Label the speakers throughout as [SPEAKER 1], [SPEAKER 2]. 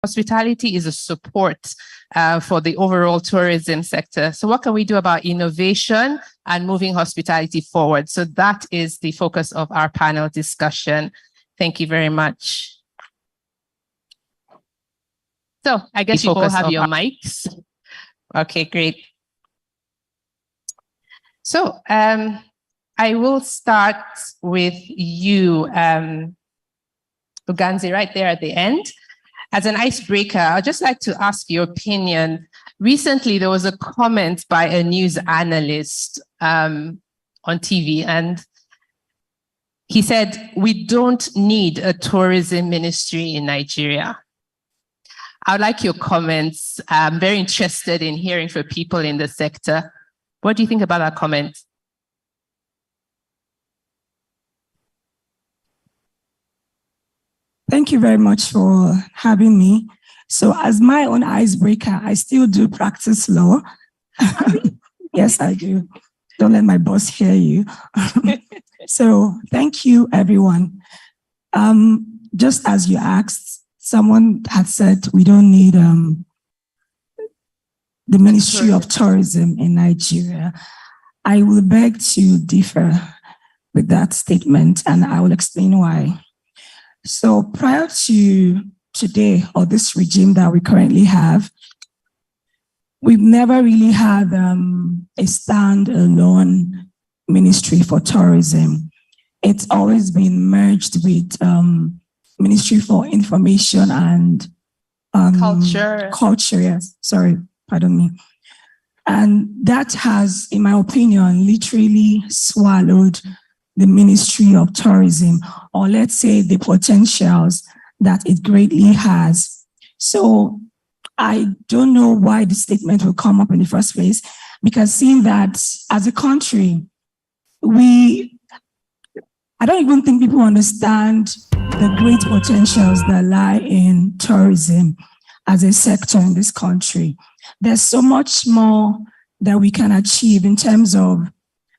[SPEAKER 1] Hospitality is a support for the overall tourism sector. So what can we do about innovation and moving hospitality forward? So that is the focus of our panel discussion. Thank you very much. So I guess you all have your mics. Okay, great. So I will start with you, Uganzi, right there at the end. As an icebreaker, I'd just like to ask your opinion. Recently, there was a comment by a news analyst on TV, and he said, "We don't need a tourism ministry in Nigeria." I would like your comments. I'm very interested in hearing from people in the sector. What do you think about that comment?
[SPEAKER 2] Thank you very much for having me. So as my own icebreaker, I still do practice law. Yes, I do. Don't let my boss hear you. So thank you, everyone. Just as you asked, someone had said we don't need the Ministry of Tourism in Nigeria. I will beg to differ with that statement, and I will explain why. So prior to today, or this regime that we currently have, we've never really had a standalone ministry for tourism. It's always been merged with Ministry for Information and Culture, yes, sorry, pardon me. And that has, in my opinion, literally swallowed the Ministry of Tourism, or let's say the potentials that it greatly has. So I don't know why the statement will come up in the first place, because seeing that as a country, I don't even think people understand the great potentials that lie in tourism as a sector in this country. There's so much more that we can achieve in terms of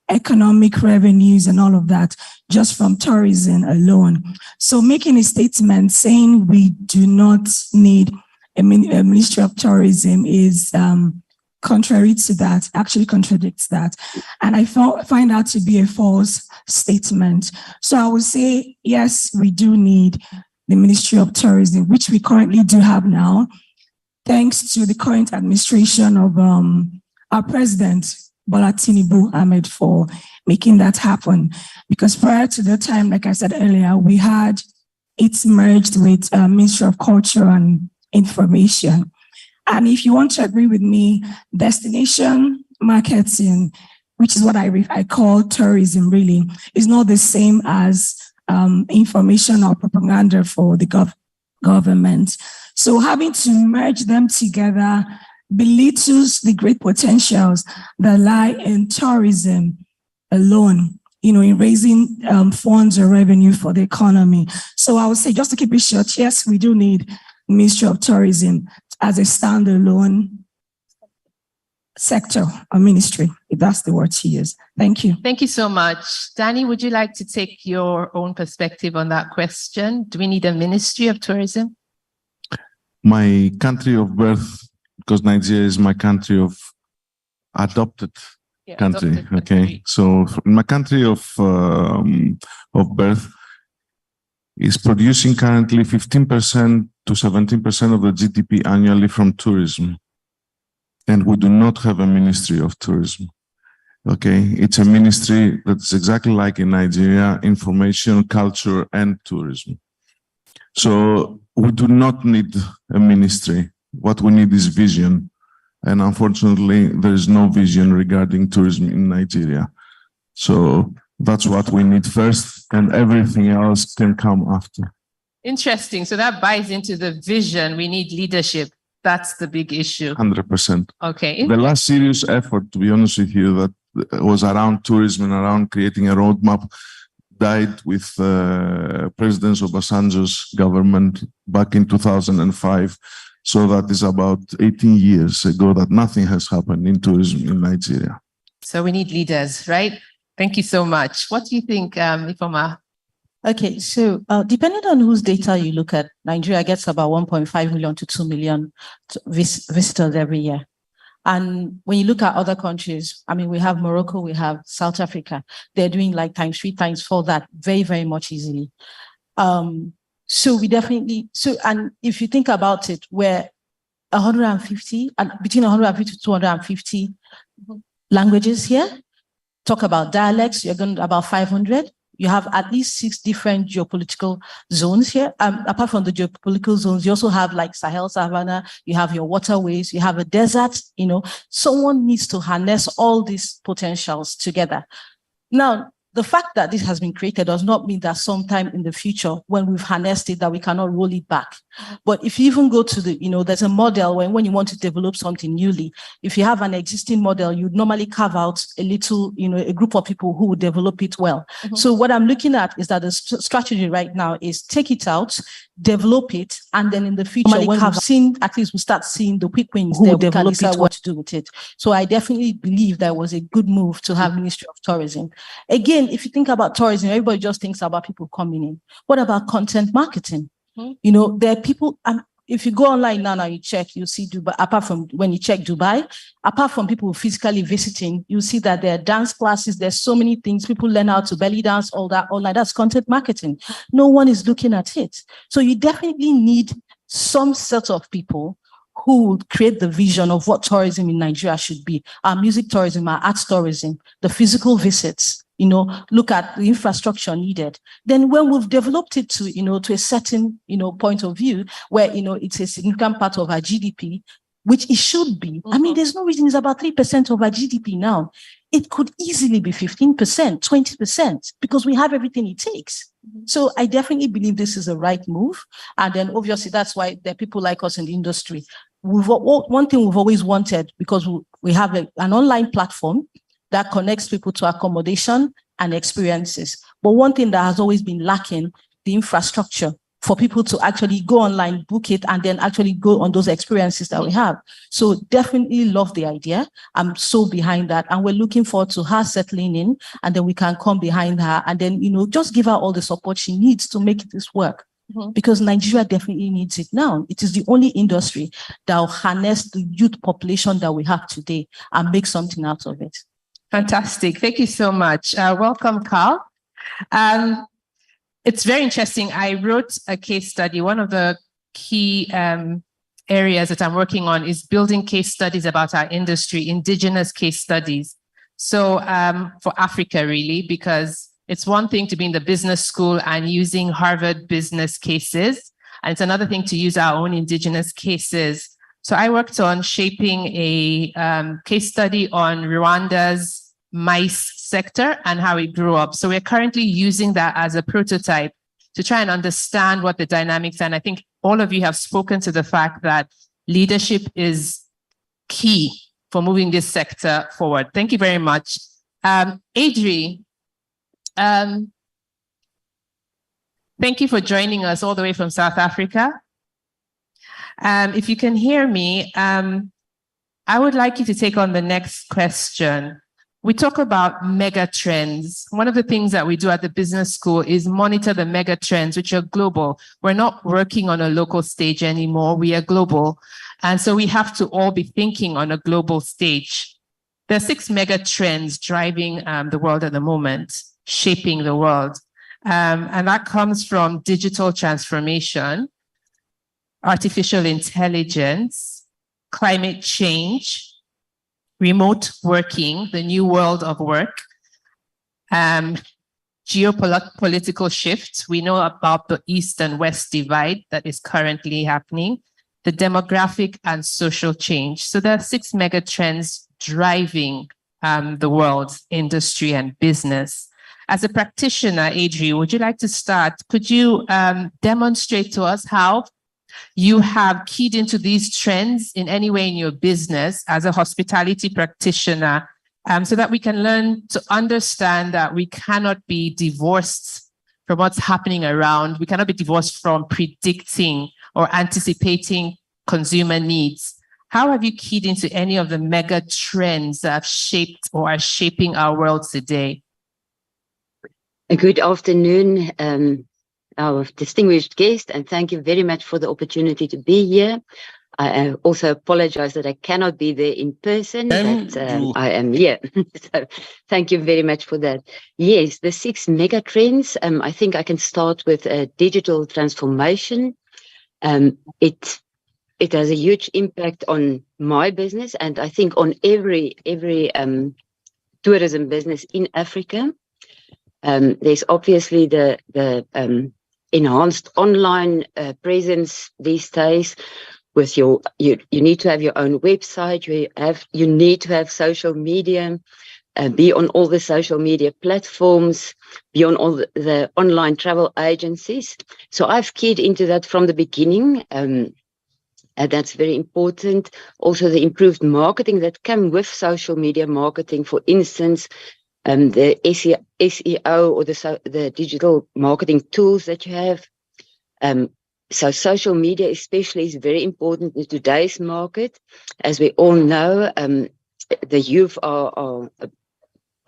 [SPEAKER 2] economic revenues and all of that just from tourism alone. So making a statement saying we do not need a Ministry of Tourism is contrary to that, actually contradicts that. And I find that to be a false statement. So I would say, yes, we do need the Ministry of Tourism, which we currently do have now, thanks to the current administration of our president, Bola Tinubu Ahmed, for making that happen. Because prior to that time, like I said earlier, we had it merged with Ministry of Culture and Information. And if you want to agree with me, destination marketing, which is what I call tourism really, is not the same as information or propaganda for the government. So having to merge them together belittles the great potentials that lie in tourism alone, you know, in raising funds or revenue for the economy. So I would say, just to keep it short, yes, we do need Ministry of Tourism as a standalone sector or ministry, if that's the word to use. Thank you.
[SPEAKER 1] Thank you so much. Danny, would you like to take your own perspective on that question? Do we need a Ministry of Tourism?
[SPEAKER 3] My country of birth, because Nigeria is my country of adopted country, okay? So my country of birth is producing currently 15% to 17% of the GDP annually from tourism. And we do not have a Ministry of Tourism, okay? It's a ministry that's exactly like in Nigeria, information, culture, and tourism. So we do not need a ministry. What we need is vision. And unfortunately, there is no vision regarding tourism in Nigeria. So that's what we need first, and everything else can come after.
[SPEAKER 1] Interesting. So that buys into the vision. We need leadership. That's the big issue.
[SPEAKER 3] 100%.
[SPEAKER 1] Okay.
[SPEAKER 3] The last serious effort, to be honest with you, that was around tourism and around creating a roadmap died with President Obasanjo's government back in 2005. So that is about 18 years ago that nothing has happened in tourism in Nigeria.
[SPEAKER 1] So we need leaders, right? Thank you so much. What do you think, Ifoma?
[SPEAKER 4] Okay, so depending on whose data you look at, Nigeria gets about 1.5 million to 2 million visitors every year. And when you look at other countries, I mean, we have Morocco, we have South Africa. They're doing like times 3, times 4 that very, very much easily. So we definitely, and if you think about it, we're 150 and between 150 to 250 languages here. Talk about dialects, you're going to about 500. You have at least 6 different geopolitical zones here. Apart from the geopolitical zones, you also have like Sahel, Savannah, you have your waterways, you have a desert, you know. Someone needs to harness all these potentials together. Now, the fact that this has been created does not mean that sometime in the future, when we've harnessed it, that we cannot roll it back. But if you even go to the, you know, there's a model when you want to develop something newly, if you have an existing model, you'd normally carve out a little, you know, a group of people who would develop it well. So what I'm looking at is that the strategy right now is take it out, develop it, and then in the future, when we've seen, at least we start seeing the quick wins there, we can decide what to do with it. So I definitely believe that was a good move to have Ministry of Tourism. Again, if you think about tourism, everybody just thinks about people coming in. What about content marketing? You know, there are people, if you go online now, you check, you see Dubai, apart from when you check Dubai, apart from people physically visiting, you see that there are dance classes, there's so many things, people learn how to belly dance, all that online, that's content marketing. No one is looking at it. So you definitely need some set of people who would create the vision of what tourism in Nigeria should be. Our music tourism, our arts tourism, the physical visits, you know, look at the infrastructure needed. Then when we've developed it to, you know, to a certain, you know, point of view where, you know, it's a significant part of our GDP, which it should be. I mean, there's no reason it's about 3% of our GDP now. It could easily be 15%, 20%, because we have everything it takes. So I definitely believe this is a right move. And then obviously that's why there are people like us in the industry. One thing we've always wanted, because we have an online platform that connects people to accommodation and experiences. But one thing that has always been lacking, the infrastructure for people to actually go online, book it, and then actually go on those experiences that we have. So definitely love the idea. I'm so behind that. And we're looking forward to her settling in, and then we can come behind her and then, you know, just give her all the support she needs to make this work. Because Nigeria definitely needs it now. It is the only industry that will harness the youth population that we have today and make something out of it.
[SPEAKER 1] Fantastic. Thank you so much. Welcome, Carl. It's very interesting. I wrote a case study. One of the key areas that I'm working on is building case studies about our industry, indigenous case studies. So for Africa, really, because it's one thing to be in the business school and using Harvard business cases, and it's another thing to use our own indigenous cases. So I worked on shaping a case study on Rwanda's mice sector and how it grew up. So we're currently using that as a prototype to try and understand what the dynamics are. And I think all of you have spoken to the fact that leadership is key for moving this sector forward. Thank you very much. Adri, thank you for joining us all the way from South Africa. If you can hear me, I would like you to take on the next question. We talk about mega trends. One of the things that we do at the business school is monitor the mega trends, which are global. We're not working on a local stage anymore. We are global. And so we have to all be thinking on a global stage. There are 6 mega trends driving the world at the moment, shaping the world. And that comes from digital transformation, artificial intelligence, climate change, remote working, the new world of work, geopolitical shifts. We know about the East and West divide that is currently happening, the demographic and social change. So there are 6 mega trends driving the world's industry and business. As a practitioner, Adri, would you like to start? Could you demonstrate to us how you have keyed into these trends in any way in your business as a hospitality practitioner, so that we can learn to understand that we cannot be divorced from what's happening around. We cannot be divorced from predicting or anticipating consumer needs. How have you keyed into any of the mega trends that have shaped or are shaping our world today?
[SPEAKER 5] Good afternoon, our distinguished guest, and thank you very much for the opportunity to be here. I also apologize that I cannot be there in person, but I am here. So thank you very much for that. Yes, the 6 mega trends. I think I can start with digital transformation. It has a huge impact on my business, and I think on every tourism business in Africa. There's obviously the enhanced online presence these days. With you need to have your own website. You need to have social media. Be on all the social media platforms. Be on all the online travel agencies. So I've keyed into that from the beginning. And that's very important. Also, the improved marketing that come with social media marketing, for instance. The SEO or the digital marketing tools that you have. So social media especially is very important in today's market. As we all know, the youth are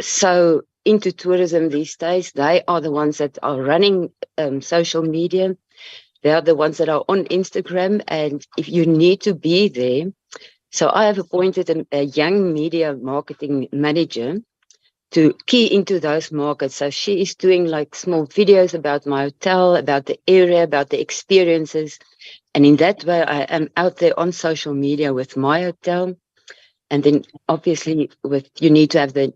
[SPEAKER 5] so into tourism these days. They are the ones that are running social media. They are the ones that are on Instagram, and if you need to be there. So I have appointed a young media marketing manager to key into those markets. So she is doing like small videos about my hotel, about the area, about the experiences. And in that way, I am out there on social media with my hotel. And then obviously you need to have the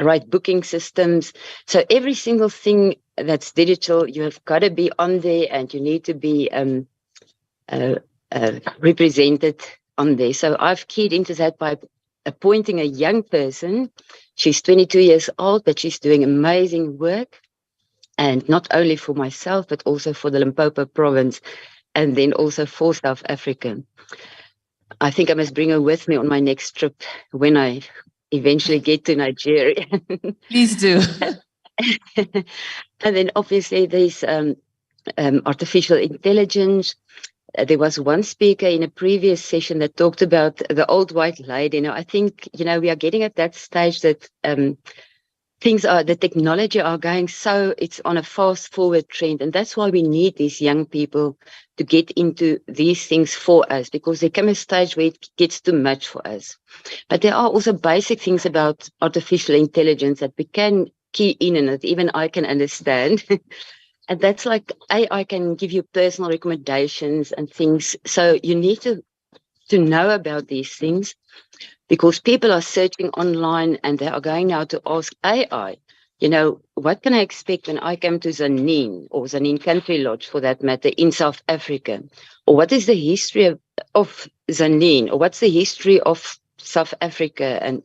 [SPEAKER 5] right booking systems. So every single thing that's digital, you have got to be on there, and you need to be represented on there. So I've keyed into that by appointing a young person. She's 22 years old, but she's doing amazing work. And not only for myself, but also for the Limpopo province, and then also for South Africa. I think I must bring her with me on my next trip when I eventually get to Nigeria.
[SPEAKER 1] Please do.
[SPEAKER 5] And then obviously there's artificial intelligence. There was one speaker in a previous session that talked about the old white lady. I think, we are getting at that stage that the technology are going, so it's on a fast forward trend. And that's why we need these young people to get into these things for us, because there comes a stage where it gets too much for us. But there are also basic things about artificial intelligence that we can key in, and that even I can understand. And that's like AI can give you personal recommendations and things. So you need to know about these things, because people are searching online and they are going now to ask AI, what can I expect when I come to Zanin, or Zanin Country Lodge for that matter, in South Africa? Or what is the history of Zanin? Or what's the history of South Africa? And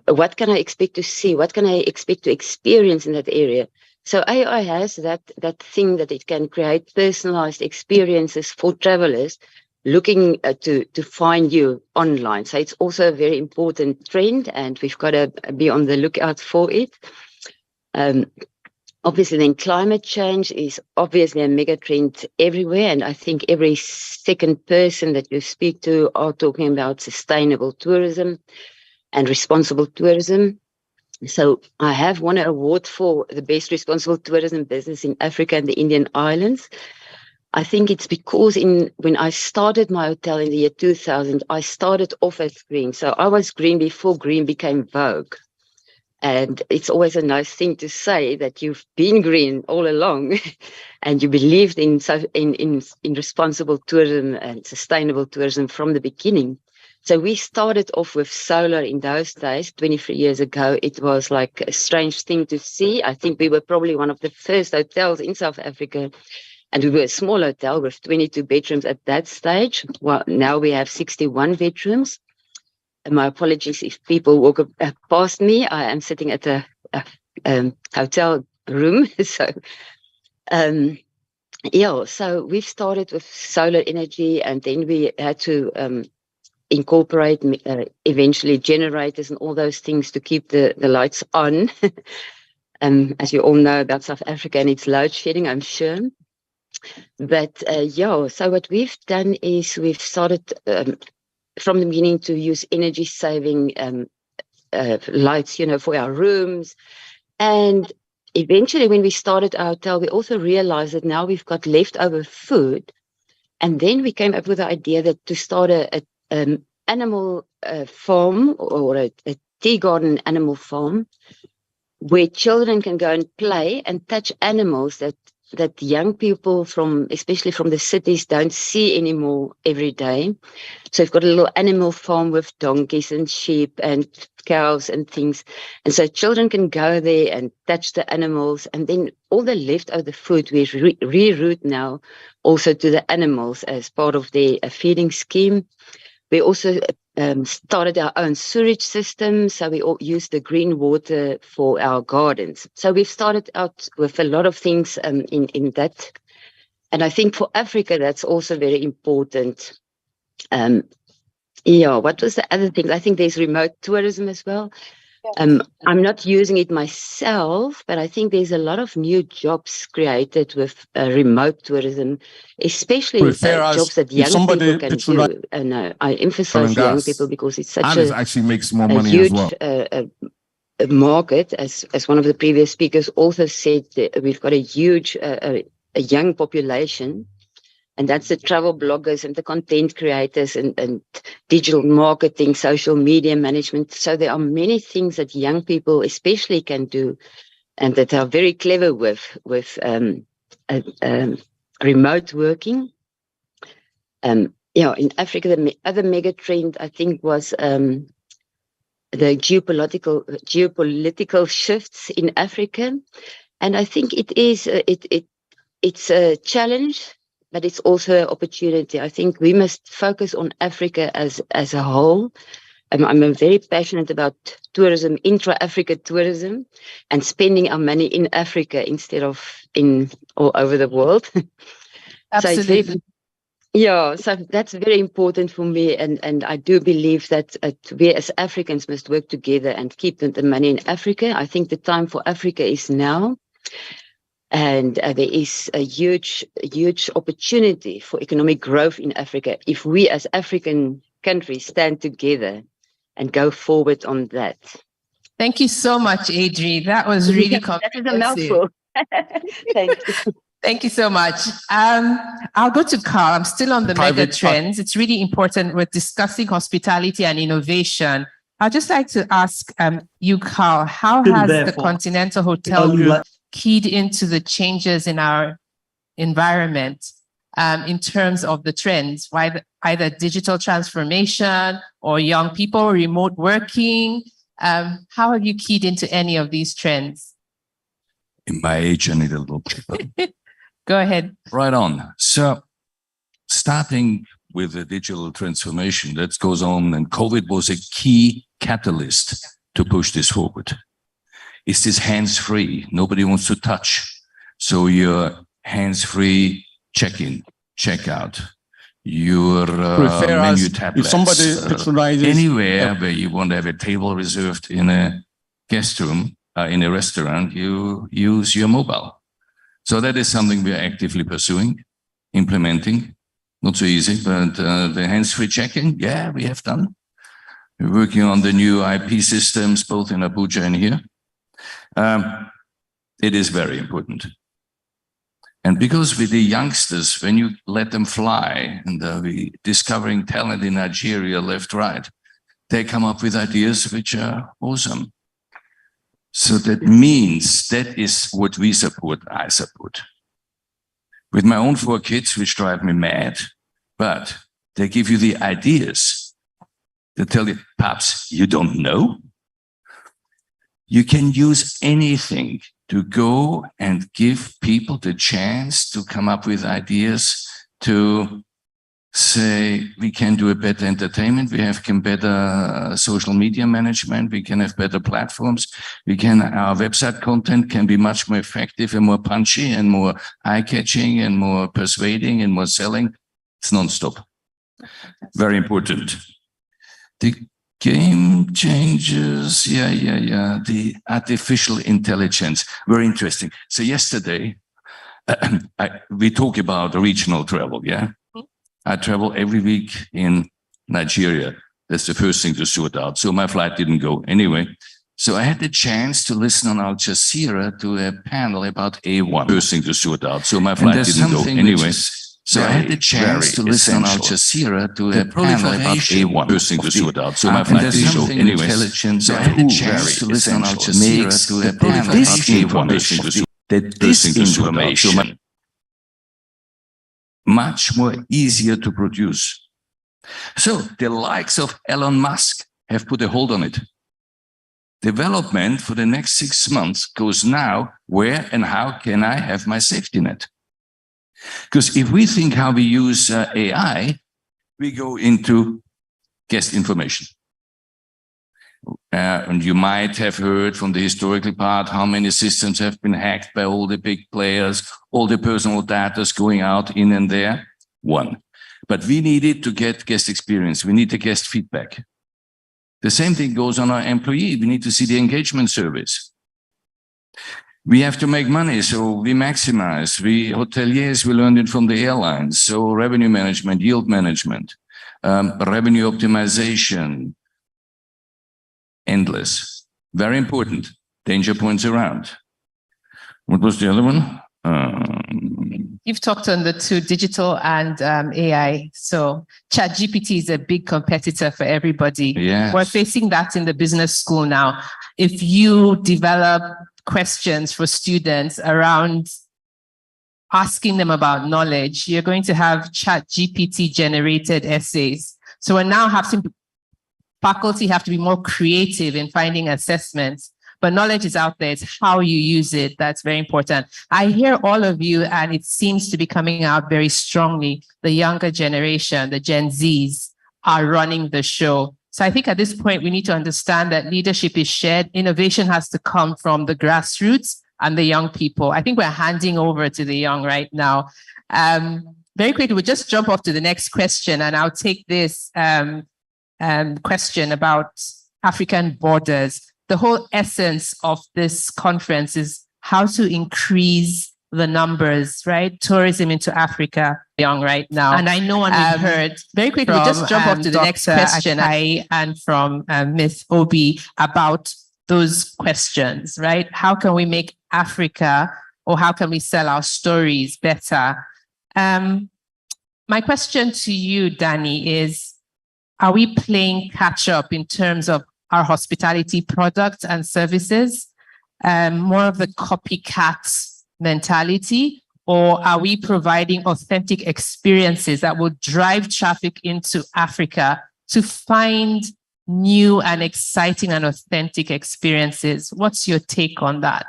[SPEAKER 5] what can I expect to see? What can I expect to experience in that area? So AI has that thing that it can create personalized experiences for travelers looking to find you online. So it's also a very important trend, and we've got to be on the lookout for it. Obviously, then climate change is obviously a mega trend everywhere. And I think every second person that you speak to are talking about sustainable tourism and responsible tourism. So I have won an award for the best responsible tourism business in Africa and the Indian islands. I think it's because when I started my hotel in the year 2000, I started off as green. So I was green before green became vogue. And it's always a nice thing to say that you've been green all along and you believed in responsible tourism and sustainable tourism from the beginning. So we started off with solar in those days, 23 years ago. It was like a strange thing to see. I think we were probably one of the first hotels in South Africa. And we were a small hotel with 22 bedrooms at that stage. Well, now we have 61 bedrooms. And my apologies if people walk past me. I am sitting at a hotel room. So, so we've started with solar energy, and then we had to incorporate eventually generators and all those things to keep the lights on. As you all know about South Africa and its load shedding, I'm sure. But so what we've done is we've started from the beginning to use energy saving lights, for our rooms. And eventually, when we started our hotel, we also realized that now we've got leftover food. And then we came up with the idea that to start an animal farm or a tea garden animal farm where children can go and play and touch animals that young people especially from the cities, don't see anymore every day. So we've got a little animal farm with donkeys and sheep and cows and things. And so children can go there and touch the animals. And then all the leftover food we reroute now also to the animals as part of their feeding scheme. We also started our own sewage system, so we all use the green water for our gardens. So we've started out with a lot of things in that. And I think for Africa, that's also very important. What was the other thing? I think there's remote tourism as well. I'm not using it myself, but I think there's a lot of new jobs created with remote tourism, especially jobs that young people can do. And I emphasize young people because it's such
[SPEAKER 3] actually makes more money
[SPEAKER 5] huge
[SPEAKER 3] as well.
[SPEAKER 5] Market. As one of the previous speakers also said, we've got a huge a young population. And that's the travel bloggers and the content creators and digital marketing, social media management. So there are many things that young people especially can do and that are very clever with remote working. In Africa, the other mega trend, I think, was the geopolitical shifts in Africa. And I think it's a challenge, but it's also an opportunity. I think we must focus on Africa as a whole. I'm very passionate about tourism, intra-Africa tourism, and spending our money in Africa instead of in all over the world.
[SPEAKER 1] Absolutely.
[SPEAKER 5] So that's very important for me. And I do believe that we as Africans must work together and keep the money in Africa. I think the time for Africa is now. And there is a huge opportunity for economic growth in Africa if we as African countries stand together and go forward on that.
[SPEAKER 1] Thank you so much, Adri. That was really comprehensive.
[SPEAKER 5] That is a mouthful. Thank you.
[SPEAKER 1] Thank you so much. I'll go to Carl. I'm still on the mega trends. It's really important. We're discussing hospitality and innovation. I'd just like to ask you, Carl, how has the Continental Hotel Group keyed into the changes in our environment in terms of the trends, either digital transformation or young people, remote working? How have you keyed into any of these trends?
[SPEAKER 6] In my age, I need a little paper.
[SPEAKER 1] Go ahead.
[SPEAKER 6] Right on. So starting with the digital transformation that goes on, and COVID was a key catalyst to push this forward. It's this hands-free. Nobody wants to touch. So your hands-free check-in, check-out, your menu tablets.
[SPEAKER 3] If somebody
[SPEAKER 6] anywhere where you want to have a table reserved in a guest room, in a restaurant, you use your mobile. So that is something we are actively pursuing, implementing. Not so easy, but the hands-free check-in, yeah, we have done. We're working on the new IP systems, both in Abuja and here. It is very important. And because with the youngsters, when you let them fly and we discovering talent in Nigeria, left, right, they come up with ideas which are awesome. So that means that is what we support, I support. With my own 4 kids, which drive me mad, but they give you the ideas. They tell you, Pops, you don't know? You can use anything to go and give people the chance to come up with ideas, to say we can do a better entertainment, we have better social media management, we can have better platforms, our website content can be much more effective and more punchy and more eye-catching and more persuading and more selling. It's non-stop. Very important. The game changers, the artificial intelligence, very interesting. So yesterday, we talk about regional travel, yeah? I travel every week in Nigeria. That's the first thing to sort out. So my flight didn't go. Anyway, So I had the chance to listen on Al Jazeera to a panel about A1. First thing to sort out. So my flight didn't go anyway. So I had the chance to listen on Al Jazeera to a panel about A1. First thing to sort out. So my flight didn't go anyway. So I had the chance to listen on Al Jazeera to a panel about A1. That this information much more easier to produce. So the likes of Elon Musk have put a hold on it. Development for the next 6 months goes now, where and how can I have my safety net? Because if we think how we use AI, we go into guest information. And you might have heard from the historical part how many systems have been hacked by all the big players, all the personal data is going out in and there. One. But we needed to get guest experience. We need the guest feedback. The same thing goes on our employee. We need to see the engagement surveys. We have to make money, so we maximize. We hoteliers, we learned it from the airlines. So revenue management, yield management, revenue optimization, endless. Very important. Danger points around. What was the other one?
[SPEAKER 1] You've talked on the two, digital and AI. So ChatGPT is a big competitor for everybody.
[SPEAKER 6] Yes.
[SPEAKER 1] We're facing that in the business school now. If you develop questions for students around asking them about knowledge, you're going to have ChatGPT generated essays. So we're now faculty have to be more creative in finding assessments. But knowledge is out there. It's how you use it that's very important. I hear all of you, and it seems to be coming out very strongly. The younger generation, the Gen Zs, are running the show. So I think at this point, we need to understand that leadership is shared. Innovation has to come from the grassroots and the young people. I think we're handing over to the young right now. Very quickly, we'll just jump off to the next question, and I'll take this question about African borders. The whole essence of this conference is how to increase the numbers, right? Tourism into Africa, young right now. And I know, and we've heard very quickly, we'll just jump off to the next question. And from Ms. Obi about those questions, right? How can we make Africa, or how can we sell our stories better? My question to you, Danny, is, are we playing catch up in terms of our hospitality products and services, more of the copycat mentality, or are we providing authentic experiences that will drive traffic into Africa to find new and exciting and authentic experiences? What's your take on that?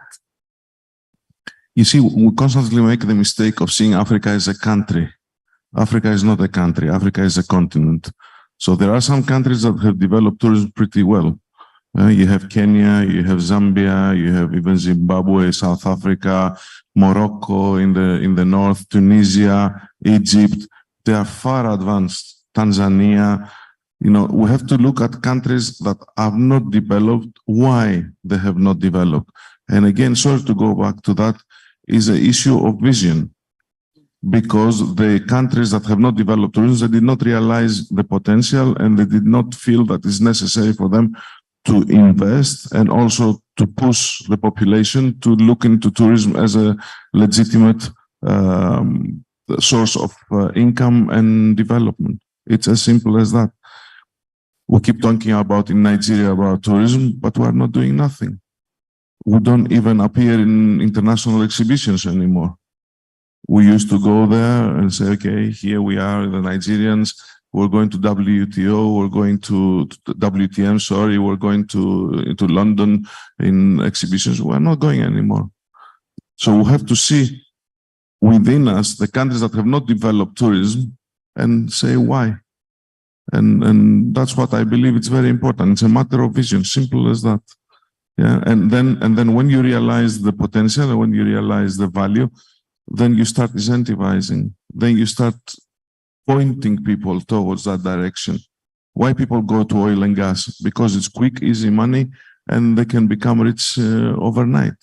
[SPEAKER 3] You see, we constantly make the mistake of seeing Africa as a country. Africa is not a country. Africa is a continent. So there are some countries that have developed tourism pretty well. You have Kenya, you have Zambia, you have even Zimbabwe, South Africa, Morocco in the north, Tunisia, Egypt. They are far advanced. Tanzania. You know, we have to look at countries that have not developed, why they have not developed. And again, sorry to go back to that, is an issue of vision. Because the countries that have not developed tourism, they did not realize the potential, and they did not feel that it's necessary for them to invest and also to push the population to look into tourism as a legitimate source of income and development. It's as simple as that. We keep talking about in Nigeria about tourism, but we're not doing nothing. We don't even appear in international exhibitions anymore. We used to go there and say, okay, here we are, the Nigerians, we're going to WTO, we're going to WTM, sorry, we're going to London in exhibitions. We're not going anymore. So we have to see within us the countries that have not developed tourism and say why. And that's what I believe it's very important. It's a matter of vision, simple as that. Yeah, and then when you realize the potential and when you realize the value, then you start incentivizing, then you start pointing people towards that direction. Why people go to oil and gas? Because it's quick, easy money, and they can become rich overnight.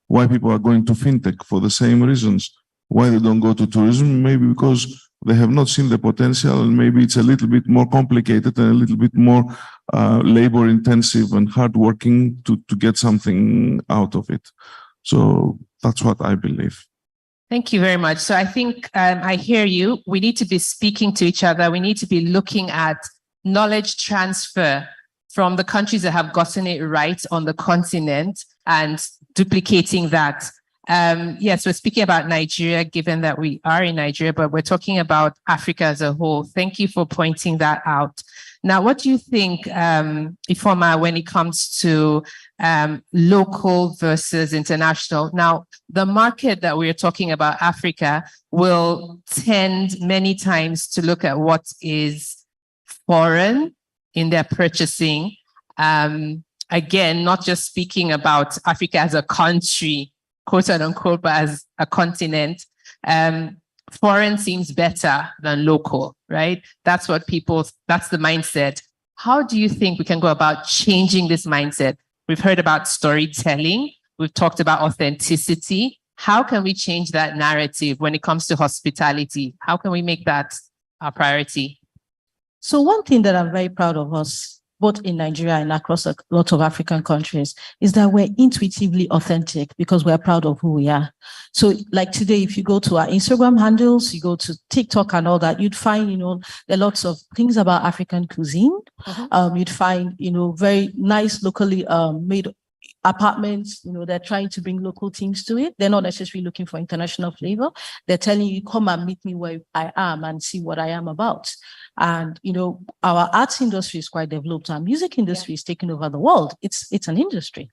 [SPEAKER 3] Why people are going to fintech? For the same reasons. Why they don't go to tourism? Maybe because They have not seen the potential, and maybe it's a little bit more complicated and a little bit more labor intensive and hardworking to get something out of it. So that's what I believe.
[SPEAKER 1] Thank you very much. So I think I hear you. We need to be speaking to each other. We need to be looking at knowledge transfer from the countries that have gotten it right on the continent and duplicating that. Yes, we're speaking about Nigeria, given that we are in Nigeria, but we're talking about Africa as a whole. Thank you for pointing that out. Now, what do you think, Ifeoma, when it comes to local versus international? Now, the market that we're talking about, Africa, will tend many times to look at what is foreign in their purchasing. Again, not just speaking about Africa as a country, quote unquote, but as a continent. Foreign seems better than local, right? That's what that's the mindset. How do you think we can go about changing this mindset? We've heard about storytelling. We've talked about authenticity. How can we change that narrative when it comes to hospitality? How can we make that our priority?
[SPEAKER 4] So one thing that I'm very proud of us, both in Nigeria and across a lot of African countries, is that we're intuitively authentic because we're proud of who we are. So like today, if you go to our Instagram handles, you go to TikTok and all that, you'd find, there are lots of things about African cuisine. You'd find, very nice locally made apartments. They're trying to bring local things to it. They're not necessarily looking for international flavor. They're telling you, come and meet me where I am and see what I am about. And, our arts industry is quite developed. Our music industry is taking over the world. It's an industry.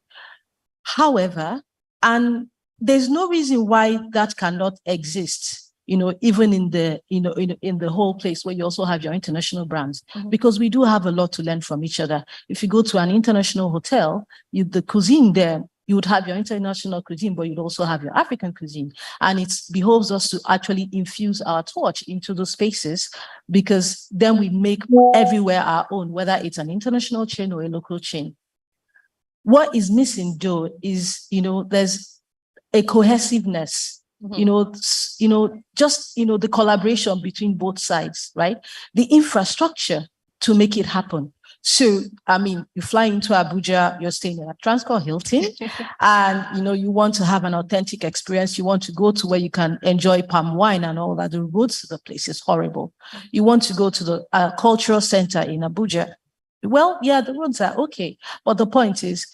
[SPEAKER 4] However, and there's no reason why that cannot exist, even in the, in the whole place where you also have your international brands, because we do have a lot to learn from each other. If you go to an international hotel, the cuisine there, you would have your international cuisine, but you'd also have your African cuisine. And it behoves us to actually infuse our torch into those spaces, because then we make everywhere our own, whether it's an international chain or a local chain. What is missing, though, is, there's a cohesiveness, just, the collaboration between both sides, right? The infrastructure to make it happen. So, you fly into Abuja, you're staying at Transcorp Hilton, and, you want to have an authentic experience. You want to go to where you can enjoy palm wine and all that. The roads to the place is horrible. You want to go to the cultural center in Abuja. Well, yeah, the roads are okay. But the point is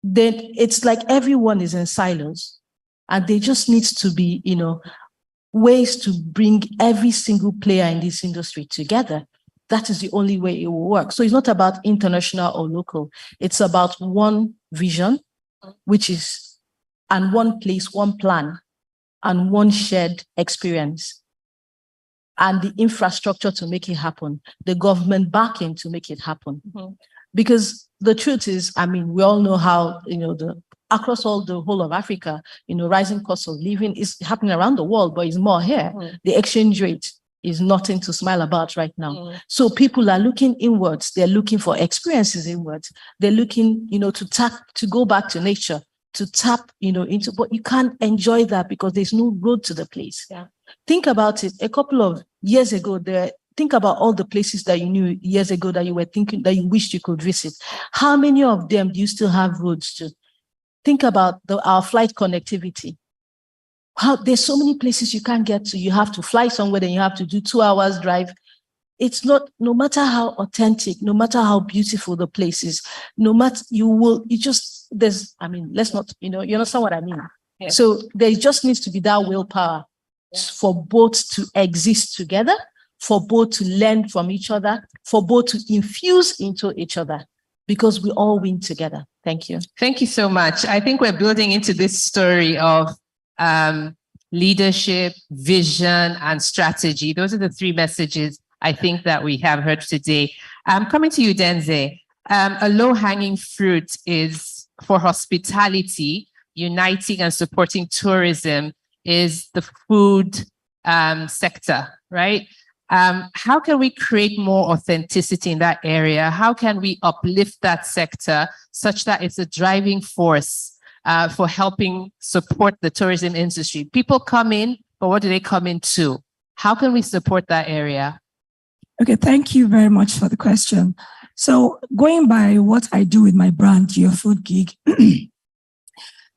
[SPEAKER 4] that it's like everyone is in silos, and there just needs to be, ways to bring every single player in this industry together. That is the only way it will work. So it's not about international or local. It's about one vision, which is, and one place, one plan, and one shared experience. And the infrastructure to make it happen, the government backing to make it happen. Because the truth is, we all know how, across all the whole of Africa, rising cost of living is happening around the world, but it's more here. The exchange rate is nothing to smile about right now. So people are looking inwards. They're looking for experiences inwards. They're looking, to go back to nature, to tap, into, but you can't enjoy that because there's no road to the place. Think about it. A couple of years ago, think about all the places that you knew years ago that you were thinking that you wished you could visit. How many of them do you still have roads to? Think about our flight connectivity. There's so many places you can't get to. You have to fly somewhere, then you have to do 2 hours drive. It's not, no matter how authentic, no matter how beautiful the place is, let's not, you understand what I mean? So there just needs to be that willpower for both to exist together, for both to learn from each other, for both to infuse into each other, because we all win together. Thank you.
[SPEAKER 1] Thank you so much. I think we're building into this story of leadership, vision, and strategy. Those are the three messages I think that we have heard today. Coming to you, Denze, a low-hanging fruit is for hospitality, uniting and supporting tourism is the food sector, right? How can we create more authenticity in that area? How can we uplift that sector such that it's a driving force for helping support the tourism industry? People come in, but what do they come into? How can we support that area?
[SPEAKER 2] Okay, thank you very much for the question. So going by what I do with my brand, Your Food Gig,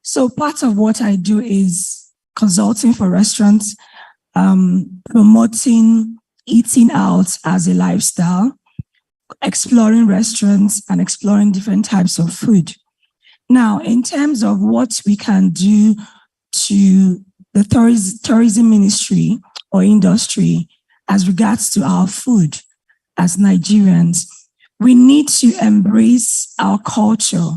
[SPEAKER 2] so part of what I do is consulting for restaurants, promoting eating out as a lifestyle, exploring restaurants and exploring different types of food. Now, in terms of what we can do to the tourism ministry or industry as regards to our food as Nigerians, we need to embrace our culture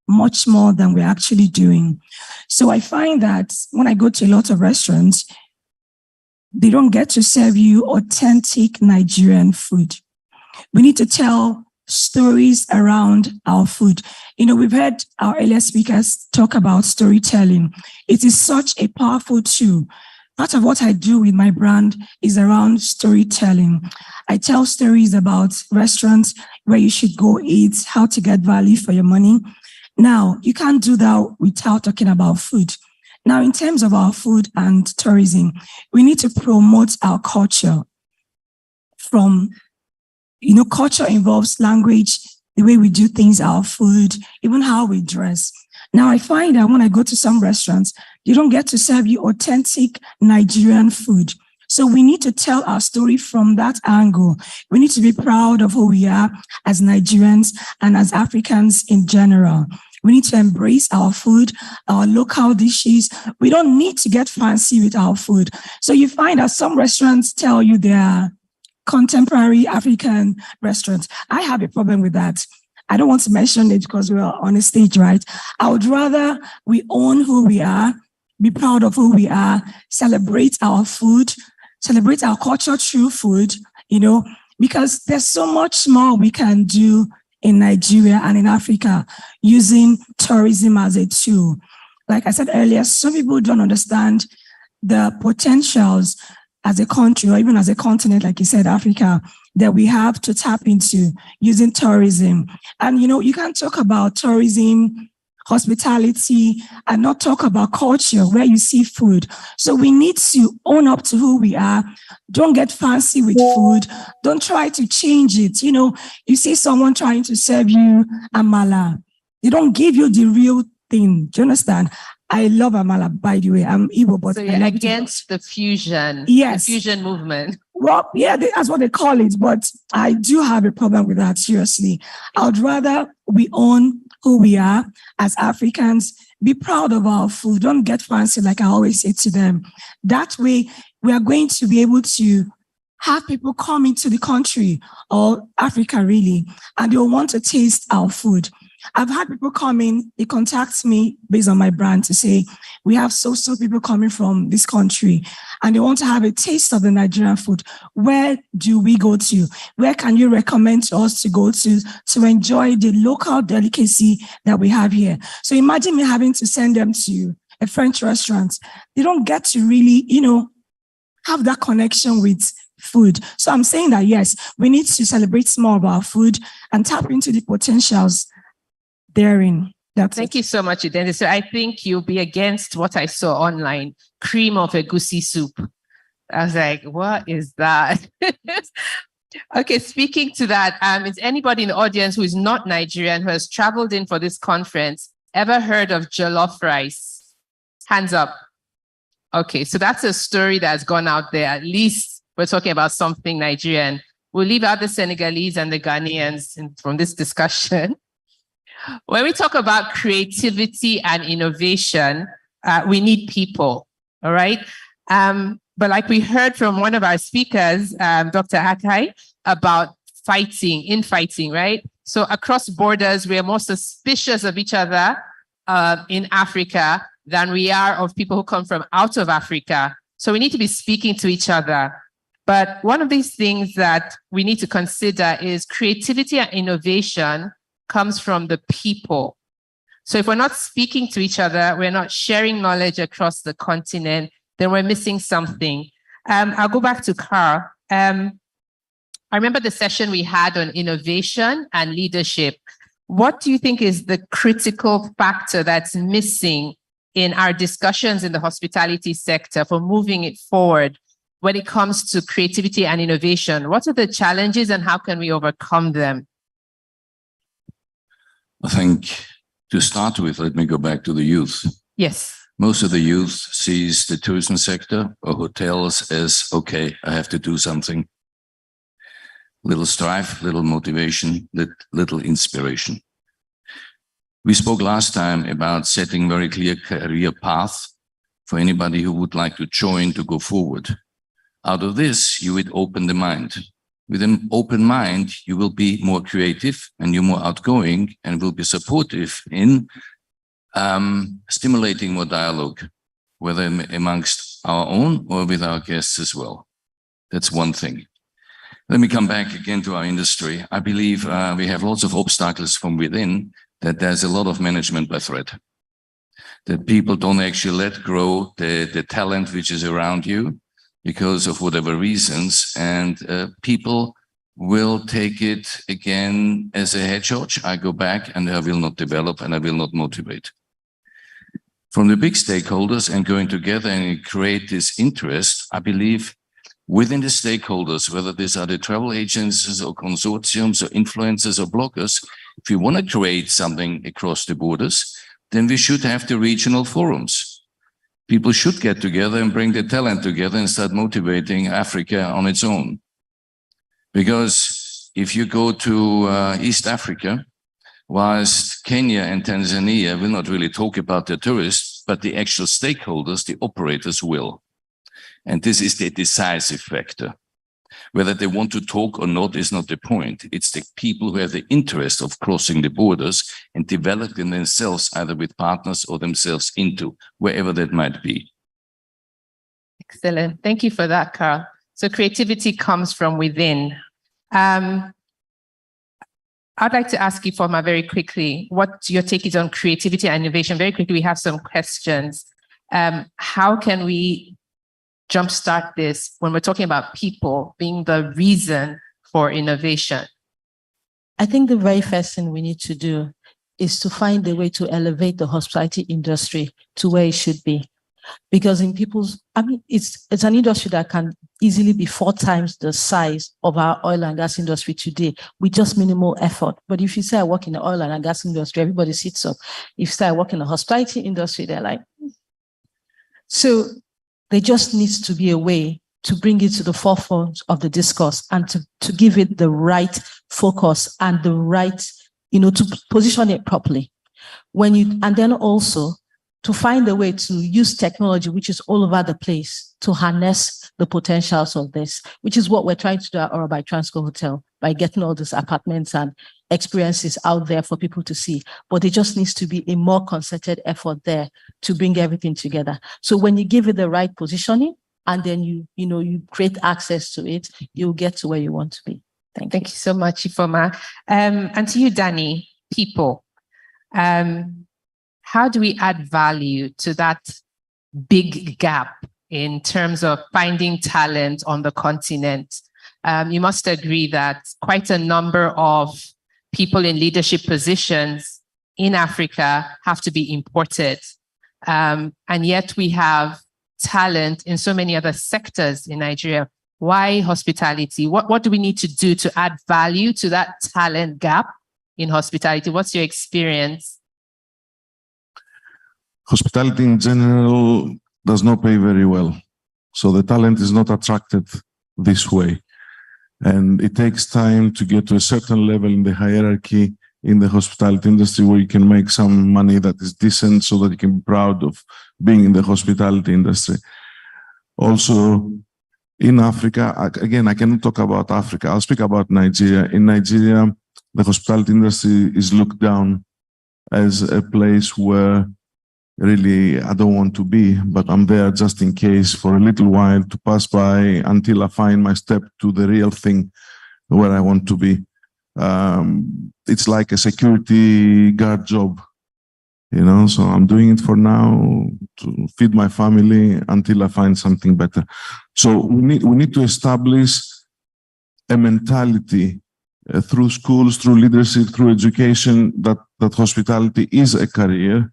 [SPEAKER 2] much more than we're actually doing. So I find that when I go to a lot of restaurants, they don't get to serve you authentic Nigerian food. We need to tell stories around our food. You know, we've heard our earlier speakers talk about storytelling. It is such a powerful tool. Part of what I do with my brand is around storytelling. I tell stories about restaurants where you should go eat, how to get value for your money. Now, you can't do that without talking about food. Now, in terms of our food and tourism, we need to promote our culture. Culture involves language, the way we do things, our food, even how we dress. Now, I find that when I go to some restaurants, they don't get to serve you authentic Nigerian food. So we need to tell our story from that angle. We need to be proud of who we are as Nigerians and as Africans in general. We need to embrace our food, our local dishes. We don't need to get fancy with our food. So you find that some restaurants tell you they are contemporary African restaurants. I have a problem with that. I don't want to mention it because we're on a stage, right? I would rather we own who we are, be proud of who we are, celebrate our food, celebrate our culture through food, because there's so much more we can do in Nigeria and in Africa using tourism as a tool. Like I said earlier, some people don't understand the potentials as a country or even as a continent, like you said, Africa, that we have to tap into using tourism. And, you can't talk about tourism, hospitality, and not talk about culture where you see food. So we need to own up to who we are. Don't get fancy with food. Don't try to change it. You see someone trying to serve you amala. They don't give you the real thing. Do you understand? I love amala, by the way. I'm Igbo, but
[SPEAKER 1] so you're against the fusion.
[SPEAKER 2] Yes.
[SPEAKER 1] The fusion movement.
[SPEAKER 2] Well, yeah, that's what they call it. But I do have a problem with that, seriously. I would rather we own who we are as Africans, be proud of our food. Don't get fancy, like I always say to them. That way, we are going to be able to have people come into the country or Africa, really, and they'll want to taste our food. I've had people come in, they contact me based on my brand to say, we have so people coming from this country and they want to have a taste of the Nigerian food. Where do we go to? Where can you recommend to us to go to enjoy the local delicacy that we have here? So imagine me having to send them to a French restaurant. They don't get to really, have that connection with food. So I'm saying that, yes, we need to celebrate more of our food and tap into the potentials therein.
[SPEAKER 1] Thank you so much, Udende. So I think you'll be against what I saw online, cream of egusi soup. I was like, what is that? Okay, speaking to that, is anybody in the audience who is not Nigerian, who has traveled in for this conference, ever heard of jollof rice? Hands up. Okay, so that's a story that's gone out there. At least we're talking about something Nigerian. We'll leave out the Senegalese and the Ghanaians from this discussion. When we talk about creativity and innovation, we need people, all right? But like we heard from one of our speakers, Dr. Akai, about infighting, right? So across borders, we are more suspicious of each other in Africa than we are of people who come from out of Africa. So we need to be speaking to each other. But one of these things that we need to consider is creativity and innovation comes from the people. So if we're not speaking to each other, we're not sharing knowledge across the continent, then we're missing something. I'll go back to Carl. I remember the session we had on innovation and leadership. What do you think is the critical factor that's missing in our discussions in the hospitality sector for moving it forward? when it comes to creativity and innovation? What are the challenges and how can we overcome them?
[SPEAKER 6] I think to start with, let me go back to the youth.
[SPEAKER 1] Yes.
[SPEAKER 6] Most of the youth sees the tourism sector or hotels as, okay, I have to do something. Little strife, little motivation, little inspiration. We spoke last time about setting very clear career path for anybody who would like to join to go forward. Out of this, you would open the mind. With an open mind, you will be more creative and you're more outgoing and will be supportive in stimulating more dialogue, whether amongst our own or with our guests as well. That's one thing. Let me come back again to our industry. I believe we have lots of obstacles from within, that there's a lot of management by threat, that people don't actually let grow the talent which is around you because of whatever reasons, and people will take it again as a hedgehog. I go back and I will not develop and I will not motivate. From the big stakeholders and going together and create this interest, I believe within the stakeholders, whether these are the travel agencies or consortiums or influencers or bloggers, if we want to create something across the borders, then we should have the regional forums. People should get together and bring the talent together and start motivating Africa on its own. Because if you go to East Africa, whilst Kenya and Tanzania will not really talk about the tourists, but the actual stakeholders, the operators will. And this is the decisive factor. Whether they want to talk or not is not the point. It's the people who have the interest of crossing the borders and developing themselves either with partners or themselves into wherever that might be.
[SPEAKER 1] Excellent. Thank you for that, Carl. So creativity comes from within. I'd like to ask you, Ifeoma, very quickly, what your take is on creativity and innovation. Very quickly, we have some questions. How can we jumpstart this when we're talking about people being the reason for innovation?
[SPEAKER 4] I think the very first thing we need to do is to find a way to elevate the hospitality industry to where it should be. Because in people's, I mean, it's an industry that can easily be 4 times the size of our oil and gas industry today with just minimal effort. But if you say I work in the oil and gas industry, everybody sits up. If you say I work in the hospitality industry, they're like, so there just needs to be a way to bring it to the forefront of the discourse and to give it the right focus and the right, to position it properly. And then also to find a way to use technology, which is all over the place, to harness the potentials of this, which is what we're trying to do at Ora by Transco Hotel, by getting all these apartments and experiences out there for people to see. But there just needs to be a more concerted effort there to bring everything together. So when you give it the right positioning and then you create access to it, you'll get to where you want to be. Thank you
[SPEAKER 1] so much, Ifeoma. And to you, Danny, people. How do we add value to that big gap in terms of finding talent on the continent? You must agree that quite a number of people in leadership positions in Africa have to be imported. And yet we have talent in so many other sectors in Nigeria. Why hospitality? What do we need to do to add value to that talent gap in hospitality? What's your experience?
[SPEAKER 3] Hospitality in general does not pay very well. So the talent is not attracted this way. And it takes time to get to a certain level in the hierarchy in the hospitality industry where you can make some money that is decent so that you can be proud of being in the hospitality industry. Also, in Africa, again, I cannot talk about Africa. I'll speak about Nigeria. In Nigeria, the hospitality industry is looked down as a place where really I don't want to be, but I'm there just in case for a little while to pass by until I find my step to the real thing where I want to be. It's like a security guard job, so I'm doing it for now to feed my family until I find something better. So we need to establish a mentality through schools, through leadership, through education, that hospitality is a career.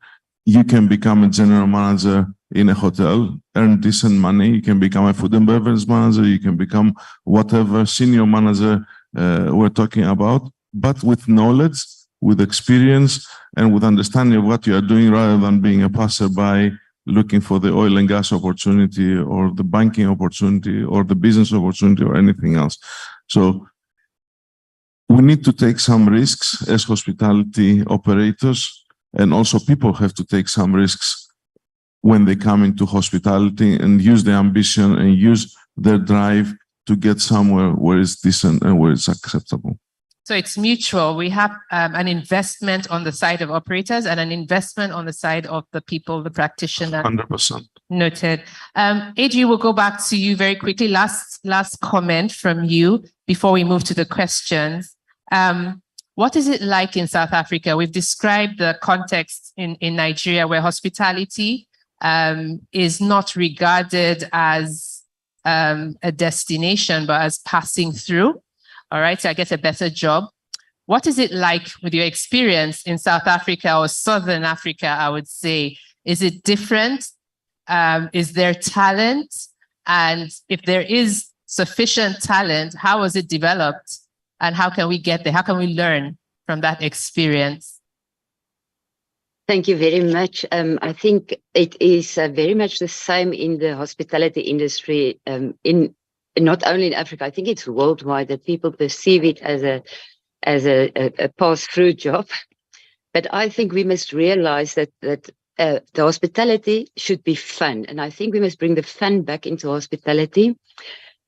[SPEAKER 3] You can become a general manager in a hotel, earn decent money. You can become a food and beverage manager. You can become whatever senior manager we're talking about, but with knowledge, with experience, and with understanding of what you are doing, rather than being a passerby looking for the oil and gas opportunity or the banking opportunity or the business opportunity or anything else. So we need to take some risks as hospitality operators, and also people have to take some risks when they come into hospitality and use their ambition and use their drive to get somewhere where it's decent and where it's acceptable.
[SPEAKER 1] So it's mutual. We have an investment on the side of operators and an investment on the side of the people, the practitioner.
[SPEAKER 3] 100%.
[SPEAKER 1] Noted. Adri, we'll go back to you very quickly. Last comment from you before we move to the questions. What is it like in South Africa? We've described the context in Nigeria where hospitality is not regarded as a destination, but as passing through. All right, so I get a better job. What is it like with your experience in South Africa or Southern Africa, I would say? Is it different? Is there talent? And if there is sufficient talent, how was it developed? And how can we get there? How can we learn from that experience?
[SPEAKER 5] Thank you very much. I think it is very much the same in the hospitality industry not only in Africa. I think it's worldwide that people perceive it as a pass-through job. But I think we must realize that the hospitality should be fun, and I think we must bring the fun back into hospitality,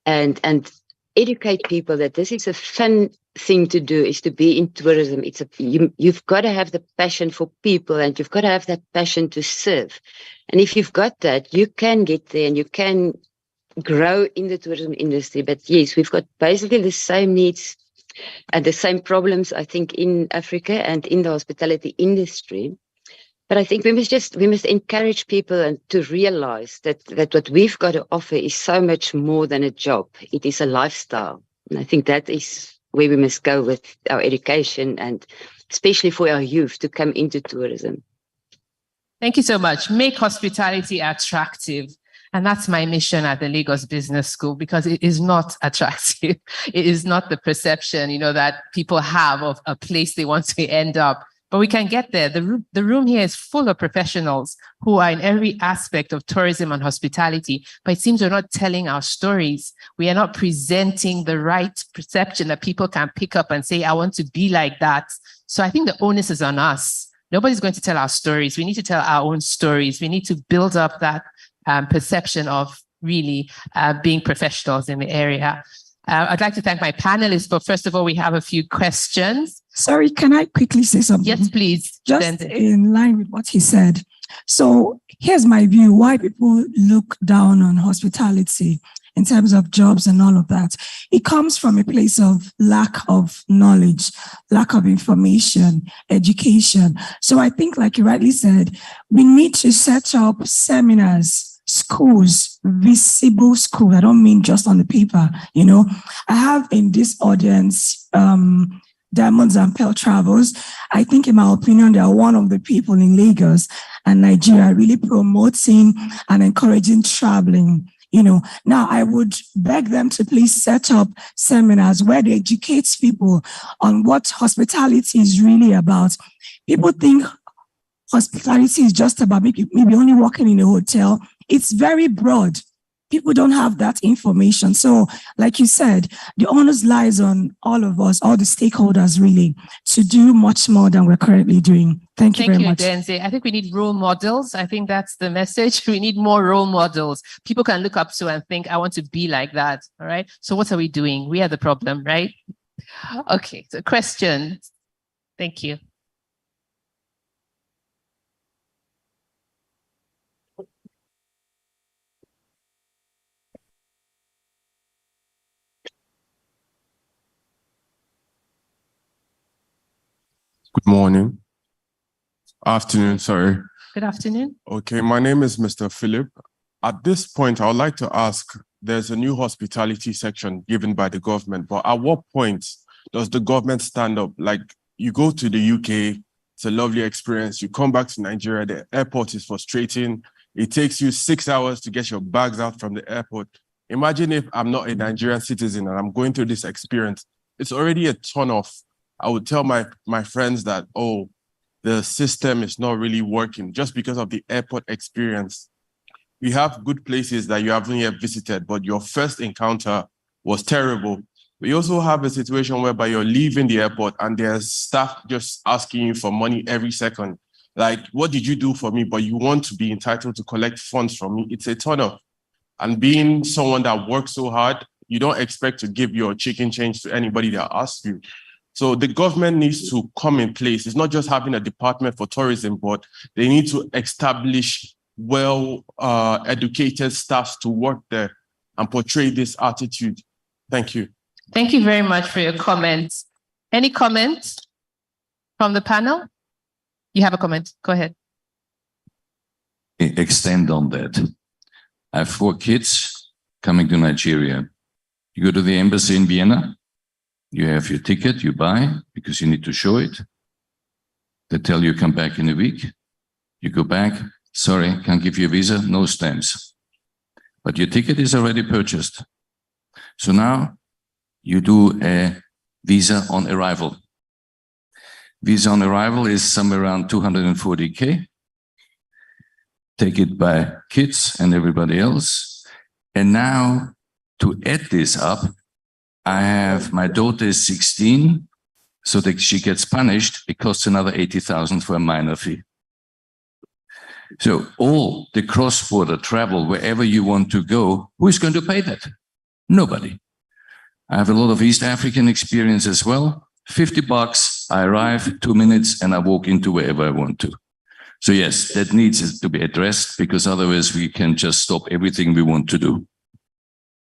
[SPEAKER 5] and educate people that this is a fun thing to do, is to be in tourism. It's you've got to have the passion for people, and you've got to have that passion to serve. And if you've got that, you can get there and you can grow in the tourism industry. But yes, we've got basically the same needs and the same problems, I think, in Africa and in the hospitality industry. But I think we must encourage people and to realize that what we've got to offer is so much more than a job. It is a lifestyle. And I think that is where we must go with our education, and especially for our youth to come into tourism.
[SPEAKER 1] Thank you so much. Make hospitality attractive. And that's my mission at the Lagos Business School, because it is not attractive. It is not the perception, that people have of a place they want to end up. But we can get there. The room here is full of professionals who are in every aspect of tourism and hospitality. But it seems we're not telling our stories. We are not presenting the right perception that people can pick up and say, I want to be like that. So I think the onus is on us. Nobody's going to tell our stories. We need to tell our own stories. We need to build up that perception of really being professionals in the area. I'd like to thank my panelists, but first of all, we have a few questions.
[SPEAKER 2] Sorry, can I quickly say something?
[SPEAKER 1] Yes, please.
[SPEAKER 2] Just in line with what he said. So here's my view, why people look down on hospitality in terms of jobs and all of that. It comes from a place of lack of knowledge, lack of information, education. So I think, like you rightly said, we need to set up seminars, schools, visible schools. I don't mean just on the paper, I have in this audience, Diamonds and Pearl Travels. I think, in my opinion, they are one of the people in Lagos and Nigeria really promoting and encouraging traveling. Now I would beg them to please set up seminars where they educate people on what hospitality is really about. People think hospitality is just about maybe only working in a hotel. It's very broad. People don't have that information. So, like you said, the onus lies on all of us, all the stakeholders, really, to do much more than we're currently doing. Thank you very much.
[SPEAKER 1] Thank you, Denze. I think we need role models. I think that's the message. We need more role models. People can look up to and think, I want to be like that. All right. So what are we doing? We are the problem, right? Okay. So questions. Thank you.
[SPEAKER 7] Good morning. Afternoon, sorry.
[SPEAKER 1] Good afternoon.
[SPEAKER 7] Okay, my name is Mr. Philip. At this point, I would like to ask, there's a new hospitality section given by the government, but at what point does the government stand up? Like, you go to the UK, it's a lovely experience. You come back to Nigeria, the airport is frustrating. It takes you 6 hours to get your bags out from the airport. Imagine if I'm not a Nigerian citizen and I'm going through this experience. It's already a turn off. I would tell my friends that, oh, the system is not really working just because of the airport experience. You have good places that you haven't yet visited, but your first encounter was terrible. We also have a situation whereby you're leaving the airport and there's staff just asking you for money every second. Like, what did you do for me? But you want to be entitled to collect funds from me. It's a turn off. And being someone that works so hard, you don't expect to give your chicken change to anybody that asks you. So the government needs to come in place. It's not just having a department for tourism, but they need to establish educated staff to work there and portray this attitude. Thank you.
[SPEAKER 1] Thank you very much for your comments. Any comments from the panel? You have a comment. Go ahead.
[SPEAKER 6] Extend on that. I have 4 kids coming to Nigeria. You go to the embassy in Vienna, you have your ticket, you buy, because you need to show it. They tell you come back in a week. You go back, sorry, can't give you a visa, no stamps. But your ticket is already purchased. So now you do a visa on arrival. Visa on arrival is somewhere around 240K. Take it by kids and everybody else. And now to add this up, I have my daughter is 16, so that she gets punished. It costs another 80,000 for a minor fee. So all the cross-border travel, wherever you want to go, who is going to pay that? Nobody. I have a lot of East African experience as well. $50, I arrive, 2 minutes, and I walk into wherever I want to. So yes, that needs to be addressed, because otherwise we can just stop everything we want to do.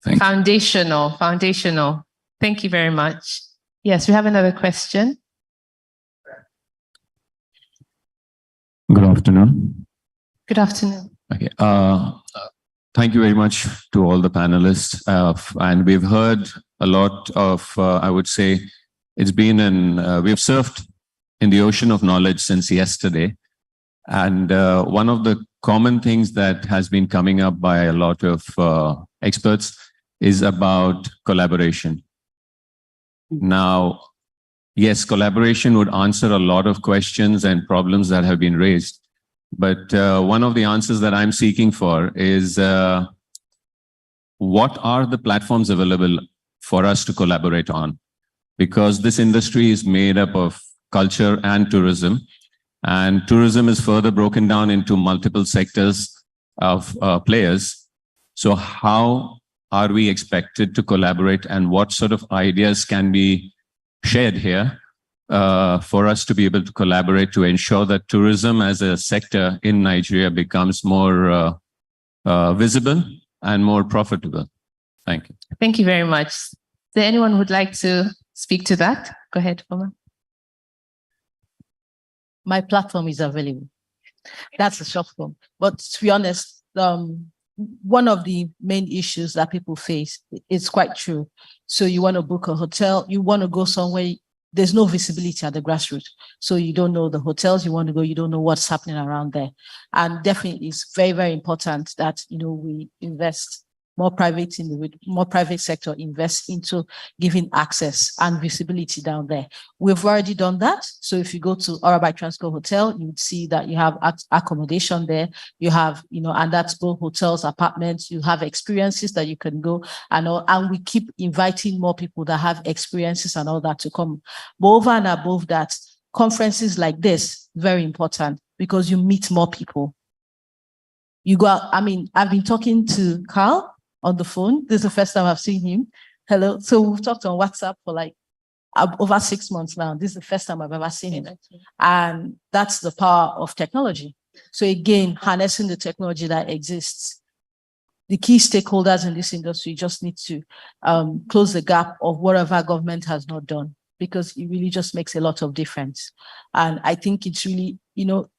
[SPEAKER 6] Thank you.
[SPEAKER 1] Foundational. Thank you very much. Yes, we have another question.
[SPEAKER 8] Good afternoon.
[SPEAKER 1] Good afternoon.
[SPEAKER 8] Okay. Thank you very much to all the panelists. And we've heard a lot of, I would say, it's been we've surfed in the ocean of knowledge since yesterday. And one of the common things that has been coming up by a lot of experts is about collaboration. Now, yes, collaboration would answer a lot of questions and problems that have been raised. But one of the answers that I'm seeking for is what are the platforms available for us to collaborate on? Because this industry is made up of culture and tourism. And tourism is further broken down into multiple sectors of players. So how are we expected to collaborate, and what sort of ideas can be shared here for us to be able to collaborate to ensure that tourism as a sector in Nigeria becomes more visible and more profitable? Thank you.
[SPEAKER 1] Thank you very much. Is there anyone who would like to speak to that? Go ahead, Oma.
[SPEAKER 4] My platform is available. That's a short form. But to be honest, one of the main issues that people face is quite true. So you want to book a hotel, you want to go somewhere, there's no visibility at the grassroots. So you don't know the hotels you want to go, you don't know what's happening around there. And definitely it's very, very important that, you know, we invest more private sector invest into giving access and visibility down there. We've already done that. So if you go to Orabai Transcorp Hotel, you would see that you have accommodation there. You have, you know, and that's both hotels, apartments. You have experiences that you can go and we keep inviting more people that have experiences and all that to come. But over and above that, conferences like this, very important because you meet more people. You go out, I mean, I've been talking to Carl on the phone. This is the first time I've seen him. Hello. So we've talked on WhatsApp for like over 6 months now. This is the first time I've ever seen him. And that's the power of technology. So again, harnessing the technology that exists. The key stakeholders in this industry just need to close the gap of whatever government has not done, because it really just makes a lot of difference. And I think it's really, you know,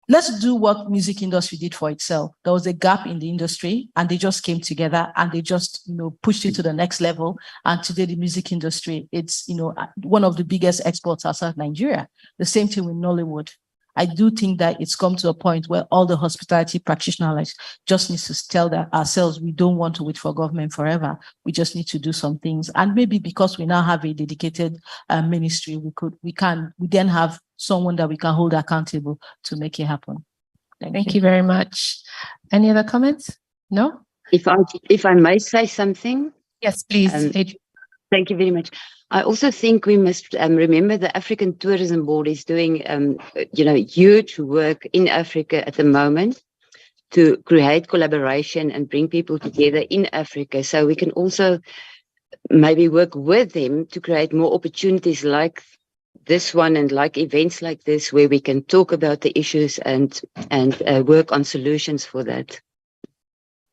[SPEAKER 4] let's do what music industry did for itself. There was a gap in the industry and they just came together and they just, you know, pushed it to the next level. And today the music industry, it's, you know, one of the biggest exports outside Nigeria. The same thing with Nollywood. I do think that it's come to a point where all the hospitality practitioners just need to tell ourselves we don't want to wait for government forever. We just need to do some things. And maybe because we now have a dedicated ministry, we then have someone that we can hold accountable to make it happen.
[SPEAKER 1] Thank you very much. Any other comments? No?
[SPEAKER 5] If I may say something.
[SPEAKER 1] Yes, please.
[SPEAKER 5] Thank you very much. I also think we must remember the African Tourism Board is doing, huge work in Africa at the moment to create collaboration and bring people together in Africa. So we can also maybe work with them to create more opportunities like this one and like events like this where we can talk about the issues and work on solutions for that.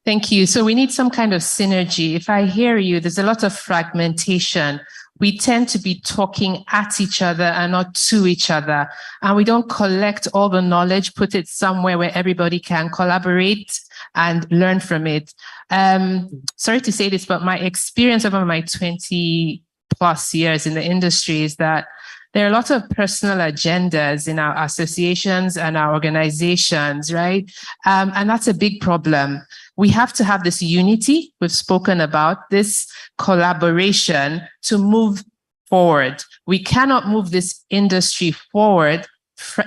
[SPEAKER 1] Thank you. So we need some kind of synergy. If I hear you, there's a lot of fragmentation. We tend to be talking at each other and not to each other. And we don't collect all the knowledge, put it somewhere where everybody can collaborate and learn from it. Sorry to say this, but my experience over my 20 plus years in the industry is that there are a lot of personal agendas in our associations and our organizations, right? And that's a big problem. We have to have this unity we've spoken about, this collaboration to move forward. We cannot move this industry forward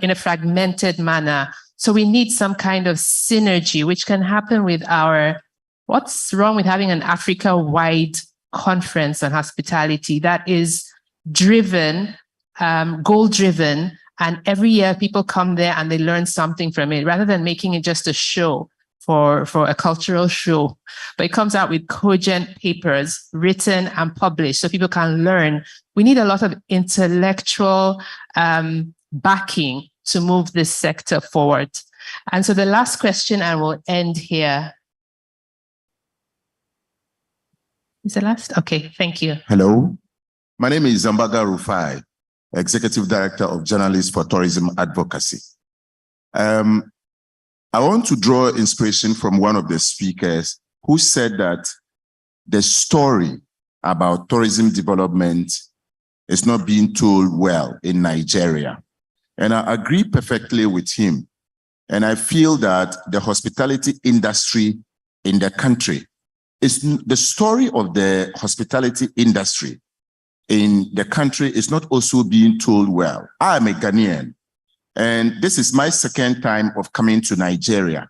[SPEAKER 1] in a fragmented manner. So we need some kind of synergy, which can happen with what's wrong with having an Africa-wide conference on hospitality that is driven, goal-driven, and every year people come there and they learn something from it, rather than making it just a show for a cultural show. But it comes out with cogent papers written and published so people can learn. We need a lot of intellectual backing to move this sector forward. And so the last question, and we'll end here. Is the last? Okay, thank you.
[SPEAKER 9] Hello, my name is Zambaga Rufai, Executive Director of Journalists for Tourism Advocacy. I want to draw inspiration from one of the speakers who said that the story about tourism development is not being told well in Nigeria. And I agree perfectly with him. And I feel that the hospitality industry in the country is the story of the hospitality industry in the country is not also being told well. I am a Ghanaian, and this is my second time of coming to Nigeria.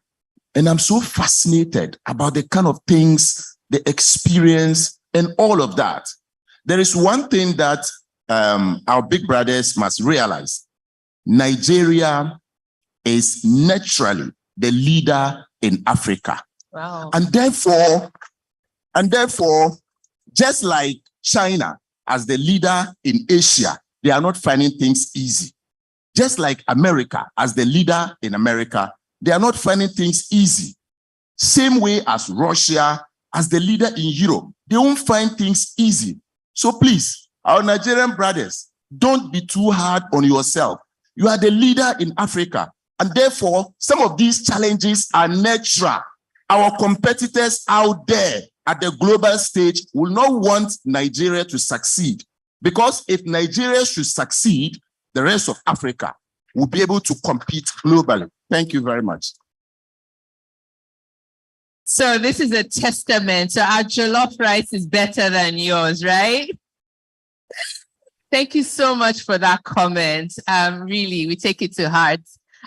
[SPEAKER 9] And I'm so fascinated about the kind of things, the experience, and all of that. There is one thing that our big brothers must realize. Nigeria is naturally the leader in Africa.
[SPEAKER 1] Wow.
[SPEAKER 9] And therefore, just like China as the leader in Asia, they are not finding things easy. Just like America as the leader in America, they are not finding things easy. Same way as Russia as the leader in Europe, they won't find things easy. So please, our Nigerian brothers, don't be too hard on yourself. You are the leader in Africa, and therefore, some of these challenges are natural. Our competitors out there at the global stage will not want Nigeria to succeed, because if Nigeria should succeed, the rest of Africa will be able to compete globally. Thank you very much.
[SPEAKER 1] So this is a testament. So our jollof rice is better than yours, right? Thank you so much for that comment. Really, we take it to heart.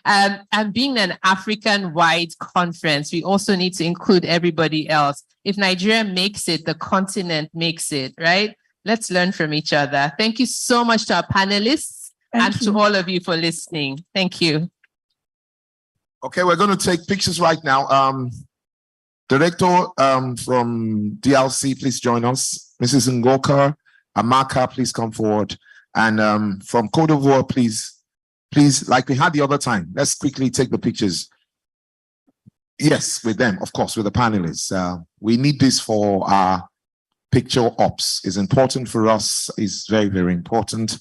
[SPEAKER 1] And being an African-wide conference, we also need to include everybody else. If Nigeria makes it, the continent makes it, right? Let's learn from each other. Thank you so much to our panelists and to all of you for listening. Thank you.
[SPEAKER 10] Okay, we're going to take pictures right now. Director from DLC, please join us. Mrs. Ngoka, Amaka, please come forward. And from Cote d'Ivoire, please, like we had the other time, let's quickly take the pictures. Yes, with them, of course, with the panelists. We need this for our picture ops. It's important for us. It's very, very important.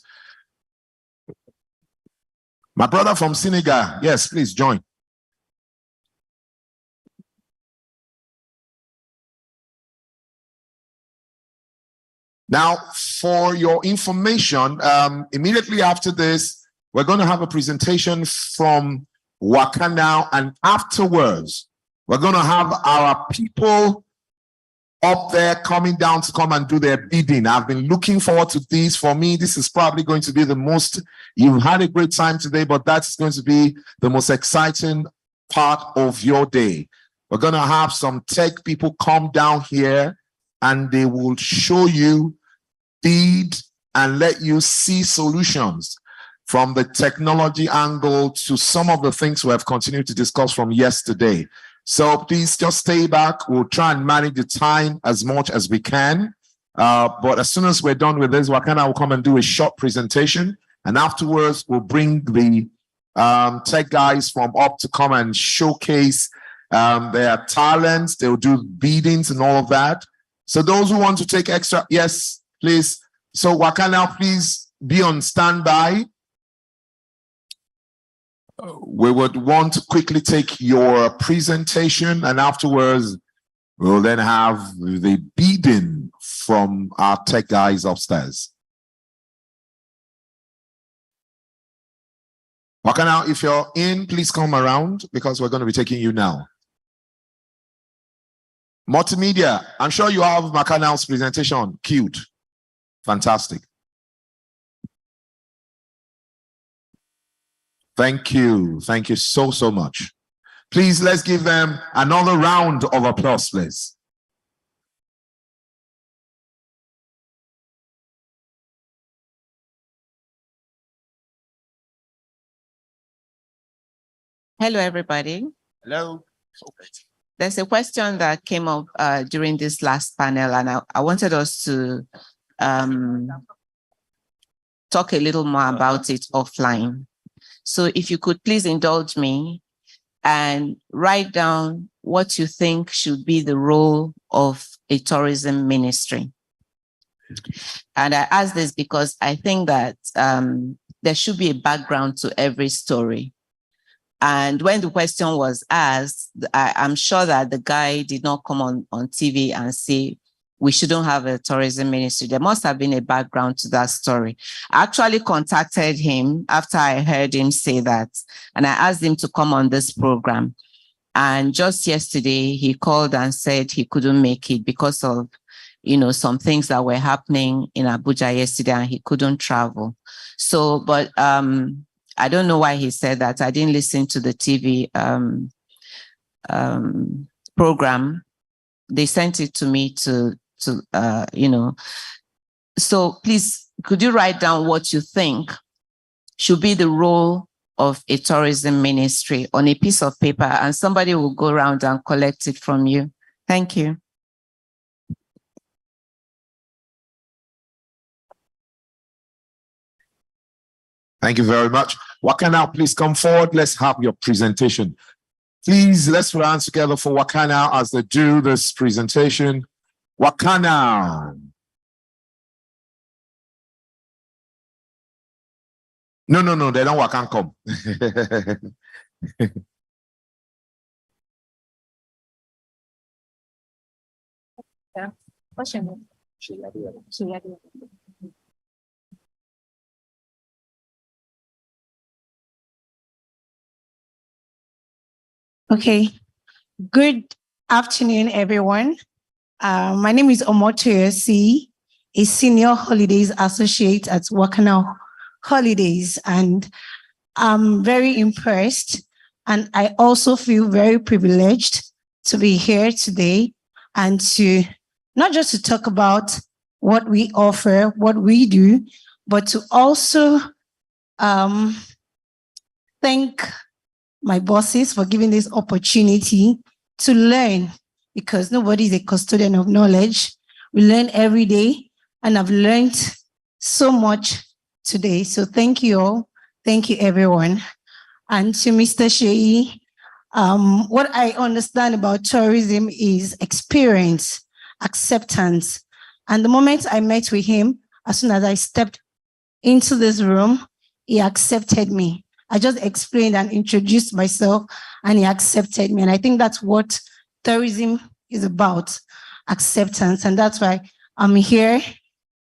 [SPEAKER 10] My brother from Senegal, yes, please join. Now, for your information, immediately after this, we're going to have a presentation from Wakana, and afterwards, we're going to have our people up there coming down to come and do their bidding. I've been looking forward to this. For me, this is probably going to be the most, you've had a great time today, but that's going to be the most exciting part of your day. We're going to have some tech people come down here and they will show you, bid, and let you see solutions from the technology angle to some of the things we have continued to discuss from yesterday. So please just stay back. We'll try and manage the time as much as we can. But as soon as we're done with this, Wakana will come and do a short presentation. And afterwards, we'll bring the tech guys from up to come and showcase their talents. They'll do biddings and all of that. So those who want to take extra, yes, please. So Wakana, please be on standby. We would want to quickly take your presentation, and afterwards we'll then have the bidding from our tech guys upstairs. Wakana, if you're in, please come around because we're going to be taking you now. Multimedia, I'm sure you have Wakana's presentation queued. Fantastic. Thank you. Thank you so, so much. Please, let's give them another round of applause, please.
[SPEAKER 11] Hello, everybody.
[SPEAKER 10] Hello.
[SPEAKER 11] There's a question that came up during this last panel, and I wanted us to talk a little more about it offline. So if you could please indulge me and write down what you think should be the role of a tourism ministry. And I ask this because I think that there should be a background to every story. And when the question was asked, I'm sure that the guy did not come on TV and say, we shouldn't have a tourism ministry. There must have been a background to that story. I actually contacted him after I heard him say that, and I asked him to come on this program. And just yesterday, he called and said he couldn't make it because of, some things that were happening in Abuja yesterday, and he couldn't travel. So, but I don't know why he said that. I didn't listen to the TV program. They sent it to me to so please, could you write down what you think should be the role of a tourism ministry on a piece of paper, and somebody will go around and collect it from you. Thank you.
[SPEAKER 10] Thank you very much. Wakana, please come forward. Let's have your presentation. Please, let's put our hands together for Wakana as they do this presentation. Wakana. No, they don't Wakan come.
[SPEAKER 2] Okay. Good afternoon, everyone. My name is Omotoyosi, a senior holidays associate at Wakana Holidays, and I'm very impressed. And I also feel very privileged to be here today and to not just to talk about what we offer, what we do, but to also thank my bosses for giving this opportunity to learn, because nobody is a custodian of knowledge. We learn every day, and I've learned so much today. So thank you all. Thank you, everyone. And to Mr. Sheyi, what I understand about tourism is experience, acceptance. And the moment I met with him, as soon as I stepped into this room, he accepted me. I just explained and introduced myself, and he accepted me. And I think that's what tourism is about, acceptance. And that's why I'm here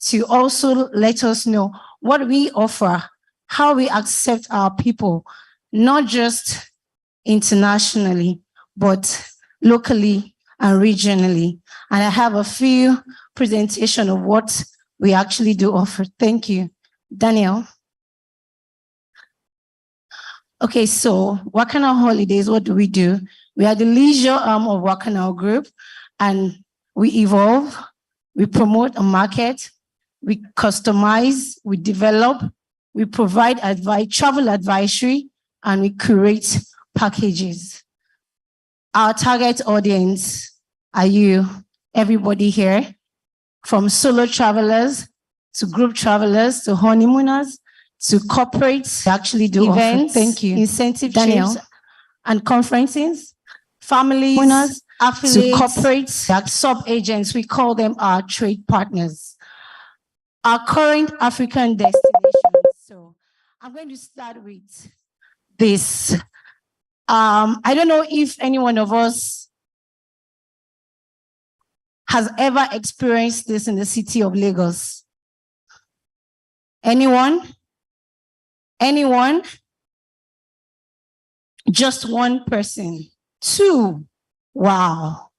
[SPEAKER 2] to also let us know what we offer
[SPEAKER 12] how we accept our people, not just internationally, but locally and regionally. And I have a few presentation of what we actually do offer. Thank you. Daniel. Okay, so Wakana Holidays, what do? We are the leisure arm of Wakana Group, and we evolve, we promote a market, we customize, we develop, we provide travel advisory, and we curate packages. Our target audience are you, everybody here, from solo travelers to group travelers to honeymooners to corporates. We actually do events, thank you, incentive trips and conferences, families, owners, affiliates, to corporates, sub-agents. We call them our trade partners. Our current African destinations. So I'm going to start with this. I don't know if any one of us has ever experienced this in the city of Lagos. Anyone? Anyone? Just one person. Two. Wow.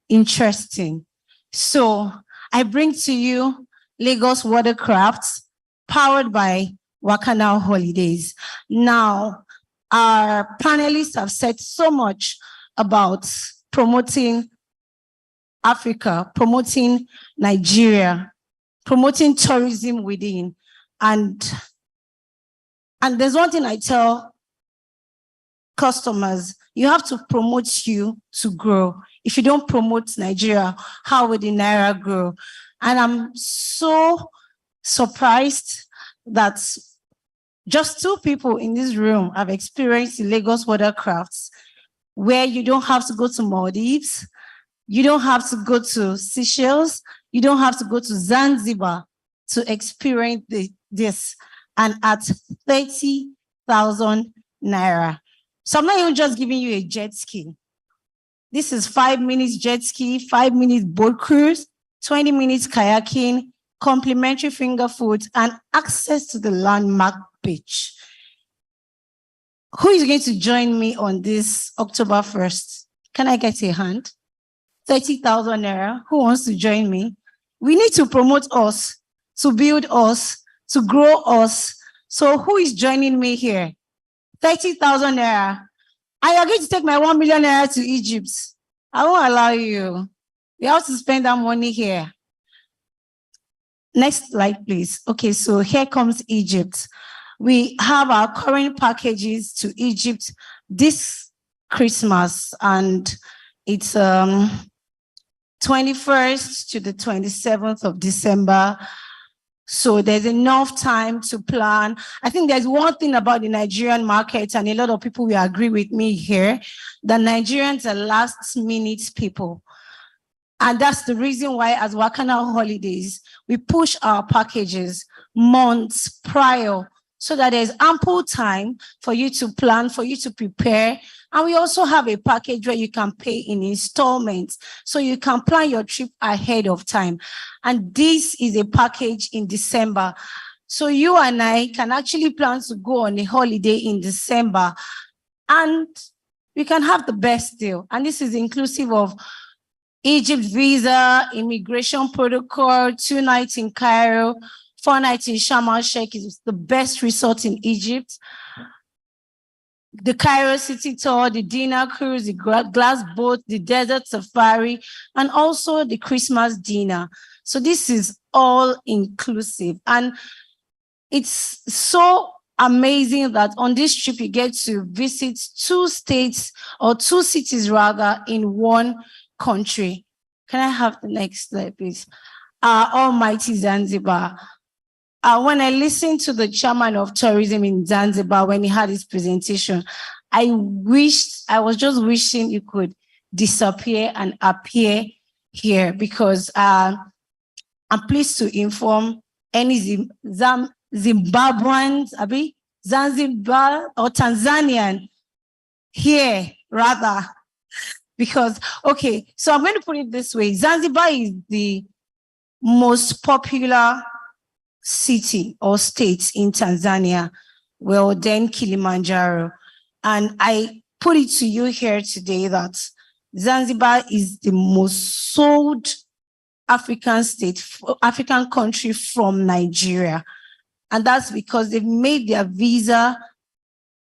[SPEAKER 12] Interesting. So I bring to you Lagos Watercrafts, powered by Wakana Holidays. Now, our panelists have said so much about promoting Africa, promoting Nigeria, promoting tourism within. And there's one thing I tell customers, you have to promote you to grow. If you don't promote Nigeria, how will the Naira grow? And I'm so surprised that just two people in this room have experienced the Lagos Watercrafts, where you don't have to go to Maldives, you don't have to go to Seychelles, you don't have to go to Zanzibar to experience this, and at 30,000 Naira. So I'm not even just giving you a jet ski. This is 5 minutes jet ski, 5 minutes boat cruise, 20 minutes kayaking, complimentary finger food, and access to the landmark beach. Who is going to join me on this October 1st? Can I get a hand? 30,000 Naira. Who wants to join me? We need to promote us, to build us, to grow us. So who is joining me here? 30,000 Naira. And you're going to take my 1 million Naira to Egypt. I won't allow you. You have to spend that money here. Next slide, please. Okay, so here comes Egypt. We have our current packages to Egypt this Christmas, and it's 21st to the 27th of December. So there's enough time to plan. I think there's one thing about the Nigerian market, and a lot of people will agree with me here, that Nigerians are last-minute people. And that's the reason why, as Wakana Holidays, we push our packages months prior so that there's ample time for you to plan, for you to prepare. And we also have a package where you can pay in installments, so you can plan your trip ahead of time. And this is a package in December. So you and I can actually plan to go on a holiday in December, and we can have the best deal. And this is inclusive of Egypt visa, immigration protocol, 2 nights in Cairo, 4 nights in Sharm el-Sheikh, is the best resort in Egypt. The Cairo City Tour, the dinner cruise, the glass boat, the desert safari, and also the Christmas dinner. So this is all inclusive. And it's so amazing that on this trip, you get to visit 2 states, or 2 cities rather, in one country. Can I have the next slide, please? Almighty Zanzibar. When I listened to the chairman of tourism in Zanzibar, when he had his presentation, I was just wishing you could disappear and appear here, because I'm pleased to inform any Zimbabweans, Zanzibar or Tanzanian here rather, because, okay, so I'm going to put it this way. Zanzibar is the most popular city or state in Tanzania. well, then Kilimanjaro. And I put it to you here today that Zanzibar is the most sold African country from Nigeria. And that's because they've made their visa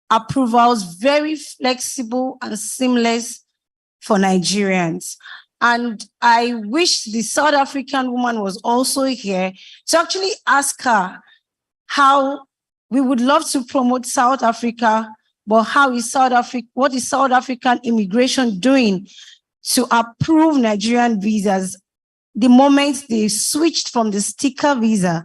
[SPEAKER 12] approvals very flexible and seamless for Nigerians. And I wish the South African woman was also here to actually ask her how we would love to promote South Africa, but what is South African immigration doing to approve Nigerian visas the moment they switched from the sticker visa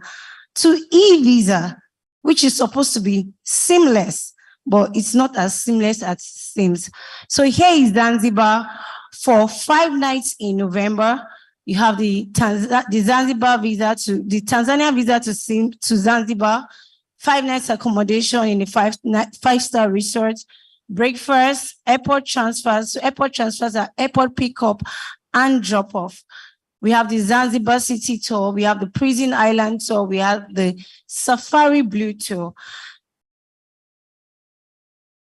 [SPEAKER 12] to e-visa, which is supposed to be seamless, but it's not as seamless as it seems. So here is Zanzibar for 5 nights in November. You have the Zanzibar visa the Tanzania visa to Zanzibar, 5 nights accommodation in the five-star resort, breakfast, airport transfers. So airport transfers are airport pickup and drop off. We have the Zanzibar City tour, we have the Prison Island tour, we have the Safari Blue tour.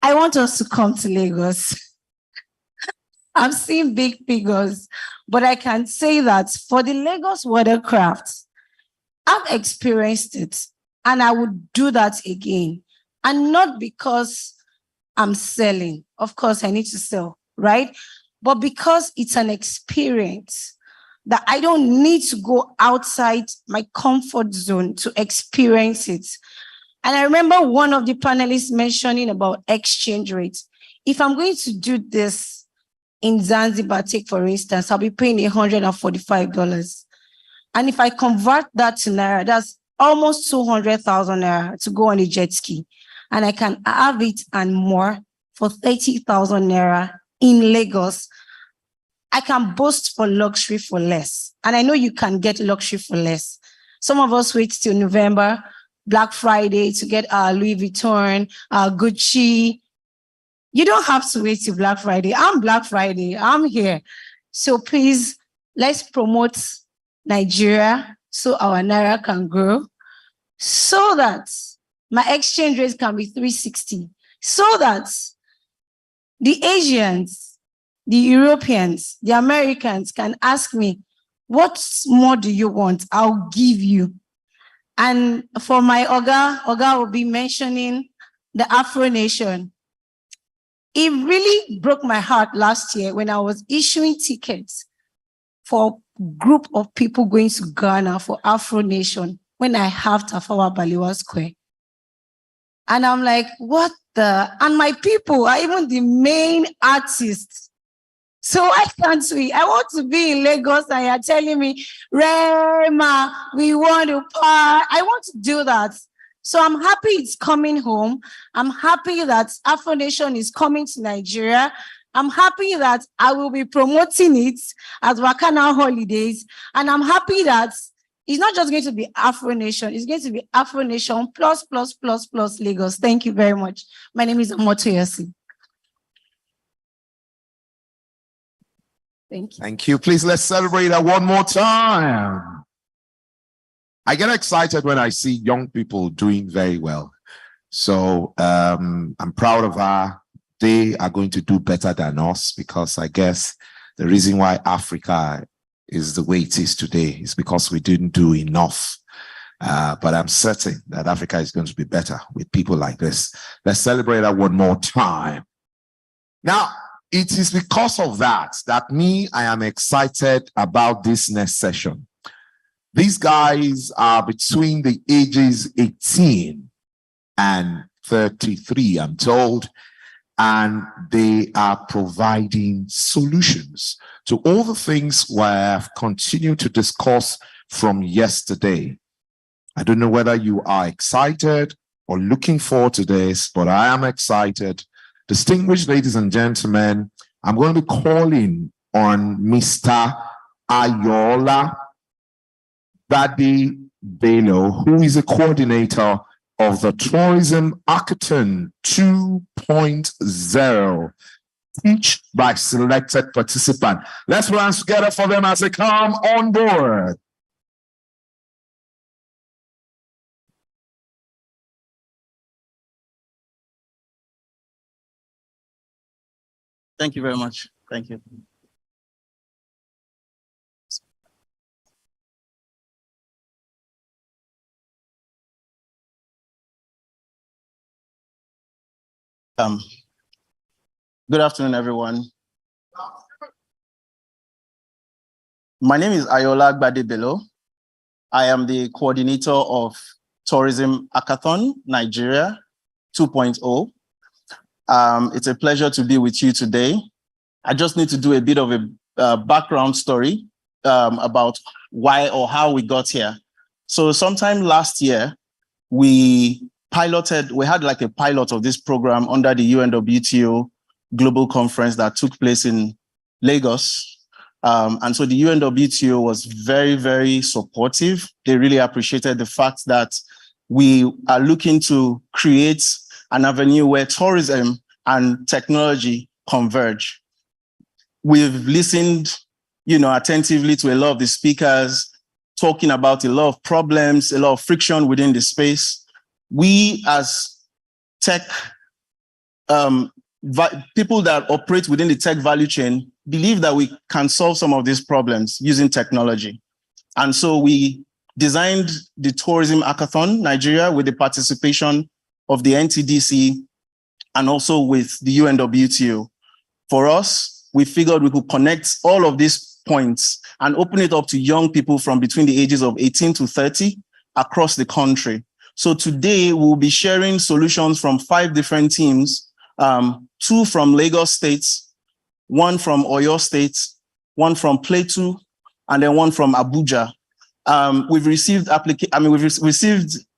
[SPEAKER 12] I want us to come to Lagos. I'm seeing big figures, but I can say that for the Lagos watercraft, I've experienced it and I would do that again. And not because I'm selling. Of course, I need to sell, right? But because it's an experience that I don't need to go outside my comfort zone to experience it. And I remember one of the panelists mentioning about exchange rates. If I'm going to do this in Zanzibar, take for instance, I'll be paying $145. And if I convert that to Naira, that's almost 200,000 Naira to go on a jet ski. And I can have it and more for 30,000 Naira in Lagos. I can boast for luxury for less. And I know you can get luxury for less. Some of us wait till November, Black Friday to get our Louis Vuitton, our Gucci. You don't have to wait till Black Friday. I'm Black Friday. I'm here. So please, let's promote Nigeria so our Naira can grow, so that my exchange rate can be 360, so that the Asians, the Europeans, the Americans can ask me, what more do you want? I'll give you. And for my Oga will be mentioning the Afro Nation. It really broke my heart last year when I was issuing tickets for a group of people going to Ghana for Afro Nation when I have Tafawa Balewa Square. And I'm like, what the? And my people are even the main artists. So why can't we? I want to be in Lagos and you're telling me, Rema, we want to party. I want to do that. So I'm happy it's coming home. I'm happy that Afro Nation is coming to Nigeria. I'm happy that I will be promoting it as Wakana Holidays. And I'm happy that it's not just going to be Afro Nation, it's going to be Afro Nation plus Lagos. Thank you very much. My name is Omotoyosi. Thank you.
[SPEAKER 10] Thank you. Please, let's celebrate that one more time. I get excited when I see young people doing very well. So I'm proud of her. They are going to do better than us, because I guess the reason why Africa is the way it is today is because we didn't do enough. But I'm certain that Africa is going to be better with people like this. Let's celebrate that one more time. Now, it is because of that I am excited about this next session. These guys are between the ages 18 and 33, I'm told, and they are providing solutions to all the things we have continued to discuss from yesterday. I don't know whether you are excited or looking forward to this, but I am excited. Distinguished ladies and gentlemen, I'm going to be calling on Mr. Ayola Badi Bello, who is a coordinator of the Tourism Hackathon 2.0, teach by selected participant. Let's run together for them as they come on board.
[SPEAKER 13] Thank you very much. Thank you. Good afternoon, everyone. My name is Ayola Gbadebelo. I am the coordinator of Tourism Hackathon Nigeria 2.0. It's a pleasure to be with you today. I just need to do a bit of a background story about why or how we got here. So sometime last year, we had like a pilot of this program under the UNWTO global conference that took place in Lagos. And so the UNWTO was very, very supportive. They really appreciated the fact that we are looking to create an avenue where tourism and technology converge. We've listened, attentively to a lot of the speakers talking about a lot of problems, a lot of friction within the space. We as tech, people that operate within the tech value chain believe that we can solve some of these problems using technology. And so we designed the Tourism Hackathon Nigeria with the participation of the NTDC and also with the UNWTO. For us, we figured we could connect all of these points and open it up to young people from between the ages of 18 to 30 across the country. So today we'll be sharing solutions from 5 different teams, 2 from Lagos State, 1 from Oyo State, 1 from Plateau, and then 1 from Abuja. We've received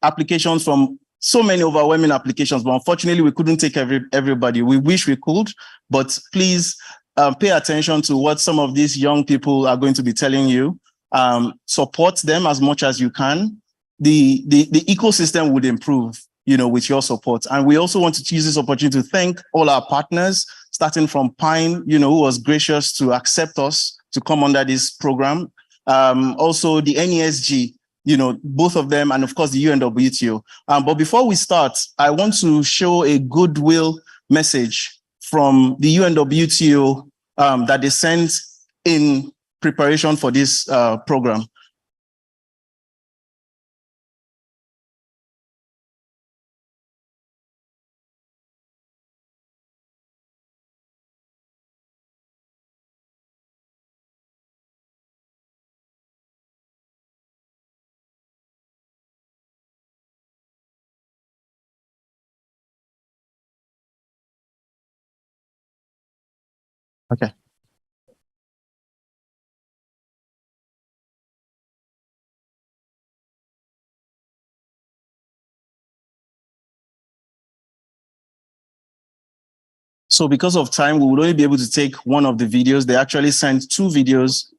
[SPEAKER 13] applications from so many overwhelming applications, but unfortunately we couldn't take everybody. We wish we could, but please pay attention to what some of these young people are going to be telling you. Support them as much as you can. The ecosystem would improve, with your support. And we also want to use this opportunity to thank all our partners, starting from Pyne, who was gracious to accept us to come under this program. Also the NESG, both of them, and of course the UNWTO. But before we start, I want to show a goodwill message from the UNWTO that they sent in preparation for this program. Okay. So because of time, we would only be able to take one of the videos. They actually sent 2 videos.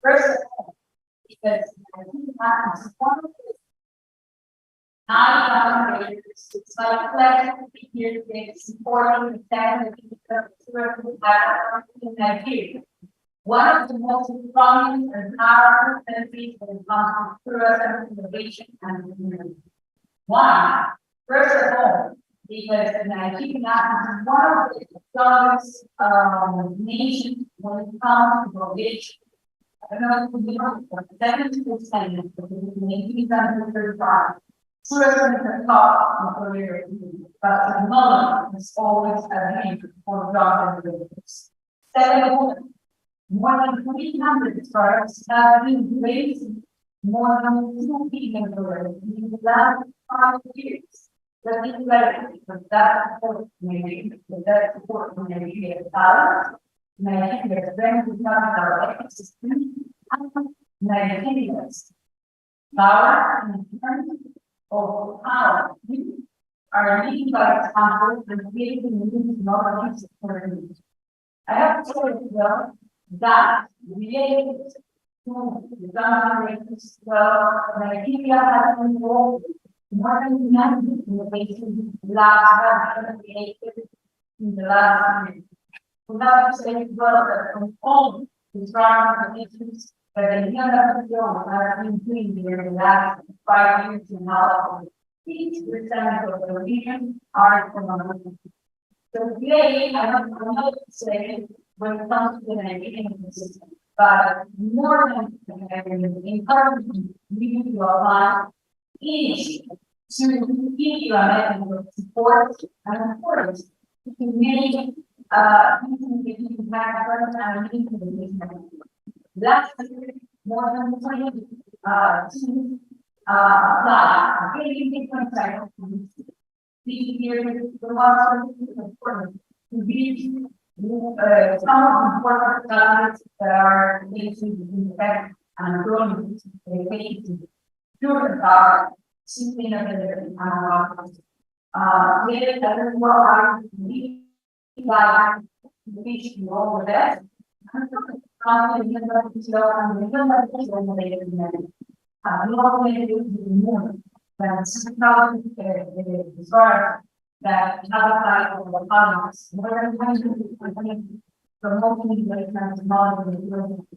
[SPEAKER 13] First, because it's my pleasure to be here today supporting the family in Nigeria. One of the most prominent and powerful countries when it comes to tourism, innovation, and community. First of all, because Nigeria is one of the strongest nations when it comes to innovation. I don't know if you know, but 70% of the nations under 35. Tourism is a top of career, but technology is always a major for job and business. Second, more than 300 startups have been raising more than $2 billion in the last 5 years. That is like that support maybe Nigeria then becoming our ecosystem. Nigeria's power in terms of how we are leading by example and creating new technologies for the I have to say as well that related to the generations, Nigeria has been involved more than 90 innovations in the last year. We have to say as well that from all the strong nations
[SPEAKER 14] but the young people are increasing in the last 5 years in how 60% of the region are economic. So today, I'm not saying when it comes to the Nigerian system, but more than encouraging you to apply is to give you a mechanism of support and of course to make last year more than 20 to apply very different types of things. This year the last important to reach some of the important targets that are facing effect and growing efficiency during our sustainability and our here that is what I need by reach all of that. That outside of the parliaments, more than 100 promoting the technology,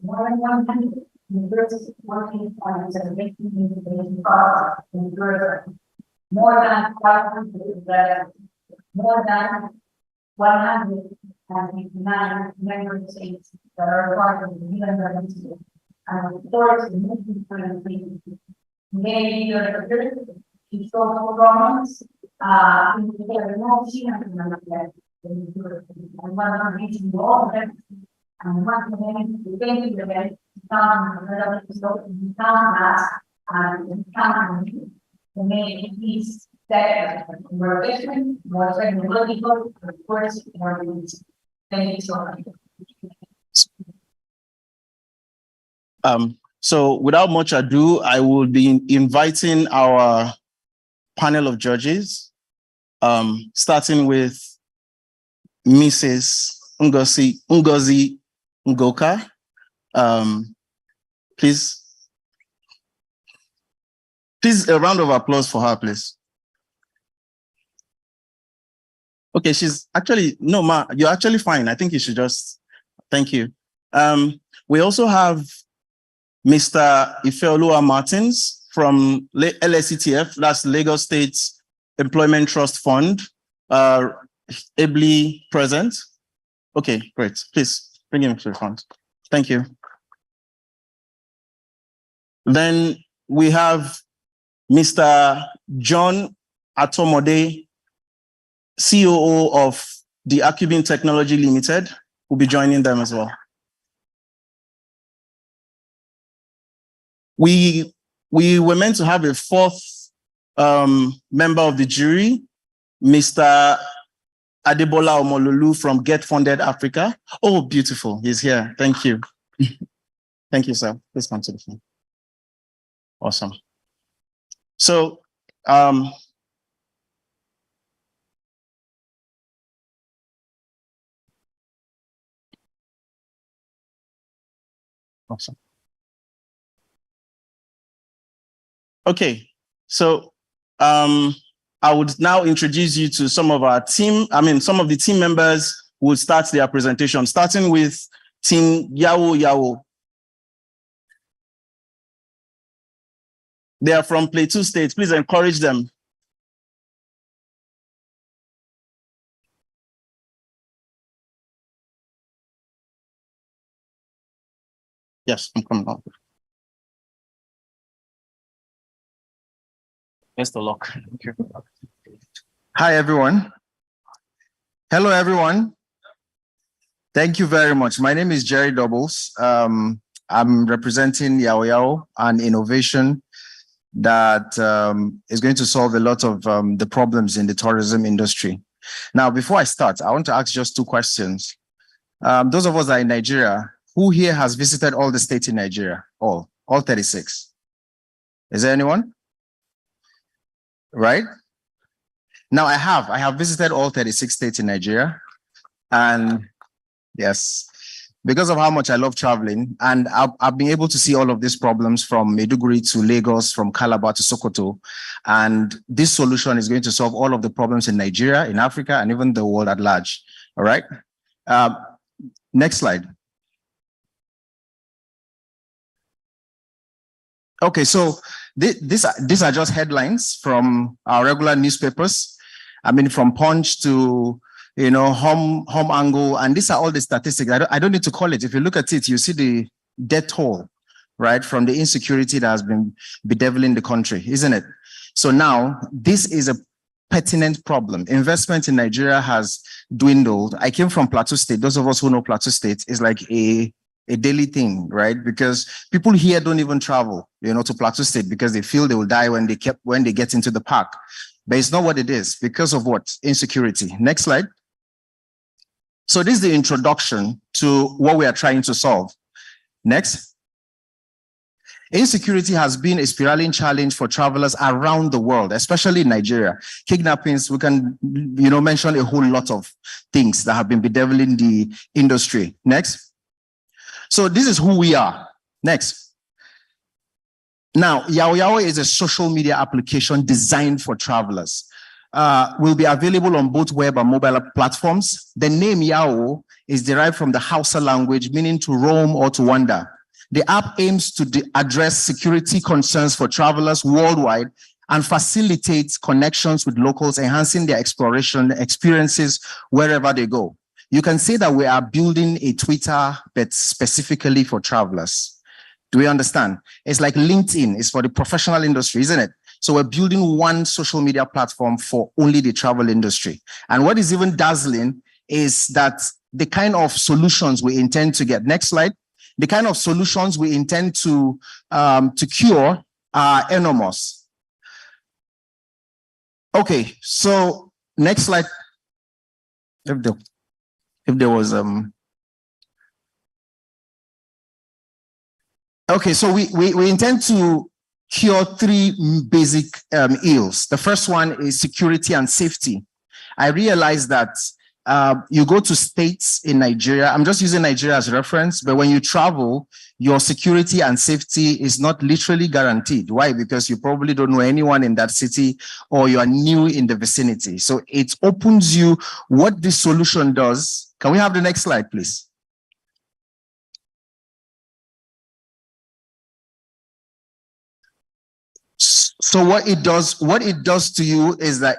[SPEAKER 14] more than 100 universities working on making innovation process in further, more than 500 that more than 159 member states that are part of the UN Convention, and of course the movement for the maybe the social governments. In the most and one of reaching all of them, and one of them to thank you again, and to make these that more efficient, more technological, of course, more needs. Thank you so much.
[SPEAKER 13] So without much ado, I will be inviting our panel of judges, starting with Mrs. Ngozi Ngoka. Please a round of applause for her, please. Okay, she's actually, no, ma, you're actually fine. I think you should just, thank you. We also have Mr. Ifeoluwa Martins from LSETF, that's Lagos State Employment Trust Fund, ably present. Okay, great. Please bring him to the front. Thank you. Then we have Mr. John Atomode, COO of the Acubin Technology Limited, will be joining them as well. We were meant to have a fourth member of the jury, Mr. Adebola Omololu from Get Funded Africa. Oh, beautiful. He's here. Thank you. Thank you, sir. Please come to the phone. Awesome. So, awesome. Okay, so I would now introduce you to some of our team. Some of the team members will start their presentation, starting with Team Yawo Yawo. They are from Plateau State. Please encourage them. Yes, I'm coming on. Best of luck. Thank you.
[SPEAKER 15] Hi, everyone. Hello, everyone. Thank you very much. My name is Jerry Doubles. I'm representing Yawo Yawo, an innovation that is going to solve a lot of the problems in the tourism industry. Now, before I start, I want to ask just two questions. Those of us that are in Nigeria, who here has visited all the states in Nigeria? All 36. Is there anyone? Right? Now I have visited all 36 states in Nigeria. And yes, because of how much I love traveling, and I've been able to see all of these problems from Maiduguri to Lagos, from Calabar to Sokoto. And this solution is going to solve all of the problems in Nigeria, in Africa, and even the world at large. All right. Next slide. Okay, so these are just headlines from our regular newspapers. I mean, from Punch to, you know, Home Angle, and these are all the statistics. I don't need to call it. If you look at it, you see the death toll, right, from the insecurity that has been bedeviling the country, isn't it? So now this is a pertinent problem. Investment in Nigeria has dwindled. I came from Plateau State. Those of us who know Plateau State is like a daily thing, right? Because people here don't even travel, you know, to Plateau State because they feel they will die when they get into the park. But it's not what it is because of what? Insecurity. Next slide. So this is the introduction to what we are trying to solve. Next. Insecurity has been a spiraling challenge for travelers around the world, especially in Nigeria. Kidnappings, we can, you know, mention a whole lot of things that have been bedeviling the industry. Next. So this is who we are. Next. Now, Yao is a social media application designed for travelers. Will be available on both web and mobile platforms. The name Yao is derived from the Hausa language, meaning to roam or to wander. The app aims to address security concerns for travelers worldwide and facilitates connections with locals, enhancing their exploration experiences wherever they go. You can say that we are building a Twitter, but specifically for travelers. Do we understand? It's like LinkedIn. It's for the professional industry, isn't it? So we're building one social media platform for only the travel industry. And what is even dazzling is that the kind of solutions we intend to get. Next slide. The kind of solutions we intend to cure are enormous. Okay, so next slide. If there was okay, so we intend to cure three basic ills. The first one is security and safety. I realized that you go to states in Nigeria. I'm just using Nigeria as reference, but when you travel, your security and safety is not literally guaranteed. Why? Because you probably don't know anyone in that city or you are new in the vicinity. So it opens you what this solution does. Can we have the next slide, please? So what it does to you is that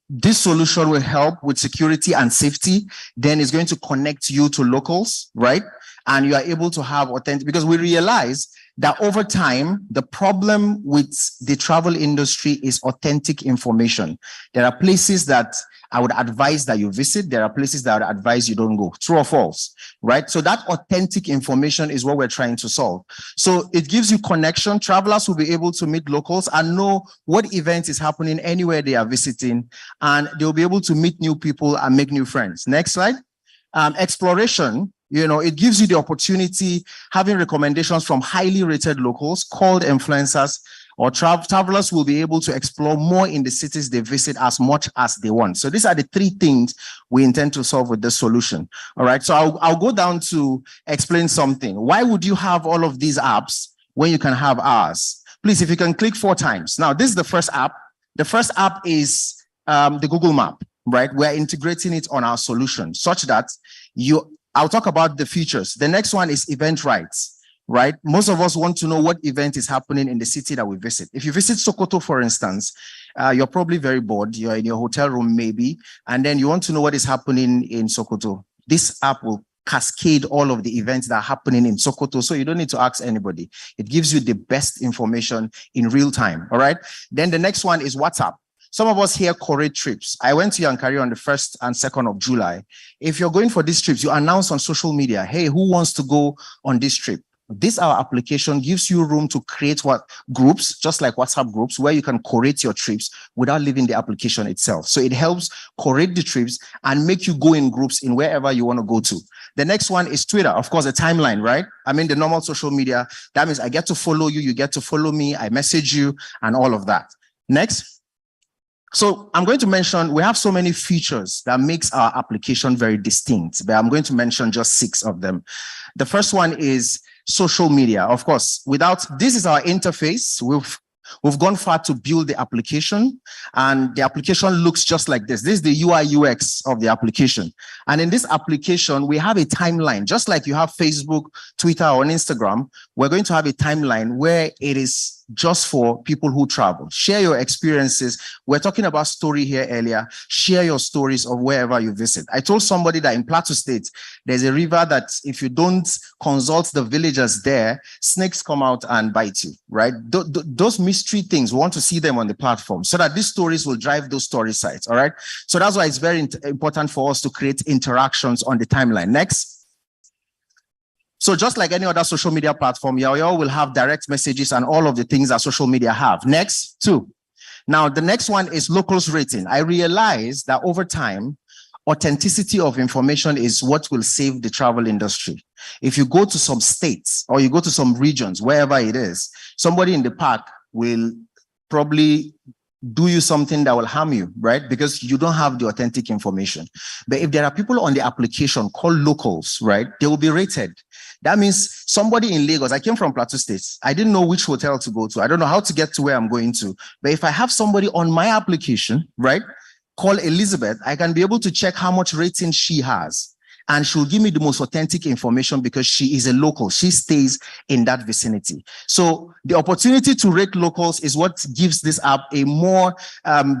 [SPEAKER 15] this solution will help with security and safety. Then it's going to connect you to locals, right? And you are able to have authentic, because we realize that over time, the problem with the travel industry is authentic information. There are places that I would advise that you visit. There are places that I would advise you don't go. True or false, right? So that authentic information is what we're trying to solve. So it gives you connection. Travelers will be able to meet locals and know what event is happening anywhere they are visiting, and they'll be able to meet new people and make new friends. Next slide. Exploration. You know, it gives you the opportunity, having recommendations from highly rated locals called influencers, or travelers will be able to explore more in the cities they visit as much as they want. So these are the three things we intend to solve with this solution. All right, so I'll go down to explain something. Why would you have all of these apps when you can have ours? Please, if you can click 4 times. Now, this is the first app. The first app is the Google Map, right? We're integrating it on our solution such that I'll talk about the features. The next one is event rights, right? Most of us want to know what event is happening in the city that we visit. If you visit Sokoto, for instance, you're probably very bored. You're in your hotel room maybe, and then you want to know what is happening in Sokoto. This app will cascade all of the events that are happening in Sokoto, so you don't need to ask anybody. It gives you the best information in real time, all right? Then the next one is WhatsApp. Some of us here curate trips. I went to Yankari on the 1st and 2nd of July. If you're going for these trips, you announce on social media, hey, who wants to go on this trip? This our application gives you room to create groups, just like WhatsApp groups, where you can curate your trips without leaving the application itself. So it helps curate the trips and make you go in groups in wherever you want to go to. The next one is Twitter. Of course, a timeline, right? I mean, the normal social media. That means I get to follow you, you get to follow me, I message you, and all of that. Next. So I'm going to mention, we have so many features that makes our application very distinct, but I'm going to mention just 6 of them. The first one is social media. Of course, this is our interface. We've gone far to build the application, and the application looks just like this. This is the UI UX of the application. And in this application, we have a timeline, just like you have Facebook, Twitter, or Instagram. We're going to have a timeline where it is just for people who travel. Share your experiences. We're talking about story here earlier. Share your stories of wherever you visit. I told somebody that in Plateau State, there's a river that if you don't consult the villagers there, snakes come out and bite you, right? Those mystery things, we want to see them on the platform so that these stories will drive those story sites, all right? So that's why it's very important for us to create interactions on the timeline. Next. So just like any other social media platform, Yaoyao will have direct messages and all of the things that social media have. Next, 2. Now, the next one is locals rating. I realized that over time, authenticity of information is what will save the travel industry. If you go to some states or you go to some regions, wherever it is, somebody in the park will probably do you something that will harm you, right? Because you don't have the authentic information. But if there are people on the application called locals, right, they will be rated. That means somebody in Lagos, I came from Plateau State. I didn't know which hotel to go to. I don't know how to get to where I'm going to. But if I have somebody on my application, right, called Elizabeth, I can be able to check how much rating she has. And she'll give me the most authentic information because she is a local. She stays in that vicinity. So the opportunity to rate locals is what gives this app a more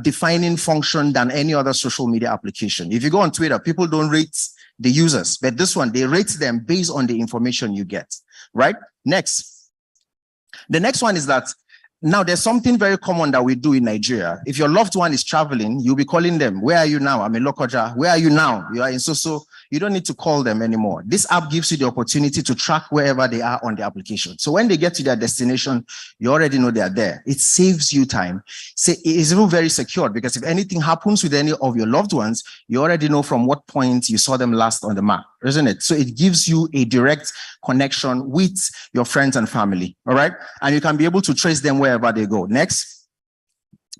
[SPEAKER 15] defining function than any other social media application. If you go on Twitter, people don't rate the users, but this one, they rate them based on the information you get, right? Next. The next one is that now there's something very common that we do in Nigeria. If your loved one is traveling, you'll be calling them. Where are you now? I'm in Lokoja. Where are you now? You are in so-so. You don't need to call them anymore. This app gives you the opportunity to track wherever they are on the application. So when they get to their destination, you already know they are there. It saves you time. It is even very secure because if anything happens with any of your loved ones, you already know from what point you saw them last on the map, isn't it? So it gives you a direct connection with your friends and family, all right? And you can be able to trace them wherever they go. Next.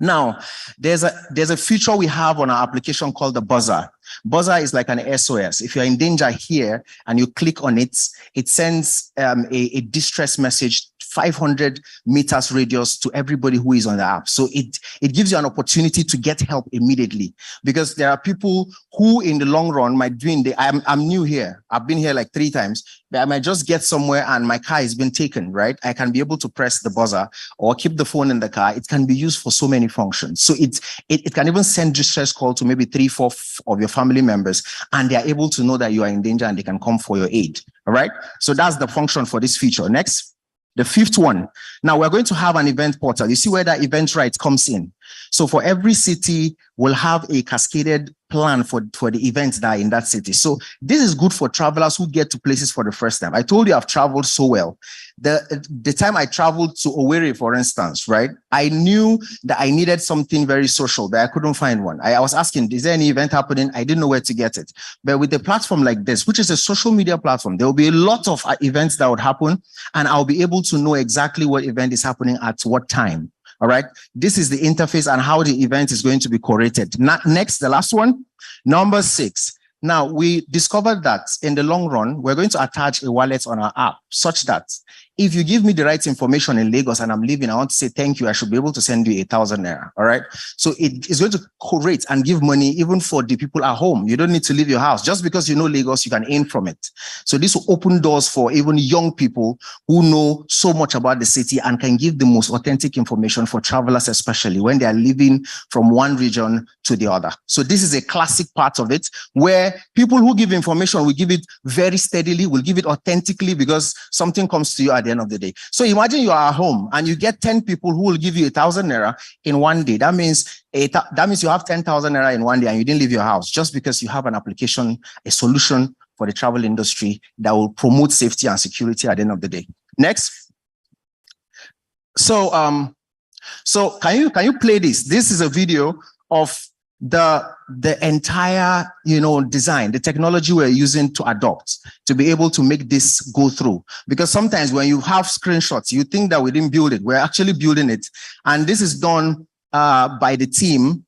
[SPEAKER 15] Now, there's a feature we have on our application called the buzzer. Buzzer is like an SOS. If you're in danger here and you click on it, it sends a distress message 500 meters radius to everybody who is on the app. So it gives you an opportunity to get help immediately because there are people who in the long run might I'm new here. I've been here like 3 times, but I might just get somewhere and my car has been taken, right? I can be able to press the buzzer or keep the phone in the car. It can be used for so many functions. So it can even send distress call to maybe 3-4 of your family members, and they are able to know that you are in danger and they can come for your aid. All right. So that's the function for this feature. Next. The 5th one. Now we're going to have an event portal. You see where that event right comes in. So for every city, we'll have a cascaded plan for the events that are in that city. So this is good for travelers who get to places for the first time. I told you I've traveled so well. The time I traveled to Owerri, for instance, right? I knew that I needed something very social, but I couldn't find one. I was asking, is there any event happening? I didn't know where to get it. But with a platform like this, which is a social media platform, there will be a lot of events that would happen, and I'll be able to know exactly what event is happening at what time. All right. This is the interface and how the event is going to be curated. Next, the last one, number 6. Now, we discovered that in the long run, we're going to attach a wallet on our app such that if you give me the right information in Lagos and I'm leaving, I want to say thank you, I should be able to send you 1,000 naira. All right. So it is going to curate and give money even for the people at home. You don't need to leave your house. Just because you know Lagos, you can earn from it. So this will open doors for even young people who know so much about the city and can give the most authentic information for travelers, especially when they are living from one region to the other. So this is a classic part of it where people who give information will give it very steadily, will give it authentically because something comes to you at the end of the day. So imagine you are at home and you get 10 people who will give you 1,000 naira in one day. That means you have 10,000 naira in one day and you didn't leave your house just because you have an application, a solution for the travel industry that will promote safety and security at the end of the day. Next. So can you play this? This is a video of the entire design, the technology we're using to adopt to be able to make this go through. Because sometimes when you have screenshots, you think that we didn't build it. We're actually building it, and this is done by the team.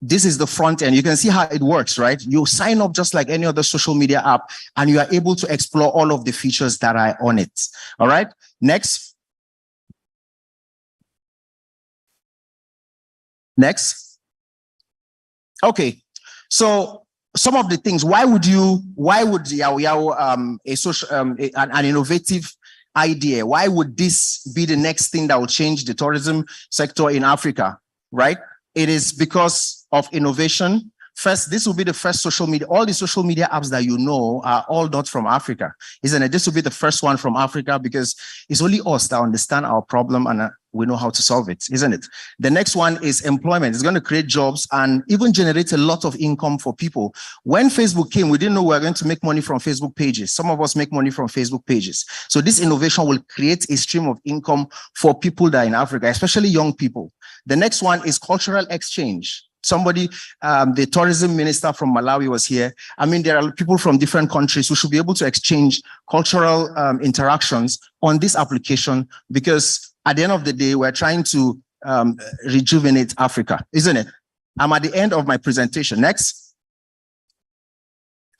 [SPEAKER 15] This is the front end. You can see how it works, right? You sign up just like any other social media app, and you are able to explore all of the features that are on it. All right. Next. Next. Okay, so some of the things, why would Yao Yao, a social, an innovative idea, why would this be the next thing that will change the tourism sector in Africa, right? It is because of innovation. First, this will be the first social media, all the social media apps that you know are all not from Africa, isn't it? This will be the first one from Africa because it's only us that understand our problem and we know how to solve it, isn't it? The next one is employment. It's going to create jobs and even generate a lot of income for people. When Facebook came, we didn't know we were going to make money from Facebook pages. Some of us make money from Facebook pages. So this innovation will create a stream of income for people that are in Africa, especially young people. The next one is cultural exchange. Somebody, the tourism minister from Malawi was here. I mean, there are people from different countries who should be able to exchange cultural interactions on this application because at the end of the day, we're trying to rejuvenate Africa, isn't it? I'm at the end of my presentation. Next.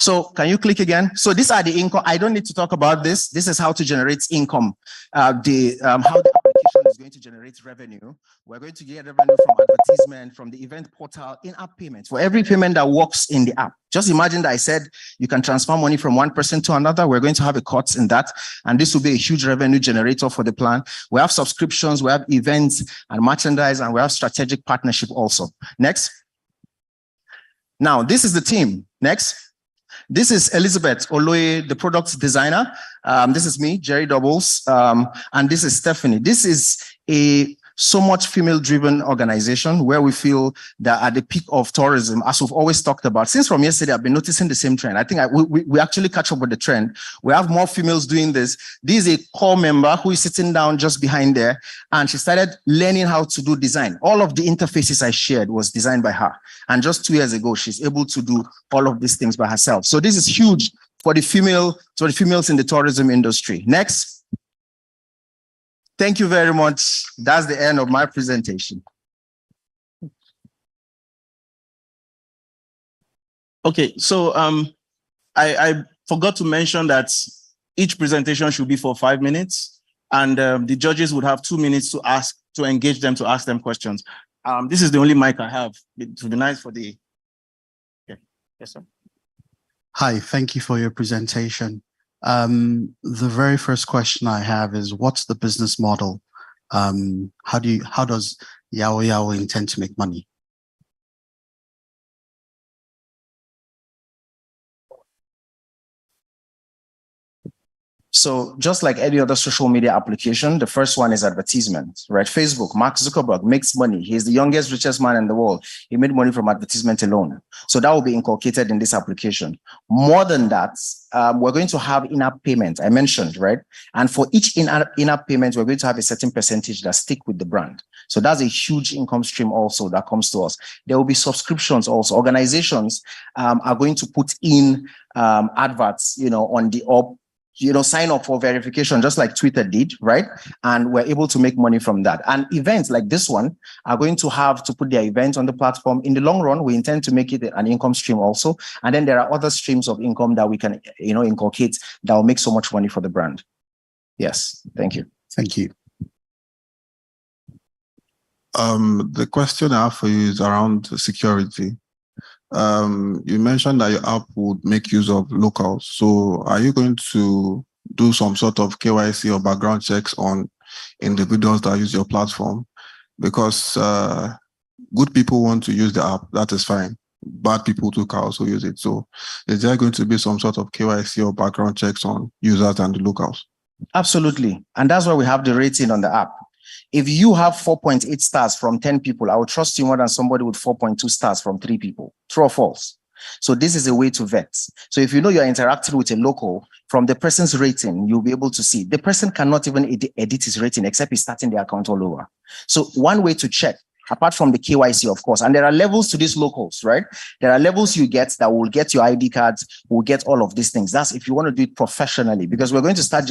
[SPEAKER 15] So can you click again? So these are the income. I don't need to talk about this. This is how to generate income. How the application is going to generate revenue. We're going to get revenue from advertisement, from the event portal, in-app payments. For every payment that works in the app. Just imagine that I said you can transfer money from one person to another. We're going to have a cut in that. And this will be a huge revenue generator for the plan. We have subscriptions, we have events and merchandise, and we have strategic partnership also. Next. Now, this is the team. Next. This is Elizabeth Oloye, the product designer. This is me, Jerry Doubles, and this is Stephanie. This is a so much female-driven organization where we feel that at the peak of tourism, as we've always talked about, since from yesterday, I've been noticing the same trend. I think we actually catch up with the trend. We have more females doing this. This is a core member who is sitting down just behind there, and she started learning how to do design. All of the interfaces I shared was designed by her. And just 2 years ago, she's able to do all of these things by herself. So this is huge for the females in the tourism industry. Next. Thank you very much. That's the end of my presentation.
[SPEAKER 13] Okay, so I forgot to mention that each presentation should be for 5 minutes, and the judges would have 2 minutes to engage them, to ask them questions. This is the only mic I have. It would be nice for the. Okay. Yes, sir.
[SPEAKER 16] Hi, thank you for your presentation. The very first question I have is, what's the business model? How does Yao Yao intend to make money?
[SPEAKER 15] So just like any other social media application, the first one is advertisement, right? Facebook, Mark Zuckerberg makes money. He's the youngest, richest man in the world. He made money from advertisement alone. So that will be inculcated in this application. More than that, we're going to have in-app payment, I mentioned, right? And for each in-app payment, we're going to have a certain percentage that stick with the brand. So that's a huge income stream also that comes to us. There will be subscriptions also. Organizations are going to put in adverts, on the up, sign up for verification, just like Twitter did, right? And we're able to make money from that. And events like this one are going to have to put their events on the platform. In the long run, we intend to make it an income stream also. And then there are other streams of income that we can, inculcate that will make so much money for the brand. Yes, thank you.
[SPEAKER 16] Thank you.
[SPEAKER 3] The question I have for you is around security. You mentioned that your app would make use of locals. So are you going to do some sort of KYC or background checks on individuals that use your platform? Because good people want to use the app, that is fine. Bad people too can also use it. So is there going to be some sort of KYC or background checks on users and the locals?
[SPEAKER 15] Absolutely. And that's why we have the rating on the app. If you have 4.8 stars from 10 people, I would trust you more than somebody with 4.2 stars from 3 people. True or false? So this is a way to vet. So if you know you're interacting with a local, from the person's rating, you'll be able to see. The person cannot even edit his rating except he's starting the account all over. So one way to check, apart from the KYC, of course, and there are levels to these locals, right? There are levels you get that will get your ID cards, will get all of these things. That's if you want to do it professionally, because we're going to start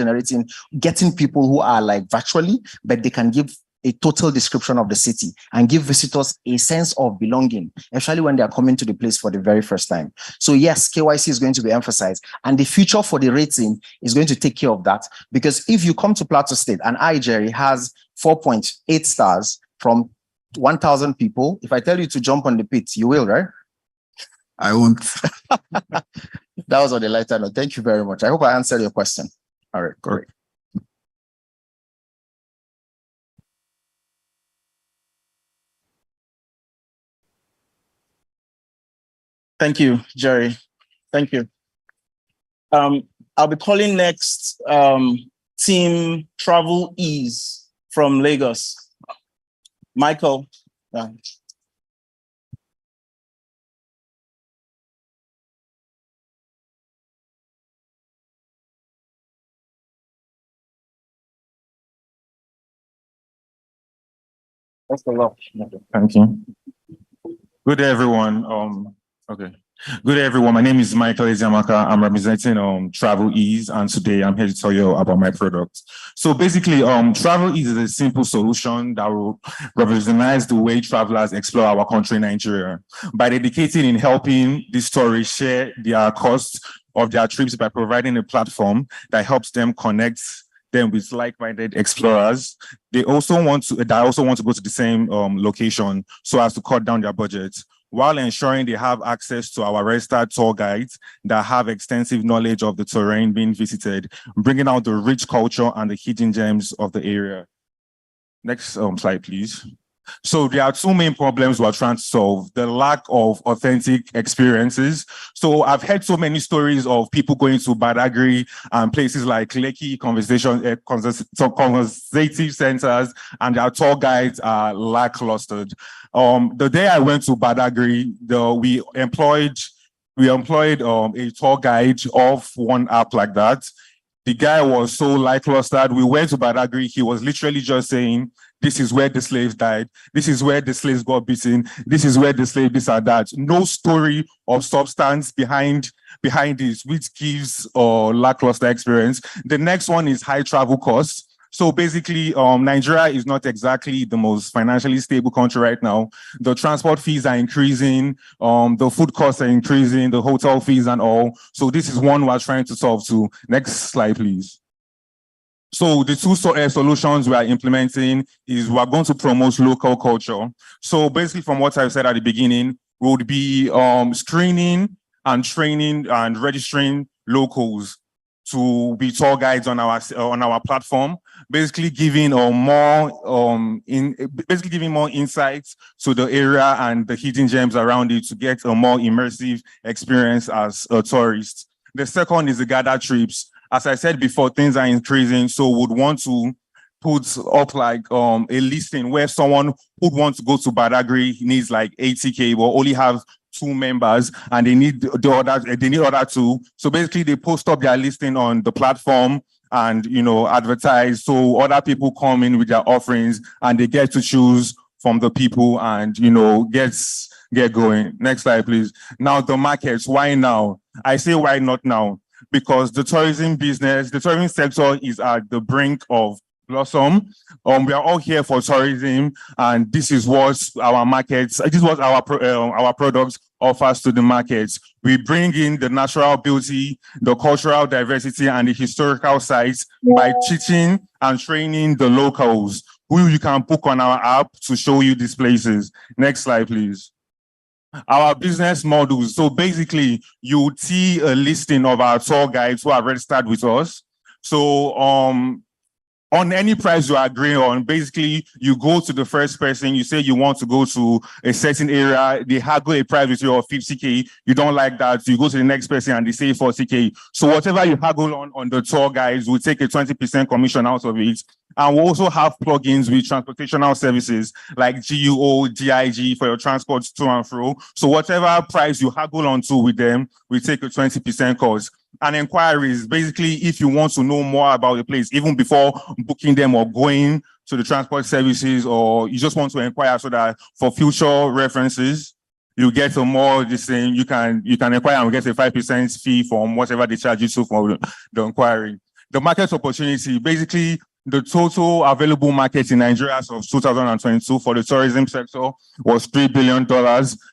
[SPEAKER 15] getting people who are like virtually, but they can give a total description of the city and give visitors a sense of belonging, especially when they are coming to the place for the very first time. So yes, KYC is going to be emphasized, and the future for the rating is going to take care of that. Because if you come to Plateau State and Jerry has 4.8 stars from 1,000 people. If I tell you to jump on the pit, you will, right?
[SPEAKER 16] I won't.
[SPEAKER 15] That was on the lighter note. Thank you very much. I hope I answered your question. All right, great. Thank you, Jerry. Thank you. I'll be calling next Team Travel Ease from Lagos. Michael. That's a lot.
[SPEAKER 17] Thank you. Good day, everyone. Okay. Good day, everyone. My name is Michael Eziamaka. I'm representing Travel Ease, and today I'm here to tell you about my product. So basically, Travel Ease is a simple solution that will revolutionize the way travelers explore our country, Nigeria, by dedicating in helping these tourists share their costs of their trips by providing a platform that helps them connect them with like-minded explorers. They also want to go to the same location so as to cut down their budget, while ensuring they have access to our registered tour guides that have extensive knowledge of the terrain being visited, bringing out the rich culture and the hidden gems of the area. Next slide, please. So there are two main problems we're trying to solve: the lack of authentic experiences. So I've heard so many stories of people going to Badagry and places like Lekki conversative centers, and their tour guides are lackluster. The day I went to Badagry, we employed a tour guide off one app like that. The guy was so lackluster. We went to Badagry. He was literally just saying, this is where the slaves died. This is where the slaves got beaten. This is where the slave this or that. No story of substance behind this, which gives a lackluster experience. The next one is high travel costs. So basically, Nigeria is not exactly the most financially stable country right now. The transport fees are increasing, the food costs are increasing, the hotel fees and all. So this is one we're trying to solve too. Next slide, please. So the two solutions we are implementing is we're going to promote local culture. So basically, from what I've said at the beginning, we would be screening and training and registering locals to be tour guides on our platform, basically giving more insights to the area and the hidden gems around it to get a more immersive experience as a tourist. The second is the gather trips. As I said before, things are increasing, so would want to put up like a listing where someone who wants to go to Badagry needs like 80K, but only have 2 members, and they need other 2. So basically, they post up their listing on the platform and advertise. So other people come in with their offerings, and they get to choose from the people and get going. Next slide, please. Now the markets. Why now? I say why not now? Because the tourism sector is at the brink of blossom. We are all here for tourism, and this is what our our products offers to the markets. We bring in the natural beauty, the cultural diversity, and the historical sites by teaching and training the locals who you can book on our app to show you these places. Next slide, please. Our business models. So basically, you see a listing of our tour guides who are registered with us. So on any price you agree on, basically you go to the first person, you say you want to go to a certain area, they haggle a price with you of 50K, you don't like that, you go to the next person and they say 40K. So whatever you haggle on the tour guides, we'll take a 20% commission out of it. And we also have plugins with transportational services like GUO, GIG for your transport to and fro. So whatever price you haggle onto with them, we take a 20% cost. And inquiries, basically, if you want to know more about the place, even before booking them or going to the transport services, or you just want to inquire so that for future references, you get a more this thing, you can inquire and get a 5% fee from whatever they charge you to for the inquiry. The market opportunity, basically, the total available market in Nigeria as of 2022 for the tourism sector was $3 billion,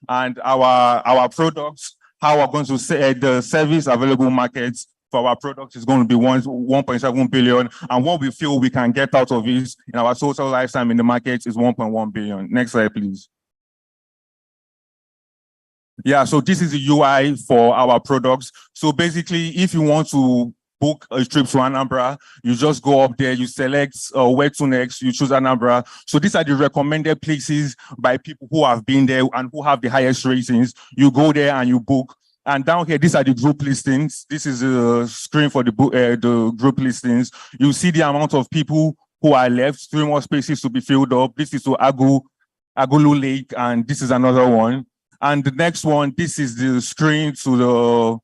[SPEAKER 17] and our products, how we're going to say the service available markets for our product is going to be 1.7 billion. And what we feel we can get out of it in our total lifetime in the market is 1.1 billion. Next slide, please. Yeah, so this is the UI for our products. So basically, if you want to book a trip to Anambra, you just go up there, you select where to next, you choose Anambra. So these are the recommended places by people who have been there and who have the highest ratings. You go there and you book. And down here, these are the group listings. This is a screen for the group listings. You see the amount of people who are left, 3 more spaces to be filled up. This is to Agulu Lake, and this is another one. And the next one, this is the screen to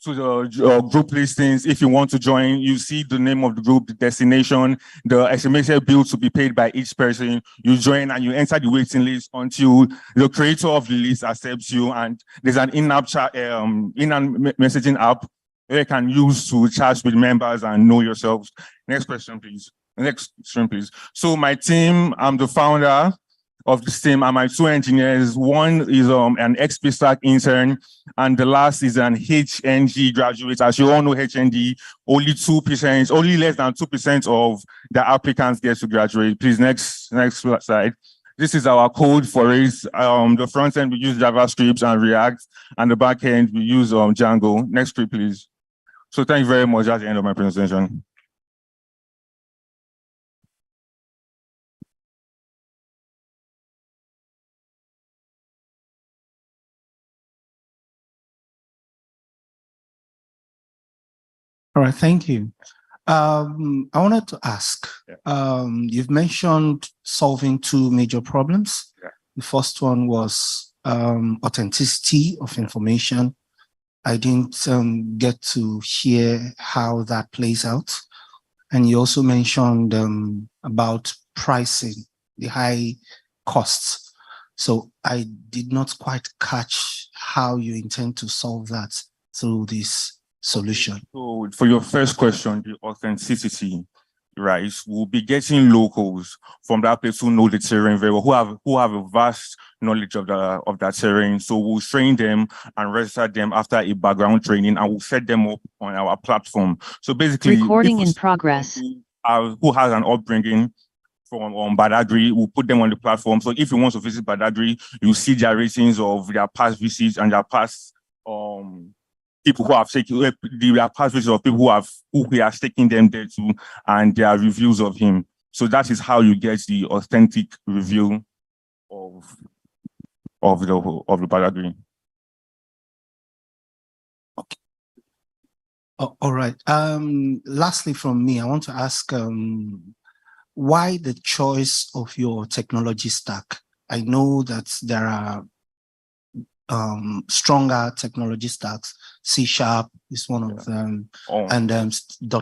[SPEAKER 17] the group listings. If you want to join, you see the name of the group, the destination, the estimated bill to be paid by each person. You join and you enter the waiting list until the creator of the list accepts you. And there's an in-app messaging app where you can use to chat with members and know yourselves. Next question, please. Next stream, please. So my team, I'm the founder of this team, and my 2 engineers. One is an ex-PSTAC intern, and the last is an HND graduate. As you all know, HND, only less than 2% of the applicants get to graduate. Please, next slide. This is our code for it. The front end, we use JavaScript and React, and the back end, we use Django. Next script, please. So thank you very much. That's the end of my presentation.
[SPEAKER 16] All right, thank you. I wanted to ask, you've mentioned solving 2 major problems.
[SPEAKER 17] Yeah.
[SPEAKER 16] The first one was authenticity of information. I didn't get to hear how that plays out. And you also mentioned about pricing, the high costs. So I did not quite catch how you intend to solve that through this solution.
[SPEAKER 17] So for your first question, the authenticity, right? We'll be getting locals from that place who know the terrain very well, who have a vast knowledge of that terrain. So we'll train them and register them after a background training, and we'll set them up on our platform. So basically,
[SPEAKER 18] recording in progress.
[SPEAKER 17] Who has an upbringing from Badagry, we'll put them on the platform. So if you want to visit Badagry, you see their ratings of their past visits and their past people who have taken the past visits of people who we are taking them there to, and their reviews of him. So that is how you get the authentic review of the Badagry.
[SPEAKER 16] Okay. Oh, all right. Lastly, from me, I want to ask why the choice of your technology stack? I know that there are stronger technology stacks. C# is one of them, and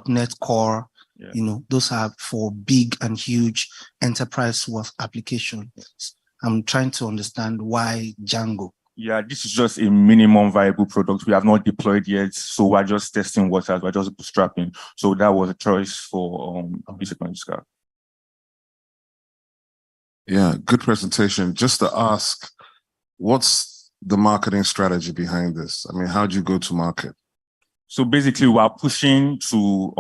[SPEAKER 16] .NET Core.
[SPEAKER 17] Yeah.
[SPEAKER 16] You know, those are for big and huge enterprise worth applications. I'm trying to understand why Django.
[SPEAKER 17] Yeah, this is just a minimum viable product. We have not deployed yet, so we're just testing waters. We're just bootstrapping. So that was a choice for technology stack.
[SPEAKER 3] Yeah, good presentation. Just to ask, what's the marketing strategy behind this? I mean, how do you go to market?
[SPEAKER 17] So basically, we are pushing to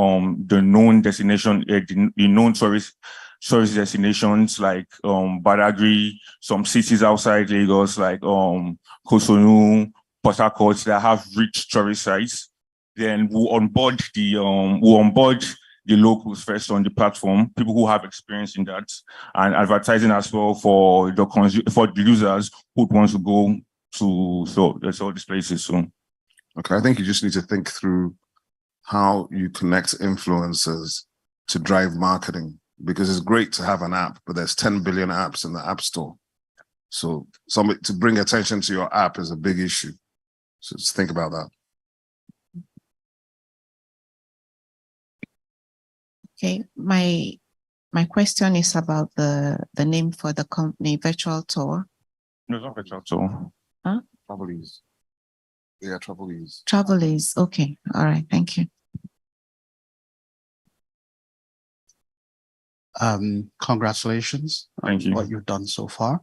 [SPEAKER 17] the known destination, the known tourist destinations like Badagry, some cities outside Lagos like Kosonu, Port Harcourt that have rich tourist sites. Then we'll onboard the locals first on the platform, people who have experience in that, and advertising as well for the users who want to go to all these places soon.
[SPEAKER 3] Okay, I think you just need to think through how you connect influencers to drive marketing, because it's great to have an app, but there's 10 billion apps in the App Store. So somebody to bring attention to your app is a big issue. So just think about that.
[SPEAKER 11] Okay, my question is about the name for the company, Virtual Tour.
[SPEAKER 17] No, it's not Virtual Tour.
[SPEAKER 11] Huh?
[SPEAKER 3] Travel-ease. Yeah, Travel-ease.
[SPEAKER 11] Travel-ease. Okay. All right. Thank you.
[SPEAKER 16] Congratulations
[SPEAKER 17] on
[SPEAKER 16] what you've done so far.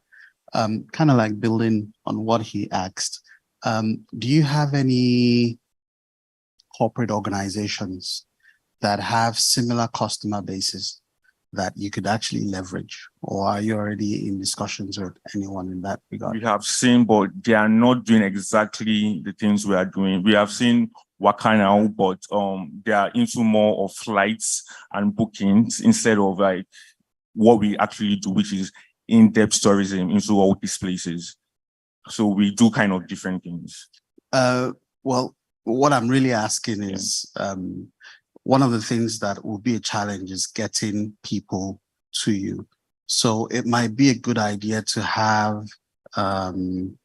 [SPEAKER 16] Kind of like building on what he asked. Do you have any corporate organizations that have similar customer bases that you could actually leverage? Or are you already in discussions with anyone in that regard?
[SPEAKER 17] We have seen, but they are not doing exactly the things we are doing. We have seen Wakana, but they are into more of flights and bookings instead of like what we actually do, which is in-depth tourism into all these places. So we do kind of different things.
[SPEAKER 16] Well, what I'm really asking is, one of the things that will be a challenge is getting people to you. So it might be a good idea to have an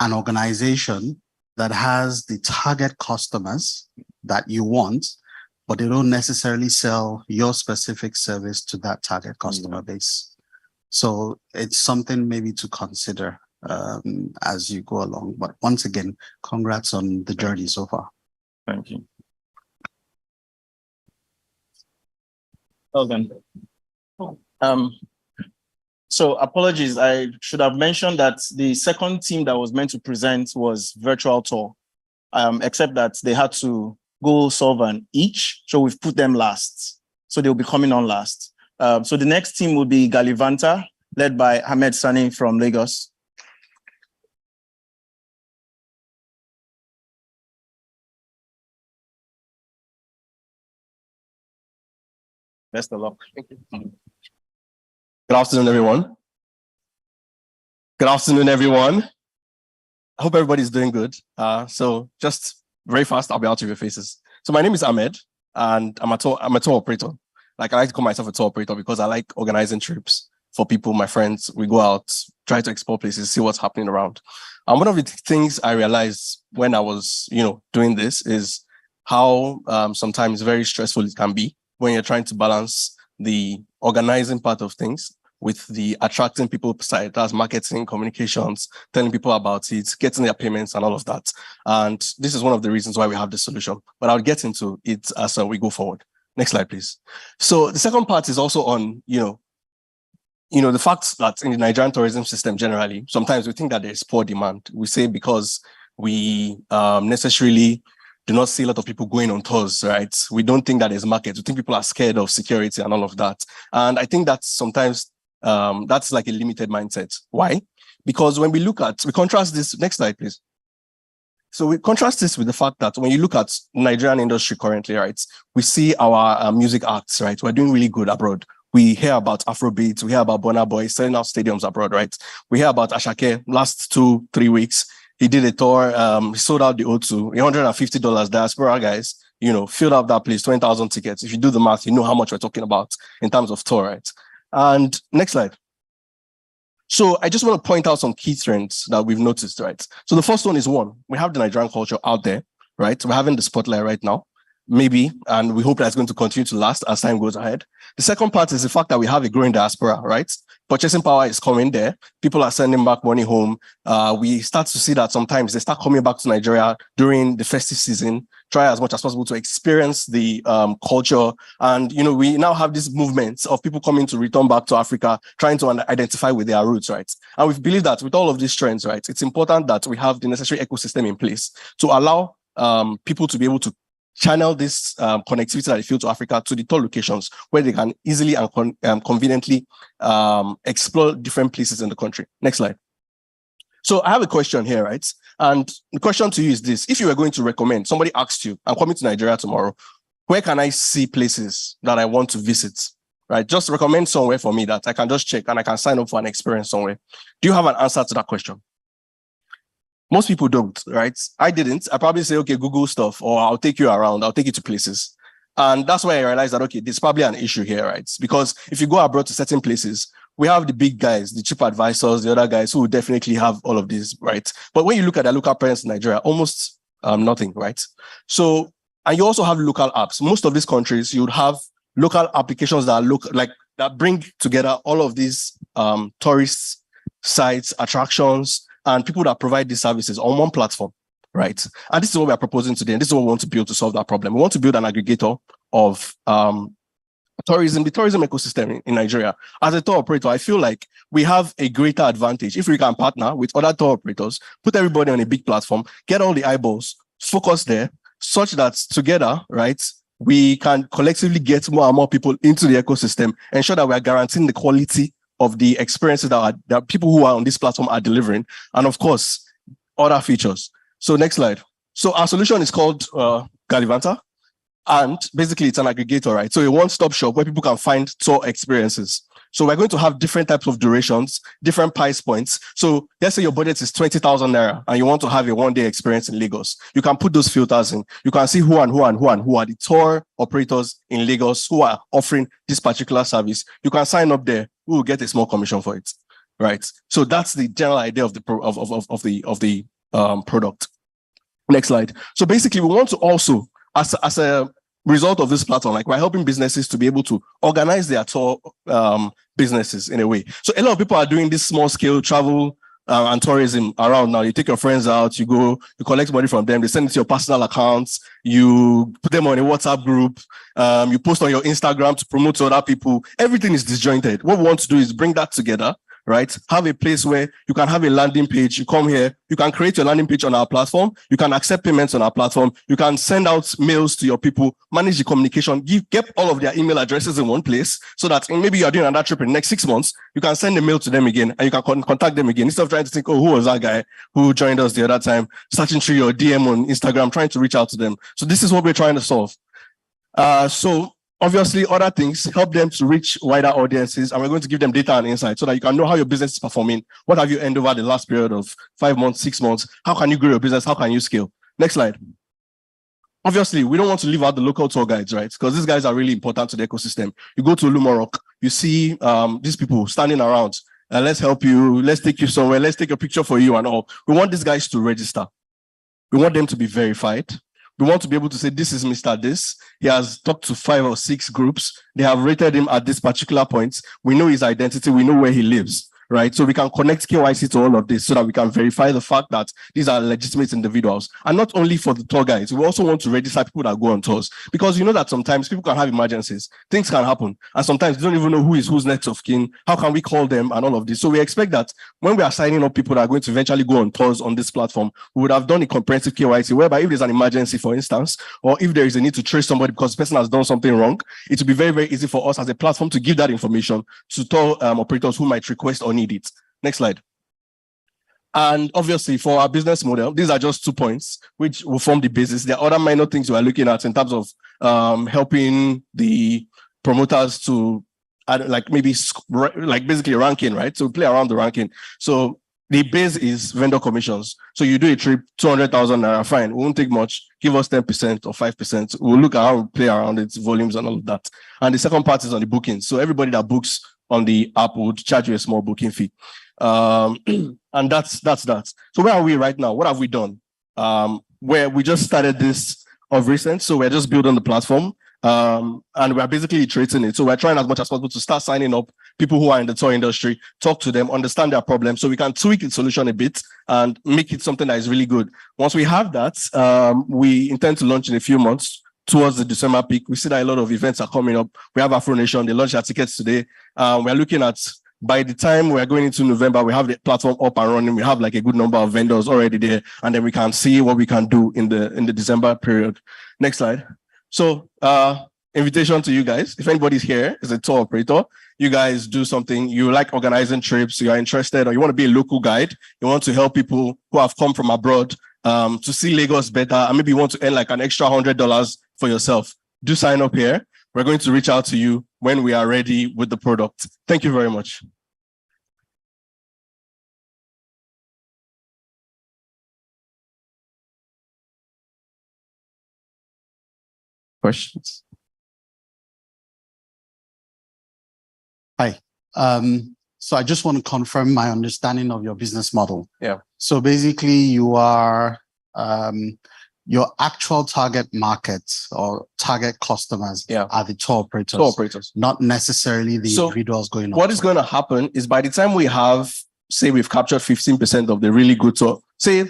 [SPEAKER 16] organization that has the target customers that you want, but they don't necessarily sell your specific service to that target customer base. So it's something maybe to consider as you go along. But once again, congrats on the journey so far.
[SPEAKER 17] Thank you.
[SPEAKER 13] Well done. So apologies, I should have mentioned that the second team that was meant to present was virtual tour, except that they had to go solve an each, so we've put them last. So they'll be coming on last. So the next team will be Galivanta, led by Ahmed Sani from Lagos. Best of luck. Thank you.
[SPEAKER 18] Good afternoon, everyone. Good afternoon, everyone. I hope everybody's doing good. So just very fast, I'll be out of your faces. So my name is Ahmed, and I'm a tour operator. Like I like to call myself a tour operator because I like organizing trips for people, my friends. We go out, try to explore places, see what's happening around. And one of the things I realized when I was, doing this is how sometimes very stressful it can be when you're trying to balance the organizing part of things with the attracting people side, that's marketing, communications, telling people about it, getting their payments and all of that. And this is one of the reasons why we have this solution, but I'll get into it as we go forward. Next slide, please. So the second part is also on, the fact that in the Nigerian tourism system generally, sometimes we think that there's poor demand. We say because we necessarily do not see a lot of people going on tours, right? We don't think that there's market. We think people are scared of security and all of that. And I think that sometimes that's like a limited mindset. Why? Because when we contrast this, next slide, please. So we contrast this with the fact that when you look at Nigerian industry currently, right, we see our music acts, right? We're doing really good abroad. We hear about Afrobeat, we hear about Burna Boy selling out stadiums abroad, right? We hear about Ashake last 2-3 weeks. He did a tour, he sold out the O2, $150 diaspora guys, filled up that place, 20,000 tickets. If you do the math, you know how much we're talking about in terms of tour, right? And next slide. So I just want to point out some key trends that we've noticed, right? So the first one is we have the Nigerian culture out there, right? We're having the spotlight right now, maybe, and we hope that's going to continue to last as time goes ahead. The second part is the fact that we have a growing diaspora, right? Purchasing power is coming there. People are sending back money home. We start to see that sometimes they start coming back to Nigeria during the festive season, try as much as possible to experience the culture. And, we now have these movements of people coming to return back to Africa, trying to identify with their roots, right? And we believe that with all of these trends, right, it's important that we have the necessary ecosystem in place to allow people to be able to channel this connectivity that they feel to Africa to the tour locations where they can easily and conveniently explore different places in the country. Next slide. So I have a question here, right? And the question to you is this. If you were going to recommend, somebody asked you, I'm coming to Nigeria tomorrow, where can I see places that I want to visit, right? Just recommend somewhere for me that I can just check and I can sign up for an experience somewhere. Do you have an answer to that question? Most people don't, right? I didn't. I probably say, okay, Google stuff, or I'll take you around. I'll take you to places. And that's why I realized that, okay, there's probably an issue here, right? Because if you go abroad to certain places, we have the big guys, the cheap advisors, the other guys who will definitely have all of these, right? But when you look at the local parents in Nigeria, almost nothing, right? So, and you also have local apps. Most of these countries, you would have local applications that that bring together all of these tourist sites, attractions, and people that provide these services on one platform, right? And this is what we are proposing today. And this is what we want to build to solve that problem. We want to build an aggregator of tourism, the tourism ecosystem in Nigeria. As a tour operator, I feel like we have a greater advantage if we can partner with other tour operators, put everybody on a big platform, get all the eyeballs, focus there, such that together, right, we can collectively get more and more people into the ecosystem, ensure that we are guaranteeing the quality of the experiences that people who are on this platform are delivering, and of course, other features. So next slide. So our solution is called Galivanta, and basically it's an aggregator, right? So a one-stop shop where people can find tour experiences. So we're going to have different types of durations, different price points. So let's say your budget is 20,000 naira and you want to have a one-day experience in Lagos. You can put those filters in. You can see who are the tour operators in Lagos who are offering this particular service. You can sign up there. We will get a small commission for it, right? So that's the general idea of the product. Next slide. So basically, we want to also, as a result of this platform, like we're helping businesses to be able to organize their tour businesses in a way. So a lot of people are doing this small scale travel and tourism around now. You take your friends out, you go, you collect money from them, they send it to your personal accounts, you put them on a WhatsApp group, you post on your Instagram to promote to other people. Everything is disjointed. What we want to do is bring that together, right? Have a place where you can have a landing page. You come here, you can create your landing page on our platform. You can accept payments on our platform. You can send out mails to your people, manage the communication, get all of their email addresses in one place so that maybe you're doing another trip in the next 6 months, you can send a mail to them again and you can contact them again instead of trying to think, oh, who was that guy who joined us the other time, searching through your DM on Instagram, trying to reach out to them. So this is what we're trying to solve. So obviously, other things help them to reach wider audiences, and we're going to give them data and insight so that you can know how your business is performing. What have you earned over the last period of 5 months, 6 months? How can you grow your business? How can you scale? Next slide. Obviously, we don't want to leave out the local tour guides, right? Because these guys are really important to the ecosystem. You go to Lumorok, you see these people standing around. Let's help you. Let's take you somewhere. Let's take a picture for you and all. We want these guys to register. We want them to be verified. We want to be able to say, this is Mr. This. He has talked to 5 or 6 groups. They have rated him at this particular point. We know his identity. We know where he lives, right? So we can connect KYC to all of this so that we can verify the fact that these are legitimate individuals. And not only for the tour guides, we also want to register people that go on tours, because you know that sometimes people can have emergencies. Things can happen. And sometimes you don't even know who is who's next of kin. How can we call them and all of this? So we expect that when we are signing up people that are going to eventually go on tours on this platform, we would have done a comprehensive KYC whereby if there's an emergency, for instance, or if there is a need to trace somebody because the person has done something wrong, it will be very, very easy for us as a platform to give that information to tour operators who might request or need it. Next slide. And obviously for our business model, these are just 2 points which will form the basis. There are other minor things we are looking at in terms of helping the promoters to like maybe like basically ranking, right? So play around the ranking. So the base is vendor commissions. So you do a trip, 200,000 naira, fine. It won't take much. Give us 10% or 5%. We'll look at how we play around its volumes and all of that. And the second part is on the bookings. So everybody that books on the app would charge you a small booking fee. And that's that. So where are we right now? What have we done? Where we just started this of recent. So we're just building the platform. And we're basically iterating it. So we're trying as much as possible to start signing up people who are in the tour industry, talk to them, understand their problems, so we can tweak the solution a bit and make it something that is really good. Once we have that, we intend to launch in a few months towards the December peak. We see that a lot of events are coming up. We have Afro Nation, they launched their tickets today. We're looking at, by the time we're going into November, we have the platform up and running. We have like a good number of vendors already there, and then we can see what we can do in the December period. Next slide. So invitation to you guys. If anybody's here is a tour operator, you guys do something, you like organizing trips, you are interested, or you want to be a local guide, you want to help people who have come from abroad to see Lagos better, and maybe you want to earn like an extra $100 for yourself, do sign up here. We're going to reach out to you when we are ready with the product. Thank you very much. Questions?
[SPEAKER 16] Hi. So I just want to confirm my understanding of your business model.
[SPEAKER 18] Yeah.
[SPEAKER 16] So basically you are, your actual target market or target customers are the tour operators.
[SPEAKER 18] Tour operators.
[SPEAKER 16] Not necessarily the individuals going on.
[SPEAKER 18] What is going to happen is by the time we have, say we've captured 15% of the really good tour, say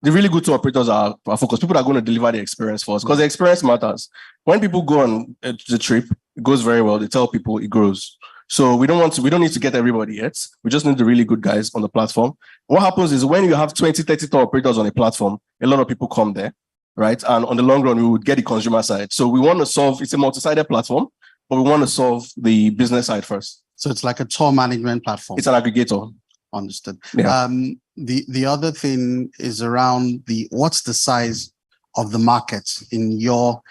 [SPEAKER 18] the really good tour operators are focused. People are going to deliver the experience for us because the experience matters. When people go on the trip, it goes very well. They tell people it grows. So we don't need to get everybody yet. We just need the really good guys on the platform. What happens is when you have 20, 30 tour operators on a platform, a lot of people come there, right? And on the long run, we would get the consumer side. So we want to solve, it's a multi-sided platform, but we want to solve the business side first.
[SPEAKER 16] So it's like a tour management platform.
[SPEAKER 18] It's an aggregator.
[SPEAKER 16] Understood.
[SPEAKER 18] Yeah.
[SPEAKER 16] The other thing is around what's the size of the market in your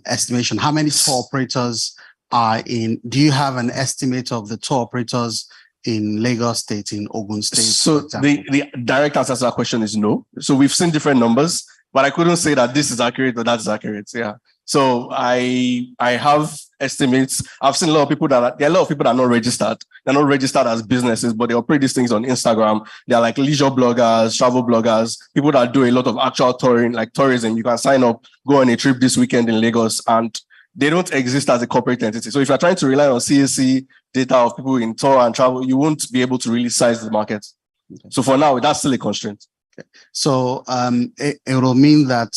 [SPEAKER 16] estimation? How many tour operators are in? Do you have an estimate of the tour operators in Lagos State, in Ogun State?
[SPEAKER 18] So the direct answer to that question is no. So we've seen different numbers, but I couldn't say that this is accurate or that's accurate. Yeah. So I have estimates. I've seen a lot of people there are a lot of people that are not registered. They're not registered as businesses, but they operate these things on Instagram. They're like leisure bloggers, travel bloggers, people that do a lot of actual touring, like tourism. You can sign up, go on a trip this weekend in Lagos, and they don't exist as a corporate entity. So if you're trying to rely on CAC data of people in tour and travel, you won't be able to really size the market. Okay. So for now, that's still a constraint.
[SPEAKER 16] Okay. So it will mean that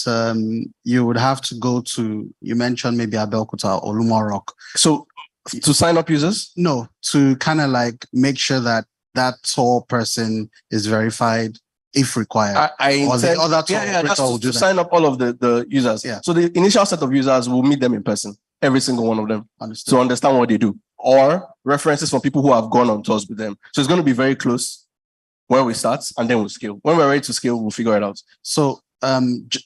[SPEAKER 16] you would have to go to, you mentioned maybe Abeokuta or Olumorok.
[SPEAKER 18] So to sign up users?
[SPEAKER 16] No, to kind of like make sure that that tour person is verified if required.
[SPEAKER 18] I intend, that's to sign up all of the users.
[SPEAKER 16] Yeah.
[SPEAKER 18] So the initial set of users will meet them in person, every single one of them,
[SPEAKER 16] Understood.
[SPEAKER 18] to understand what they do, or references from people who have gone on tours with them. So it's going to be very close when we start, and then we'll scale. When we're ready to scale, we'll figure it out.
[SPEAKER 16] So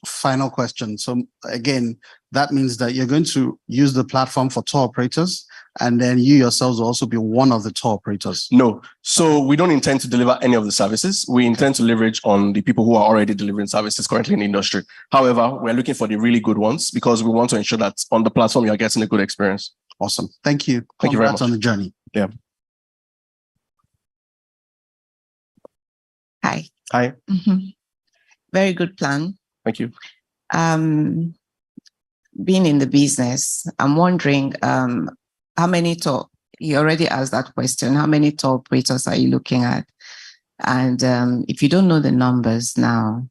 [SPEAKER 16] final question. So again, that means that you're going to use the platform for tour operators, and then you yourselves will also be one of the tour operators.
[SPEAKER 18] No. So we don't intend to deliver any of the services. We intend to leverage on the people who are already delivering services currently in the industry. However, we're looking for the really good ones because we want to ensure that on the platform, you're getting a good experience.
[SPEAKER 16] Awesome. Thank you.
[SPEAKER 18] Thank you very much.
[SPEAKER 16] On the journey.
[SPEAKER 18] Yeah.
[SPEAKER 11] Hi.
[SPEAKER 18] Hi.
[SPEAKER 11] Very good plan.
[SPEAKER 18] Thank you.
[SPEAKER 11] Being in the business, I'm wondering how many tour, you already asked that question, how many tour operators are you looking at? And if you don't know the numbers now,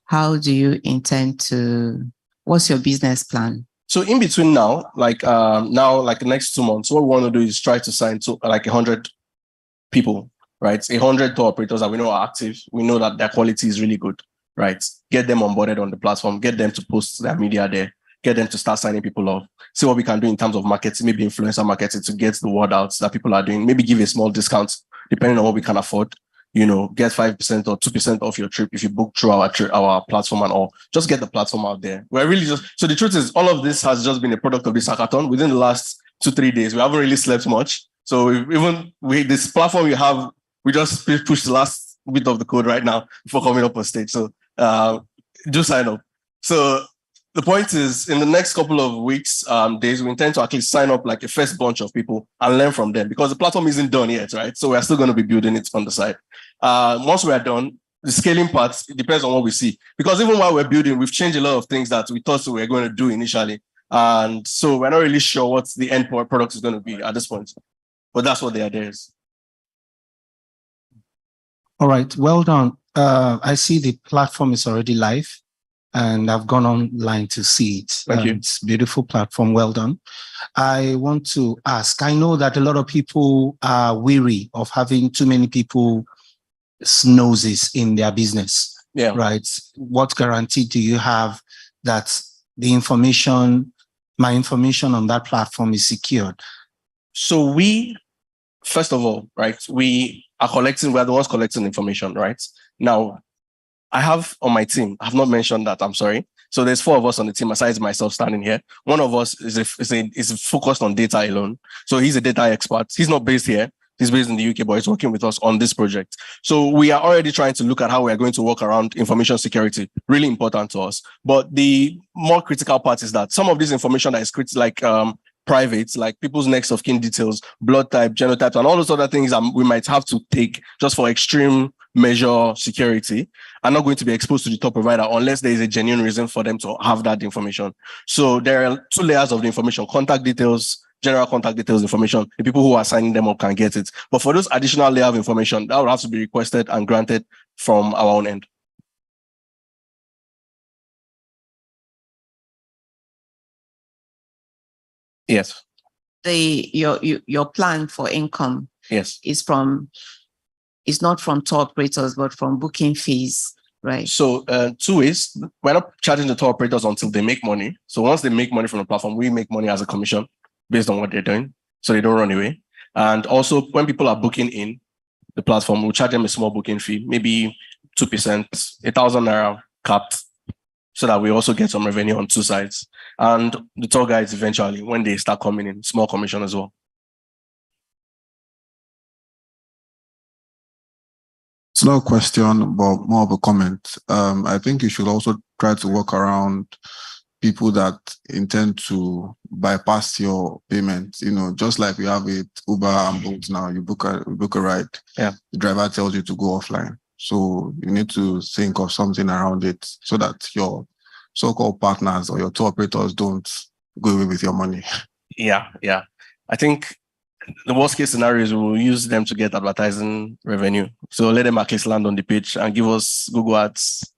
[SPEAKER 11] how do you intend to, what's your business plan?
[SPEAKER 18] So in between now, like the next 2 months, what we want to do is try to sign to like 100 people, right? 100 tour operators that we know are active. We know that their quality is really good, right? Get them onboarded on the platform, get them to post their media there, get them to start signing people up, see what we can do in terms of marketing, maybe influencer marketing to get the word out that people are doing, maybe give a small discount depending on what we can afford, you know, get 5% or 2% off your trip if you book through our platform and all. Just get the platform out there. We're really so the truth is all of this has just been a product of this hackathon. Within the last 2-3 days, we haven't really slept much. So this platform we have, we just pushed the last bit of the code right now before coming up on stage. So do sign up. So the point is, in the next couple of weeks, days, we intend to actually sign up like a first bunch of people and learn from them because the platform isn't done yet, right? So we're still going to be building it on the side. Once we're done, the scaling part, it depends on what we see. Because even while we're building, we've changed a lot of things that we thought we were going to do initially. And so we're not really sure what the end product is going to be at this point. But that's what the idea is.
[SPEAKER 19] All right, well done. I see the platform is already live and I've gone online to see it.
[SPEAKER 18] Thank you.
[SPEAKER 19] It's a beautiful platform, well done. I want to ask, I know that a lot of people are weary of having too many people's noses in their business, right? What guarantee do you have that the information, my information on that platform is secured?
[SPEAKER 18] So first of all, right, we're the ones collecting information, right? Now, I have on my team, I've not mentioned that, I'm sorry. So there's 4 of us on the team, besides myself standing here. One of us is focused on data alone. So he's a data expert. He's not based here. He's based in the UK, but he's working with us on this project. So we are already trying to look at how we're going to work around information security, really important to us. But the more critical part is that some of this information that is private, like people's next of kin details, blood type, genotypes, and all those other things we might have to take just for extreme measure security, are not going to be exposed to the top provider unless there is a genuine reason for them to have that information. So there are 2 layers of the information: contact details, general contact details information. The people who are signing them up can get it. But for those additional layer of information, that will have to be requested and granted from our own end. Yes.
[SPEAKER 11] Your plan for income,
[SPEAKER 18] yes,
[SPEAKER 11] is not from tour operators, but from booking fees. Right.
[SPEAKER 18] So 2 ways. We're not charging the tour operators until they make money. So once they make money from the platform, we make money as a commission based on what they're doing, so they don't run away. And also, when people are booking in the platform, we'll charge them a small booking fee, maybe 2%, 1,000 naira capped, so that we also get some revenue on 2 sides. And the tour guides eventually, when they start coming in, small commission as well.
[SPEAKER 3] It's not a question, but more of a comment. I think you should also try to work around people that intend to bypass your payment. You know, just like we have it Uber and Bolt now, you book a ride.
[SPEAKER 18] Yeah.
[SPEAKER 3] The driver tells you to go offline. So you need to think of something around it so that your so-called partners or your tour operators don't go away with your money.
[SPEAKER 18] Yeah. I think the worst case scenario is we will use them to get advertising revenue. So let them at least land on the page and give us Google Ads.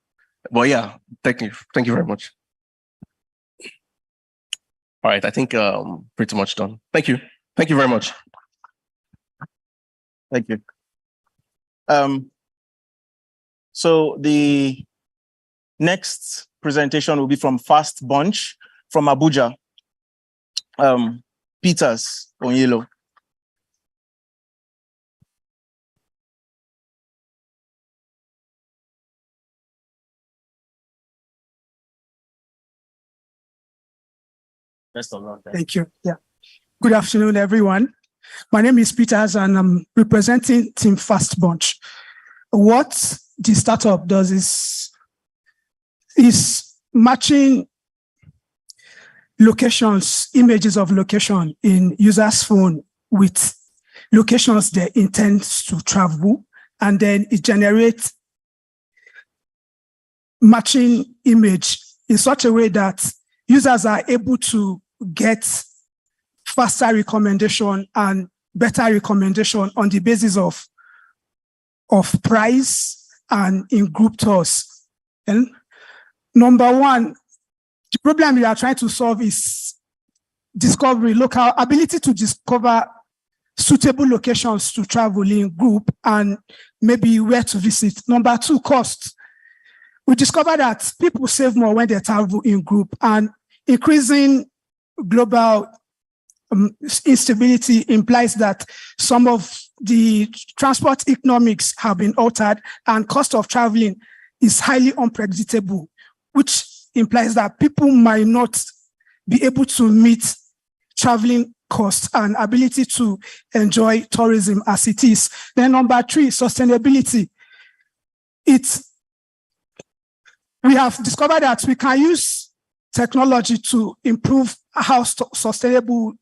[SPEAKER 18] But yeah, thank you very much. All right, I think pretty much done. Thank you very much.
[SPEAKER 13] Thank you. So the next presentation will be from Fast Bunch from Abuja. Peters Onyelo.
[SPEAKER 2] Thank you. Yeah. Good afternoon, everyone. My name is Peters, and I'm representing Team Fast Bunch. What the startup does is matching locations, images of location in users' phone with locations they intend to travel, and then it generates matching image in such a way that users are able to get faster recommendation and better recommendation on the basis of price and in group tours. And number one, the problem we are trying to solve is discovery, local ability to discover suitable locations to travel in group and maybe where to visit. Number two, cost. We discovered that people save more when they travel in group, and increasing global instability implies that some of the transport economics have been altered and cost of traveling is highly unpredictable, which implies that people might not be able to meet traveling costs and ability to enjoy tourism as it is. Then number three, sustainability. We have discovered that we can use technology to improve how sustainable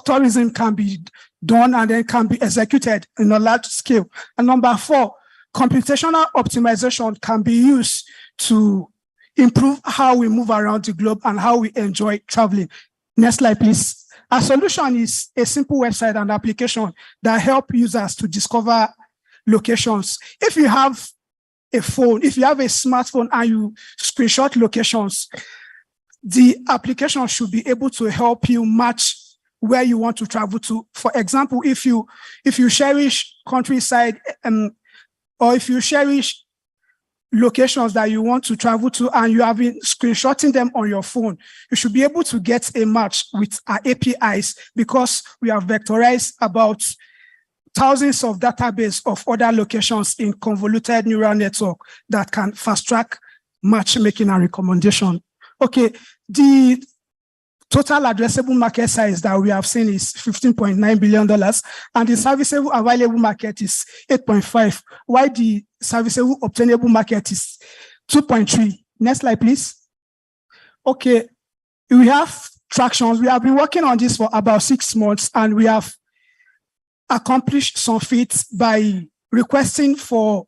[SPEAKER 2] tourism can be done and then can be executed in a large scale. And number four, computational optimization can be used to improve how we move around the globe and how we enjoy traveling. Next slide, please. Our solution is a simple website and application that help users to discover locations. If you have a phone, if you have a smartphone and you screenshot locations, the application should be able to help you match where you want to travel to. For example, if you cherish countryside or if you cherish locations that you want to travel to and you have been screenshotting them on your phone, you should be able to get a match with our APIs because we have vectorized about thousands of database of other locations in convoluted neural network that can fast track matchmaking and recommendation. Okay, the total addressable market size that we have seen is $15.9 billion, and the serviceable available market is 8.5, while the serviceable obtainable market is 2.3. Next slide, please. Okay, we have tractions. We have been working on this for about 6 months, and we have accomplished some feats by requesting for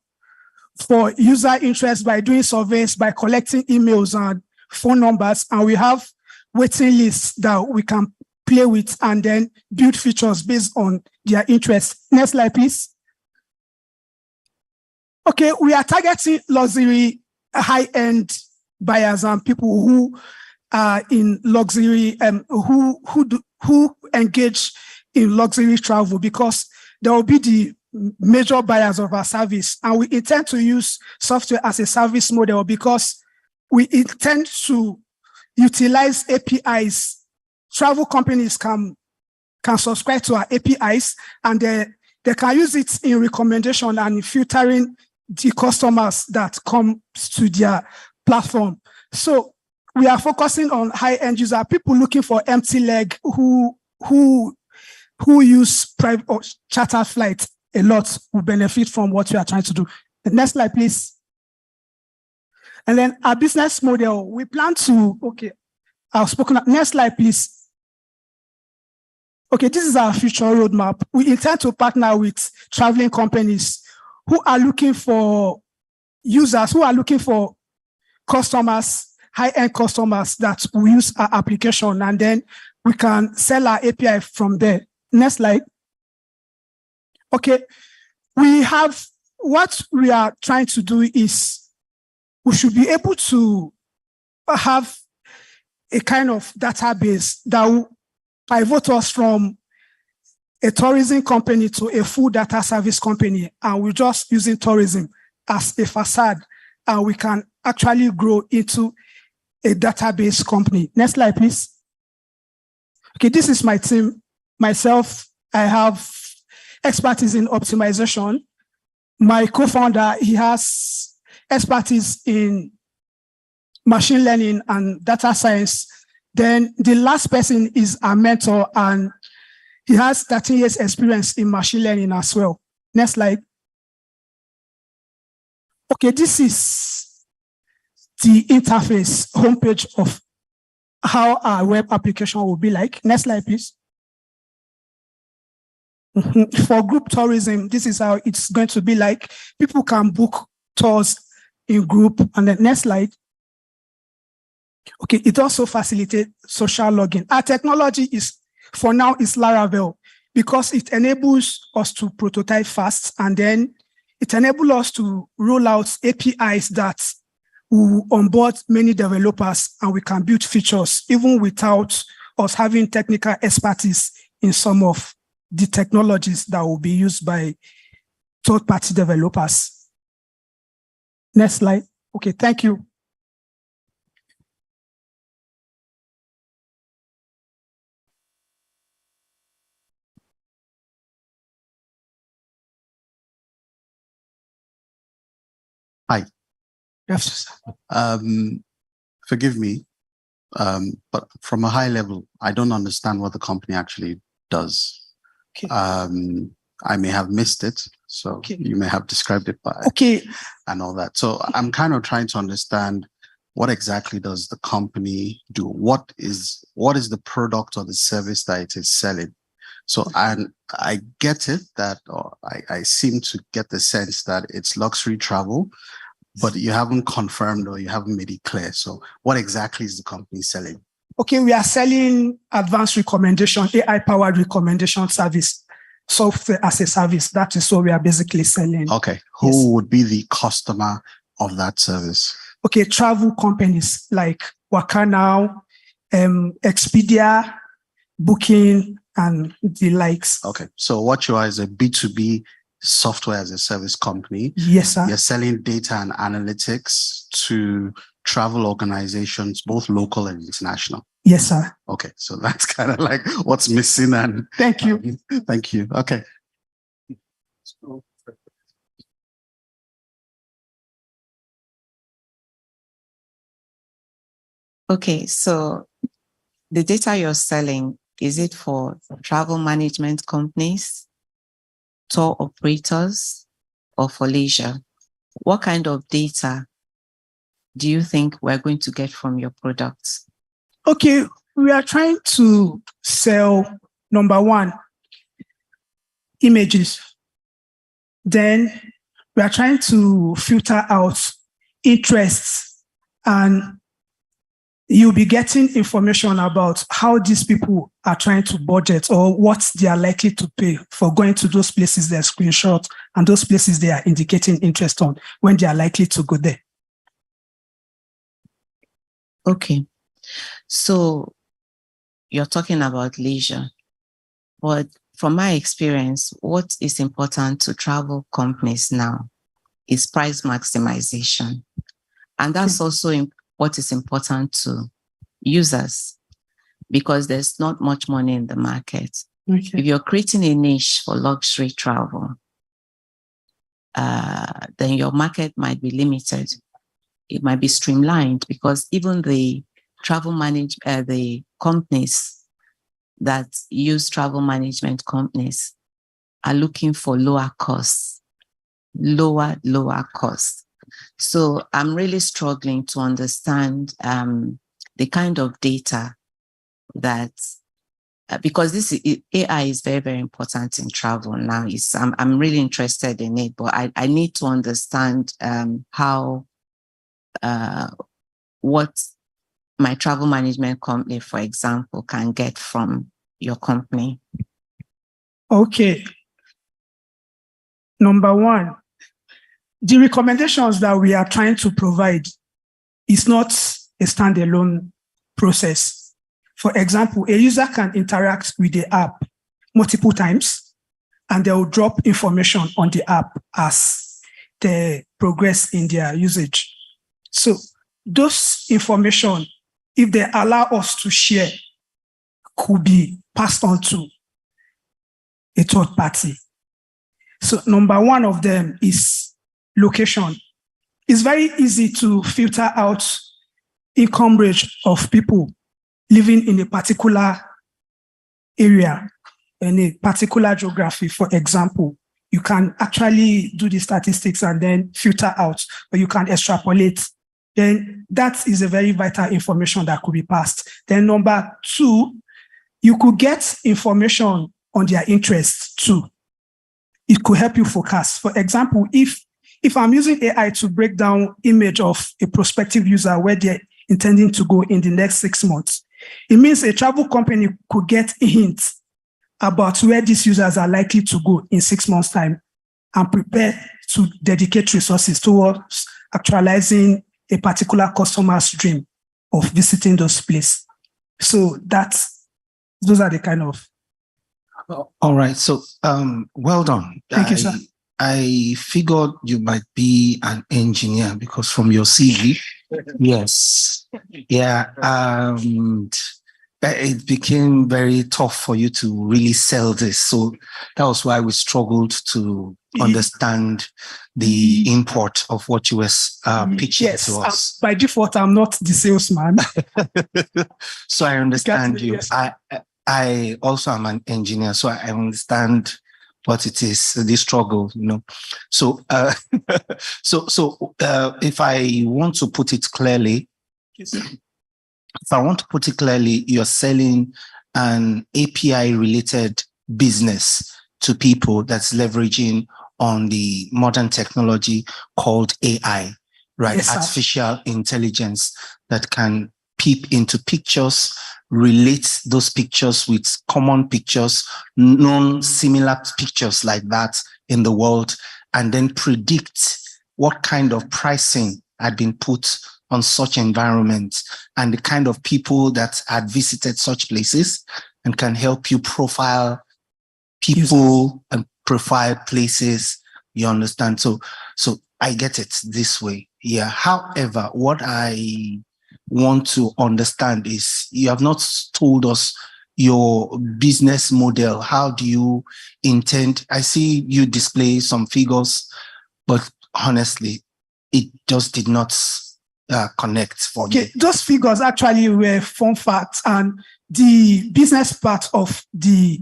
[SPEAKER 2] user interest, by doing surveys, by collecting emails and phone numbers, and we have waiting lists that we can play with and then build features based on their interest. Next slide, please. Okay, we are targeting luxury, high-end buyers and people who are in luxury, who engage in luxury travel, because there will be the
[SPEAKER 20] major buyers of our service, and we intend to use software as a service model because we intend to utilize APIs. Travel companies can subscribe to our APIs, and they can use it in recommendation and in filtering the customers that come to their platform. So we are focusing on high-end users, people looking for empty leg who use private or charter flights a lot, will benefit from what we are trying to do. The next slide, please. And then our business model, we plan to, okay, I've spoken, next slide, please. Okay, this is our future roadmap. We intend to partner with traveling companies who are looking for users, who are looking for customers, high-end customers that will use our application, and then we can sell our API from there. Next slide. Okay, what we are trying to do is we should be able to have a kind of database that will pivot us from a tourism company to a full data service company, and we're just using tourism as a facade, and we can actually grow into a database company. Next slide, please. Okay, this is my team. Myself, I have expertise in optimization. My co-founder, he has expertise in machine learning and data science. Then the last person is our mentor, and he has 13 years experience in machine learning as well. Next slide. Okay, this is the interface homepage of how our web application will be like. Next slide, please. For group tourism, this is how it's going to be like. People can book tours in group. And then next slide. Okay, it also facilitates social login. Our technology for now is Laravel, because it enables us to prototype fast, and then it enables us to roll out APIs that will onboard many developers, and we can build features even without us having technical expertise in some of the technologies that will be used by third-party developers. Next slide. Okay, thank you.
[SPEAKER 16] Hi.
[SPEAKER 20] Yes.
[SPEAKER 16] Forgive me, but from a high level, I don't understand what the company actually does.
[SPEAKER 20] Okay.
[SPEAKER 16] I may have missed it, so
[SPEAKER 20] okay.
[SPEAKER 16] You may have described it by and all that. So I'm kind of trying to understand, what exactly does the company do? What is the product or the service that it is selling? So I get it that, or I seem to get the sense that it's luxury travel, but you haven't confirmed or you haven't made it clear. So what exactly is the company selling?
[SPEAKER 20] Okay, we are selling advanced recommendation, AI-powered recommendation service, software as a service. That is what we are basically selling.
[SPEAKER 16] Okay, who would be the customer of that service?
[SPEAKER 20] Okay, travel companies like Wakanow, Expedia, Booking, and the likes.
[SPEAKER 16] Okay, so what you are is a B2B software as a service company.
[SPEAKER 20] Yes, sir.
[SPEAKER 16] You're selling data and analytics to travel organizations, both local and international.
[SPEAKER 20] Yes, sir.
[SPEAKER 16] Okay, so that's kind of like what's missing. And
[SPEAKER 20] thank you.
[SPEAKER 16] Thank you. Okay.
[SPEAKER 11] Okay, so the data you're selling, is it for travel management companies, tour operators, or for leisure? What kind of data do you think we're going to get from your products?
[SPEAKER 20] Okay, we are trying to sell, number one, images. Then we are trying to filter out interests, and you'll be getting information about how these people are trying to budget or what they are likely to pay for going to those places they screenshot and those places they are indicating interest on when they are likely to go there.
[SPEAKER 11] Okay. So you're talking about leisure, but from my experience, what is important to travel companies now is price maximization. And that's also what is important to users, because there's not much money in the market.
[SPEAKER 20] Okay.
[SPEAKER 11] If you're creating a niche for luxury travel, then your market might be limited. It might be streamlined, because even the the companies that use travel management companies are looking for lower costs. So I'm really struggling to understand the kind of data that, because AI is very, very important in travel now. I'm really interested in it, but I need to understand how, what my travel management company, for example, can get from your company.
[SPEAKER 20] Okay. Number one, the recommendations that we are trying to provide is not a standalone process. For example, a user can interact with the app multiple times, and they will drop information on the app as they progress in their usage. So those information, if they allow us to share, could be passed on to a third party. So number one of them is location. It's very easy to filter out income range of people living in a particular area, in a particular geography. For example, you can actually do the statistics and then filter out, or you can extrapolate. Then that is a very vital information that could be passed. Then number two, you could get information on their interests too. It could help you forecast. For example, if I'm using AI to break down image of a prospective user where they're intending to go in the next 6 months, it means a travel company could get a hint about where these users are likely to go in 6 months' time and prepare to dedicate resources towards actualizing a particular customer's dream of visiting those places. So those are the kind of.
[SPEAKER 19] All right. So, well done.
[SPEAKER 20] Thank you, sir.
[SPEAKER 19] I figured you might be an engineer because from your CV, yes, yeah, it became very tough for you to really sell this. So that was why we struggled to understand the import of what you were pitching to us.
[SPEAKER 20] By default, I'm not the salesman.
[SPEAKER 19] So I understand you.
[SPEAKER 20] Yes.
[SPEAKER 19] I also am an engineer, so I understand what it is, the struggle, you know. So, if I want to put it clearly, you're selling an API-related business to people that's leveraging on the modern technology called AI, right?
[SPEAKER 20] Yes,
[SPEAKER 19] artificial intelligence that can peep into pictures, relate those pictures with common pictures, known similar pictures like that in the world, and then predict what kind of pricing had been put on such environments and the kind of people that had visited such places, and can help you profile people and profile places. You understand? So I get it this way. Yeah. However, what I want to understand is you have not told us your business model. How do you intend? I see you display some figures, but honestly, it just did not connect for me.
[SPEAKER 20] Those figures actually were fun facts, and the business part of the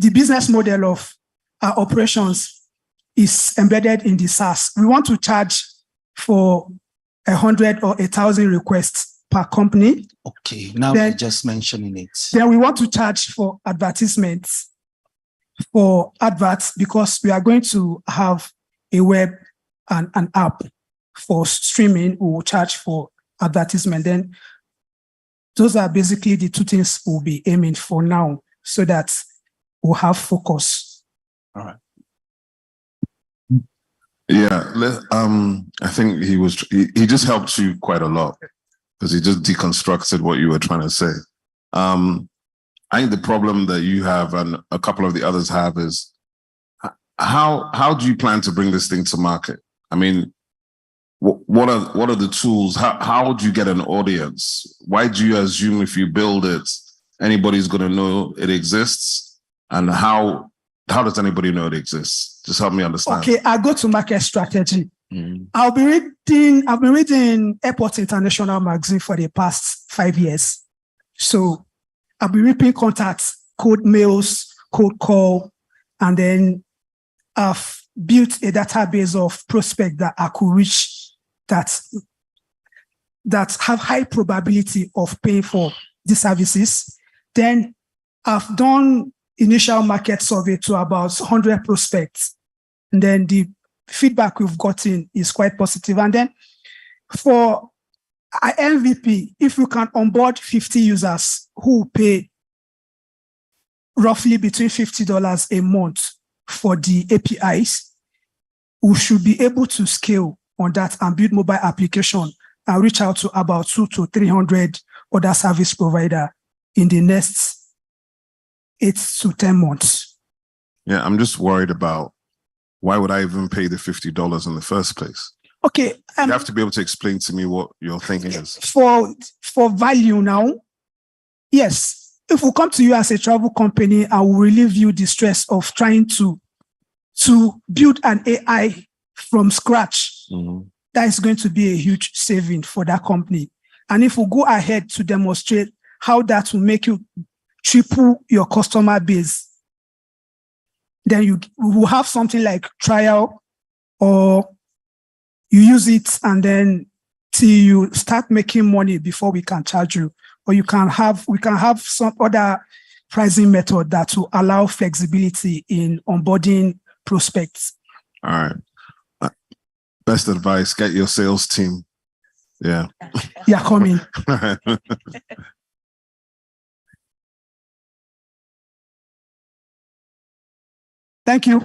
[SPEAKER 20] business model of our operations is embedded in the SaaS. We want to charge for 100 or 1,000 requests per company.
[SPEAKER 19] Okay, now you're just mentioning it.
[SPEAKER 20] Then we want to charge for advertisements, for adverts, because we are going to have a web and an app. For streaming, we will charge for advertisement. Then those are basically the two things we'll be aiming for now, so that we'll have focus.
[SPEAKER 3] All right. Yeah, I think he just helped you quite a lot because he just deconstructed what you were trying to say. I think the problem that you have and a couple of the others have is how do you plan to bring this thing to market? I mean, what are the tools? How do you get an audience? Why do you assume if you build it, anybody's going to know it exists? And how does anybody know it exists? Just help me understand.
[SPEAKER 20] Okay, I go to market strategy. I've been reading Airport International magazine for the past 5 years. So I've been reaping contacts, cold mails, cold call, and then I've built a database of prospects that I could reach that have high probability of paying for the services. Then I've done initial market survey to about 100 prospects. And then the feedback we've gotten is quite positive. And then for our MVP, if we can onboard 50 users who pay roughly between $50 a month for the APIs, we should be able to scale on that and build mobile application and reach out to about 200 to 300 other service providers in the next 8 to 10 months.
[SPEAKER 3] Yeah, I'm just worried about why would I even pay the $50 in the first place?
[SPEAKER 20] Okay.
[SPEAKER 3] You have to be able to explain to me what your thinking is.
[SPEAKER 20] For value now, yes. If we come to you as a travel company, I will relieve you the stress of trying to build an AI from scratch. That is going to be a huge saving for that company. And if we go ahead to demonstrate how that will make you triple your customer base, then you will have something like trial, or you use it and then till you start making money before we can charge you. Or we can have some other pricing method that will allow flexibility in onboarding prospects.
[SPEAKER 3] All right. Best advice, get your sales team. Yeah.
[SPEAKER 20] Yeah, coming. Thank you.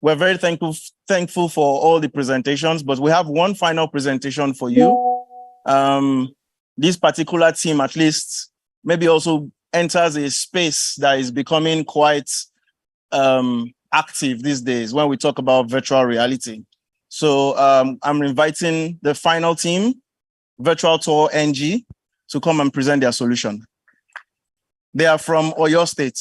[SPEAKER 13] We're very thankful for all the presentations, but we have one final presentation for you. This particular team, at least, maybe also enters a space that is becoming quite active these days when we talk about virtual reality. So I'm inviting the final team, Virtual Tour NG, to come and present their solution. They are from Oyo State.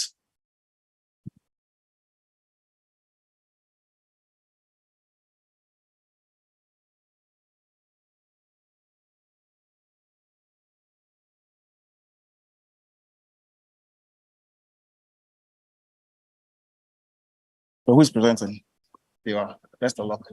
[SPEAKER 13] So who's presenting? You are. Best of luck.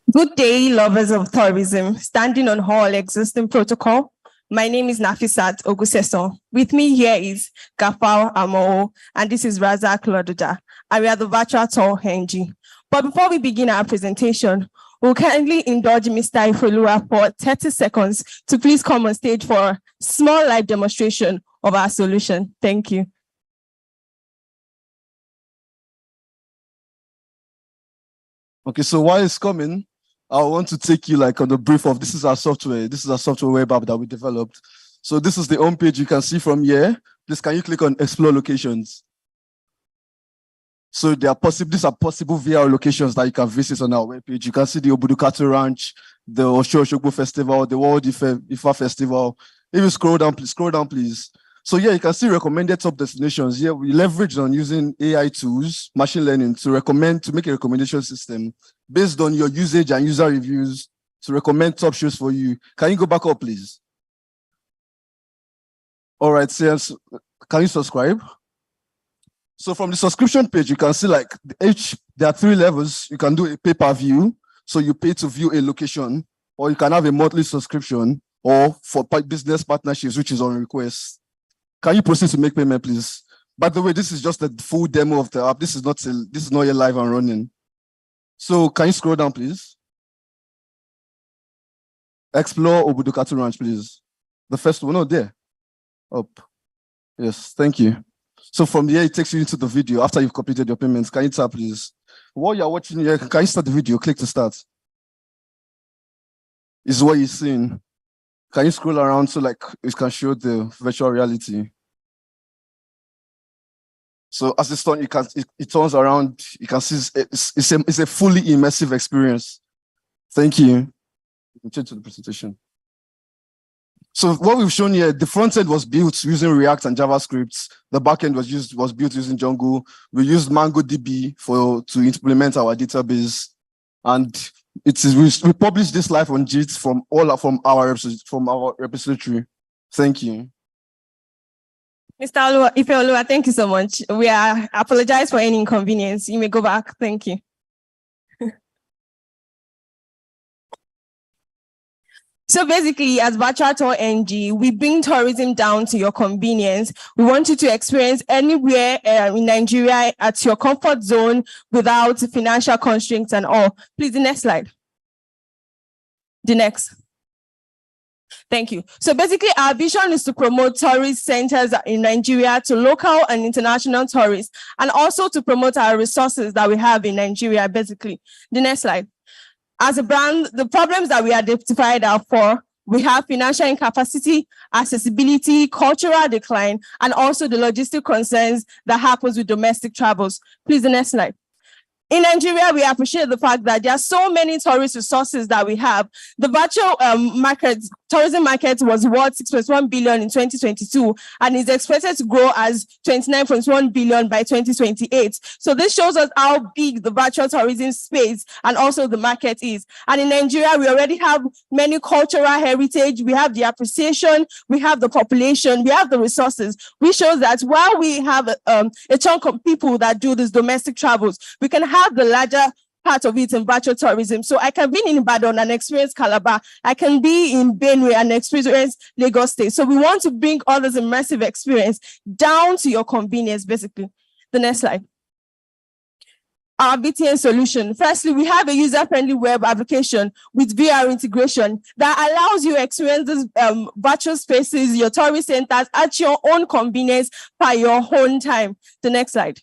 [SPEAKER 21] Good day, lovers of tourism. Standing on all existing protocol, my name is Nafisat Oguseso. With me here is Gafal Amo, and this is Razak Loduda, and we are the Virtual Tour NG. But before we begin our presentation, we'll kindly indulge Mr. Ifolua for 30 seconds to please come on stage for a small live demonstration of our solution. Thank you.
[SPEAKER 22] Okay, so while it's coming, I want to take you like on the brief of this is our software. This is our software web app that we developed. So this is the home page you can see from here. Please, can you click on explore locations? So there are these are possible VR locations that you can visit on our webpage. You can see the Obudukatu Ranch, the Osho-Oshogbo Festival, the World Ifa Festival. If you scroll down, please. So yeah, you can see recommended top destinations. Here we leverage on using AI tools, machine learning to make a recommendation system based on your usage and user reviews to recommend top shows for you. Can you go back up, please? All right, sales. Can you subscribe? So from the subscription page, you can see like there are 3 levels. You can do a pay-per-view. So you pay to view a location, or you can have a monthly subscription, or for business partnerships, which is on request. Can you proceed to make payment, please? By the way, this is just a full demo of the app. This is not yet live and running. So can you scroll down, please? Explore Obudukatu Ranch, please. The first one, there. Up. Yes, thank you. So from here, it takes you into the video after you've completed your payments. Can you tap, please? While you're watching here, can you start the video? Click to start. This is what you're seeing. Can you scroll around so like it can show the virtual reality? So as it's done, it turns around. You can see it's a fully immersive experience. Thank you. Change to the presentation. So what we've shown here, the front end was built using React and JavaScript. The backend was built using Django. We used MongoDB to implement our database, and we published this live on JIT from our repository. Thank you.
[SPEAKER 21] Mr. Ifeoluwa, thank you so much. We apologize for any inconvenience. You may go back. Thank you. So basically, as Virtual Tour NG, we bring tourism down to your convenience. We want you to experience anywhere in Nigeria at your comfort zone without financial constraints and all. Please, the next slide. The next. Thank you. So basically, our vision is to promote tourist centers in Nigeria to local and international tourists, and also to promote our resources that we have in Nigeria, basically. The next slide. As a brand, the problems that we identified are four. We have financial incapacity, accessibility, cultural decline, and also the logistic concerns that happens with domestic travels. Please, the next slide. In Nigeria, we appreciate the fact that there are so many tourist resources that we have. The virtual tourism market was worth 6.1 billion in 2022 and is expected to grow as 29.1 billion by 2028. So this shows us how big the virtual tourism space and also the market is. And in Nigeria, we already have many cultural heritage. We have the appreciation, we have the population, we have the resources, which shows that while we have a chunk of people that do these domestic travels, we can have the larger part of it in virtual tourism. So I can be in Ibadan and experience Calabar. I can be in Benue and experience Lagos State. So we want to bring all this immersive experience down to your convenience, basically. The next slide. Our BTN solution. Firstly, we have a user-friendly web application with VR integration that allows you to experience these virtual spaces, your tourist centers at your own convenience by your own time. The next slide.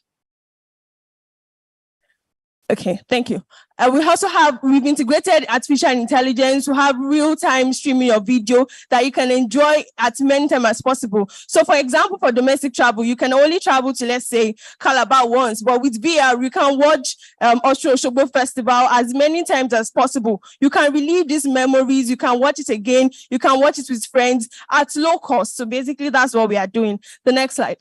[SPEAKER 21] Okay, thank you. We've integrated artificial intelligence to have real-time streaming of video that you can enjoy at many times as possible. So for example, for domestic travel, you can only travel to, let's say, Calabar once, but with VR, you can watch Osho-Osogbo Festival as many times as possible. You can relive these memories, you can watch it again, you can watch it with friends at low cost. So basically, that's what we are doing. The next slide.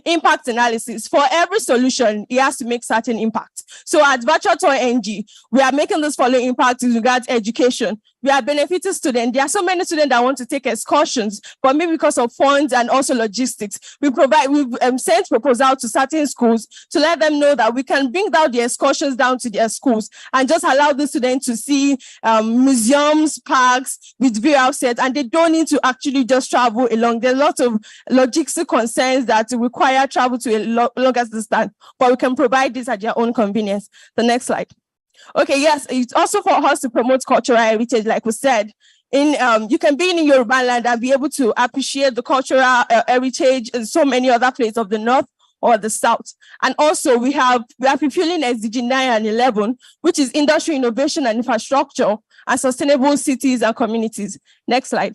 [SPEAKER 21] Impact analysis. For every solution, it has to make certain impact. So at Virtual Tour NG, we are making this following impact in regards to education. We are benefiting students. There are so many students that want to take excursions, but maybe because of funds and also logistics, we've sent proposals to certain schools to let them know that we can bring down the excursions down to their schools and just allow the students to see museums, parks with VR sets, and they don't need to actually just travel along. There are lots of logistic concerns that require travel to a longer distance, but we can provide this at their own convenience. The next slide. Okay, yes, it's also for us to promote cultural heritage, like we said. You can be in Yoruba land and be able to appreciate the cultural heritage in so many other places of the north or the south. And also we are fulfilling SDG 9 and 11, which is industry, innovation and infrastructure and sustainable cities and communities. Next slide.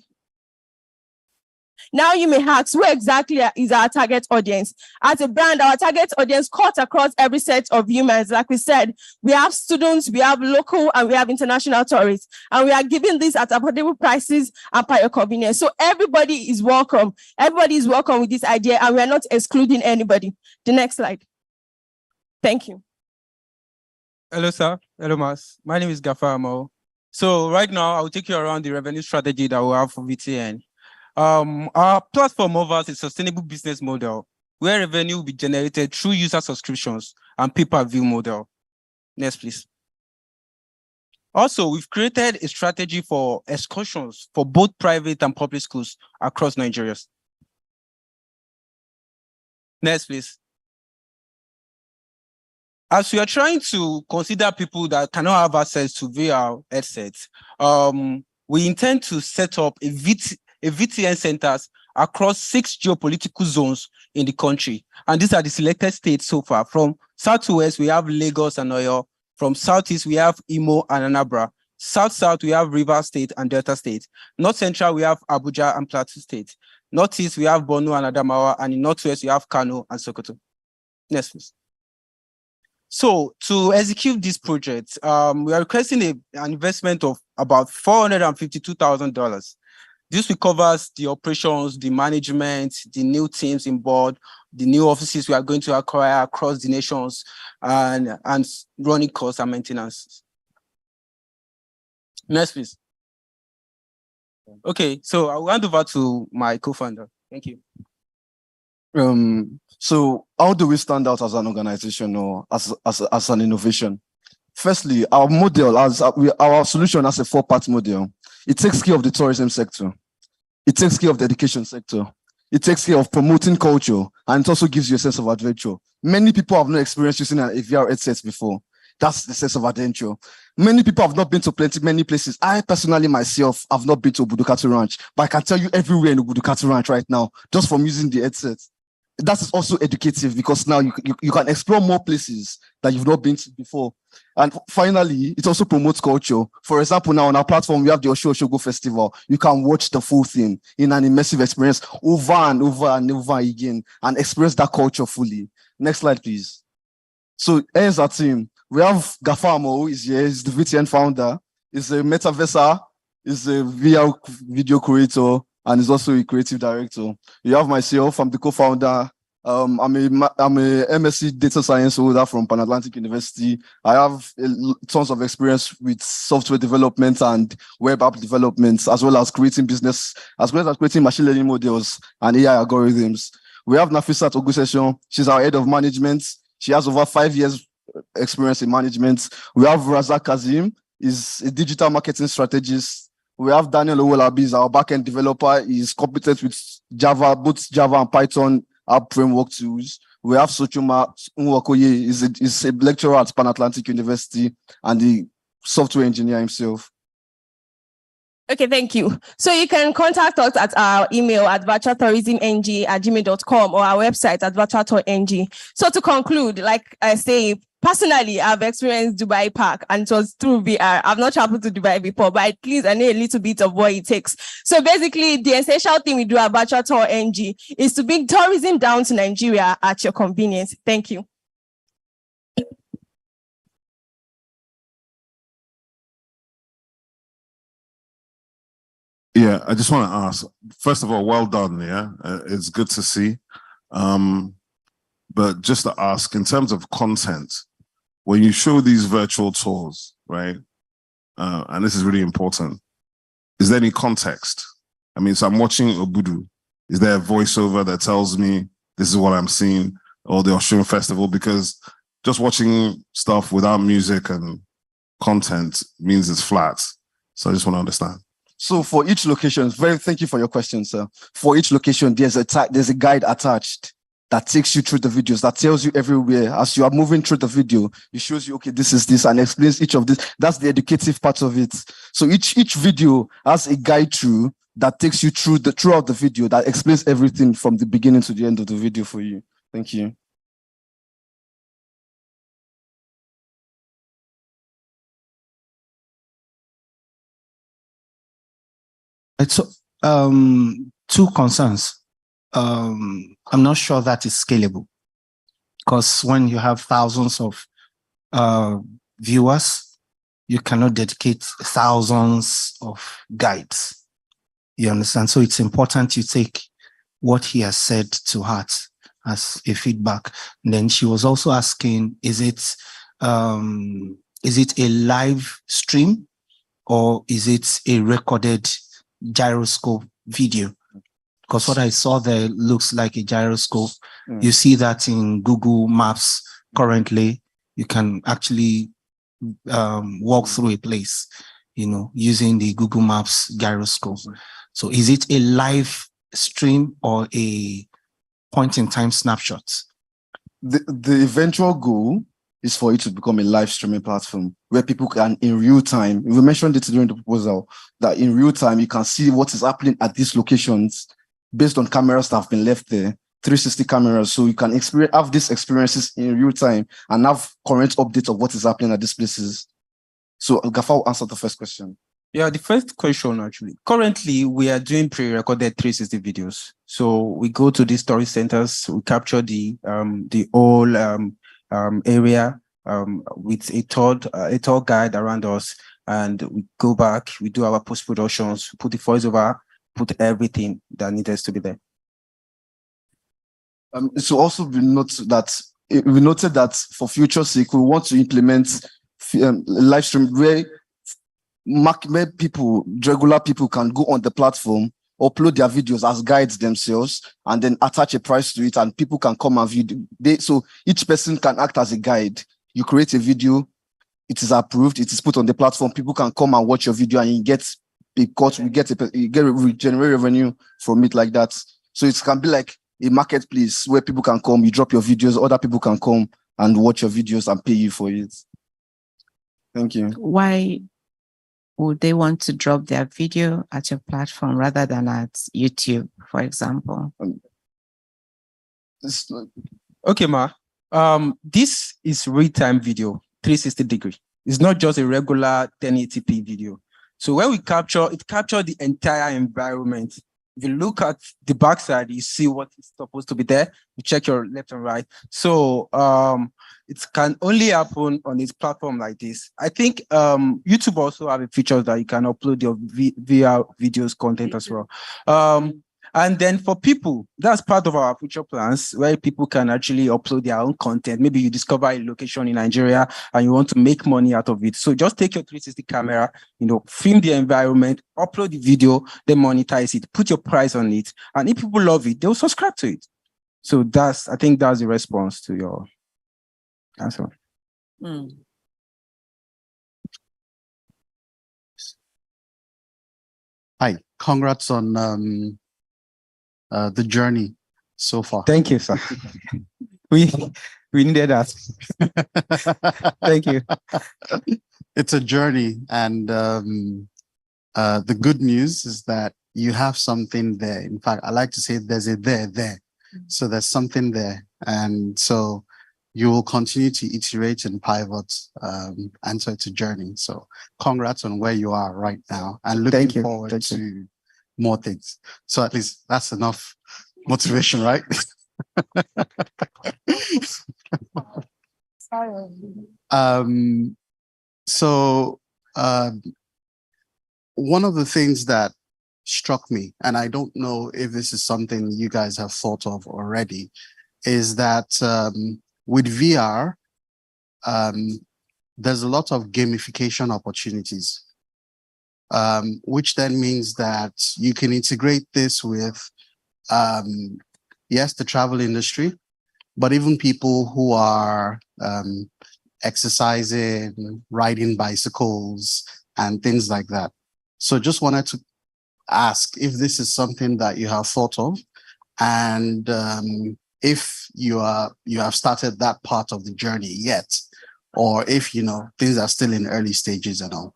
[SPEAKER 21] Now you may ask, who exactly is our target audience? As a brand, our target audience cuts across every set of humans. Like we said, we have students, we have local, and we have international tourists. And we are giving this at affordable prices and by your convenience. So everybody is welcome. Everybody is welcome with this idea, and we are not excluding anybody. The next slide. Thank you.
[SPEAKER 6] Hello, sir. Hello, Mas. My name is Gafar Amo. So right now, I will take you around the revenue strategy that we have for VTN. Our platform offers a sustainable business model where revenue will be generated through user subscriptions and pay-per-view model. Next, please. Also, we've created a strategy for excursions for both private and public schools across Nigeria. Next, please. As we are trying to consider people that cannot have access to VR headsets, we intend to set up a VTN centers across 6 geopolitical zones in the country. And these are the selected states so far. From southwest, we have Lagos and Oyo. From southeast, we have Imo and Anambra. South-south, we have Rivers State and Delta State. North-central, we have Abuja and Plateau State. Northeast, we have Borno and Adamawa. And in northwest, we have Kano and Sokoto. Next, please. So to execute this project, we are requesting an investment of about $452,000. This will cover the operations, the management, the new teams in board, the new offices we are going to acquire across the nations, and running costs and maintenance. Next, please. Okay, so I'll hand over to my co-founder. Thank you.
[SPEAKER 22] So how do we stand out as an organization or as an innovation? Firstly, our model, our solution as a 4-part model, it takes care of the tourism sector. It takes care of the education sector. It takes care of promoting culture, and it also gives you a sense of adventure. Many people have no experience using a VR headset before. That's the sense of adventure. Many people have not been to many places. I personally myself have not been to Ubudukatu Ranch, but I can tell you everywhere in Ubudukatu Ranch right now, just from using the headset. That is also educative because now you can explore more places that you've not been to before. And finally, it also promotes culture. For example, now on our platform, we have the Osho-Oshogo Festival. You can watch the full thing in an immersive experience over and over and over again and experience that culture fully. Next slide, please. So here's our team. We have Gafamo, who is here. He's the VTN founder. He's a metaverser. He's a VR video creator. And he's also a creative director. You have myself, I'm the co-founder. I'm a MSc data science holder from Pan-Atlantic University. I have tons of experience with software development and web app development, as well as creating business, as well as creating machine learning models and AI algorithms. We have Nafisat Ogusesion. She's our head of management. She has over 5 years experience in management. We have Razak Kazim, is a digital marketing strategist. We have Daniel Owolabi, our backend developer. He's competent with Java, both Java and Python app framework tools. We have Sochuma Nwakoye, he's a lecturer at Pan-Atlantic University and the software engineer himself.
[SPEAKER 21] Okay, thank you. So you can contact us at our email at virtualtourismng@gmail.com or our website at virtualtour.ng. So to conclude, like I say, personally, I've experienced Dubai Park and it was through VR. I've not traveled to Dubai before, but at least I know a little bit of what it takes. So basically, the essential thing we do at Virtual Tour NG is to bring tourism down to Nigeria at your convenience. Thank you.
[SPEAKER 3] Yeah, I just want to ask, first of all, well done, yeah? It's good to see. But just to ask, in terms of content, when you show these virtual tours, right, and this is really important, is there any context? I mean, so I'm watching Obudu. Is there a voiceover that tells me this is what I'm seeing, or the Oshun Festival? Because just watching stuff without music and content means it's flat. So I just want to understand.
[SPEAKER 22] So for each location, thank you for your question, sir. For each location, there's a guide attached that takes you through the videos, that tells you everywhere. As you are moving through the video, it shows you, okay, this is this, and explains each of this. That's the educative part of it. So each video has a guide through that takes you throughout the video, that explains everything from the beginning to the end of the video for you. Thank you.
[SPEAKER 19] So, two concerns. I'm not sure that is scalable, because when you have thousands of viewers, you cannot dedicate thousands of guides. You understand? So it's important you take what he has said to heart as a feedback. And then she was also asking, is it a live stream or is it a recorded gyroscope video? Because what I saw there looks like a gyroscope. You see that in Google Maps currently. You can actually walk through a place, using the Google Maps gyroscope. So is it a live stream or a point-in-time snapshot?
[SPEAKER 22] The eventual goal is for it to become a live streaming platform where people can, in real time, we mentioned it during the proposal, that in real time, you can see what is happening at these locations based on cameras that have been left there, 360 cameras, so you can have these experiences in real time and have current updates of what is happening at these places. So Gafa will answer the first question.
[SPEAKER 6] Yeah, the first question actually. Currently, we are doing pre-recorded 360 videos. So we go to these storage centers, we capture the whole area with a tour guide around us, and we go back, we do our post-productions, put the voiceover, put everything that needs to be there.
[SPEAKER 22] It's also been noted that for future sake, we want to implement live stream where people, regular people, can go on the platform, upload their videos as guides themselves, and then attach a price to it, and people can come and view. So each person can act as a guide. You create a video, it is approved, it is put on the platform. People can come and watch your video, and you get generate revenue from it like that. So it can be like a marketplace where people can come, you drop your videos, other people can come and watch your videos and pay you for it. Thank you.
[SPEAKER 11] Why would they want to drop their video at your platform rather than at YouTube, for example?
[SPEAKER 6] Okay, Ma. This is real-time video, 360 degree. It's not just a regular 1080p video. So when we capture, it captures the entire environment. If you look at the backside, you see what is supposed to be there. You check your left and right. So it can only happen on this platform like this. I think YouTube also have a feature that you can upload your VR videos content as well. And then for people, that's part of our future plans where people can actually upload their own content. Maybe you discover a location in Nigeria and you want to make money out of it. So just take your 360 camera, film the environment, upload the video, then monetize it, put your price on it. And if people love it, they'll subscribe to it. So I think that's the response to your answer.
[SPEAKER 16] Hi, congrats on the journey so far.
[SPEAKER 6] Thank you, sir. we needed that. Thank you.
[SPEAKER 16] It's a journey, and the good news is that you have something there. In fact, I like to say there's a there. So there's something there, and so you will continue to iterate and pivot, and so it's a journey. So congrats on where you are right now, and looking forward to more things. So at least that's enough motivation, right? So one of the things that struck me, and I don't know if this is something you guys have thought of already, is that with VR, there's a lot of gamification opportunities. Which then means that you can integrate this with, yes, the travel industry, but even people who are exercising, riding bicycles, and things like that. So just wanted to ask if this is something that you have thought of, and if you have started that part of the journey yet, or if things are still in early stages and all.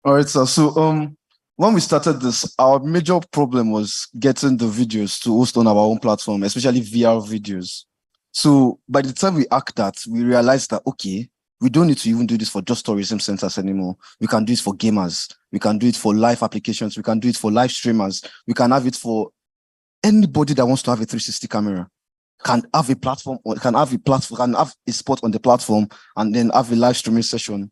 [SPEAKER 22] All right, so when we started this, our major problem was getting the videos to host on our own platform, especially VR videos. So by the time we hacked that, we realized that, okay, we don't need to even do this for just tourism centers anymore. We can do it for gamers. We can do it for live applications. We can do it for live streamers. We can have it for anybody that wants to have a 360 camera. Can have a platform, or can have a spot on the platform, and then have a live streaming session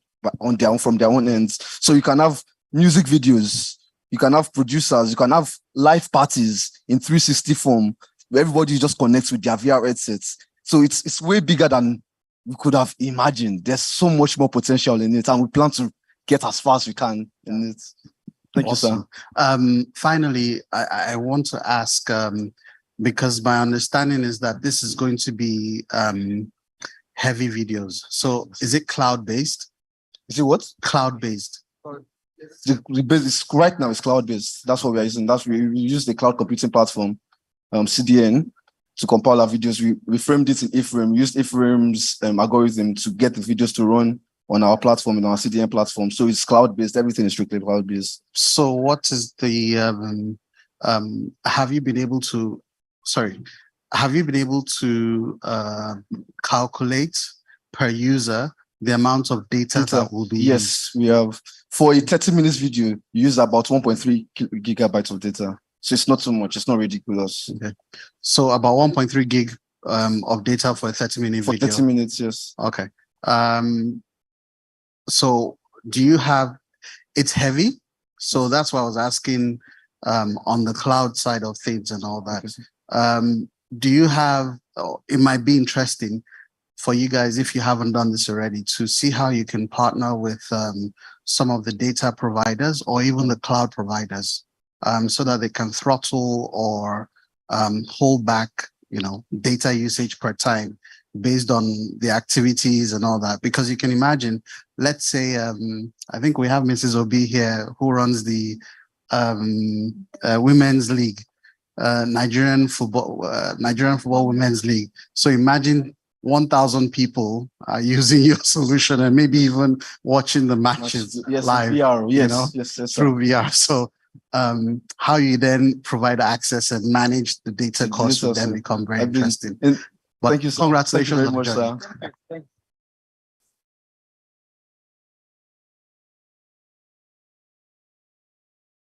[SPEAKER 22] from their own ends. So you can have music videos, you can have producers, you can have live parties in 360 form where everybody just connects with their VR headsets. So it's way bigger than we could have imagined. There's so much more potential in it, and we plan to get as far as we can in it. Thank you, sir.
[SPEAKER 16] Finally, I want to ask, because my understanding is that this is going to be heavy videos. So is it cloud-based?
[SPEAKER 22] Is it what?
[SPEAKER 16] Cloud-based.
[SPEAKER 22] Right now it's cloud-based. That's what we are using. We use the cloud computing platform, CDN, to compile our videos. We framed it in Ephraim, used Ephraim's algorithm to get the videos to run on our platform, in our CDN platform. So it's cloud-based. Everything is strictly cloud-based.
[SPEAKER 16] So what is the, have you been able to calculate per user the amount of data that will be
[SPEAKER 22] Yes, we have. For a 30 minutes video, you use about 1.3 gigabytes of data. So it's not too much. It's not ridiculous.
[SPEAKER 16] Okay. So about 1.3 gig of data for a 30-minute video.
[SPEAKER 22] For 30 minutes, yes.
[SPEAKER 16] Okay. So do you have, it's heavy. So that's why I was asking on the cloud side of things and all that. Do you have, it might be interesting for you guys, if you haven't done this already, to see how you can partner with some of the data providers or even the cloud providers so that they can throttle or hold back, data usage per time based on the activities and all that. Because you can imagine, let's say, I think we have Mrs. Obi here who runs the Women's League, Nigerian football Women's League. So imagine 1,000 people are using your solution and maybe even watching the matches live,
[SPEAKER 22] VR, yes,
[SPEAKER 16] through VR. So how you then provide access and manage the data costs will then become very interesting. But
[SPEAKER 22] thank you,
[SPEAKER 16] congratulations
[SPEAKER 22] thank you very much, sir.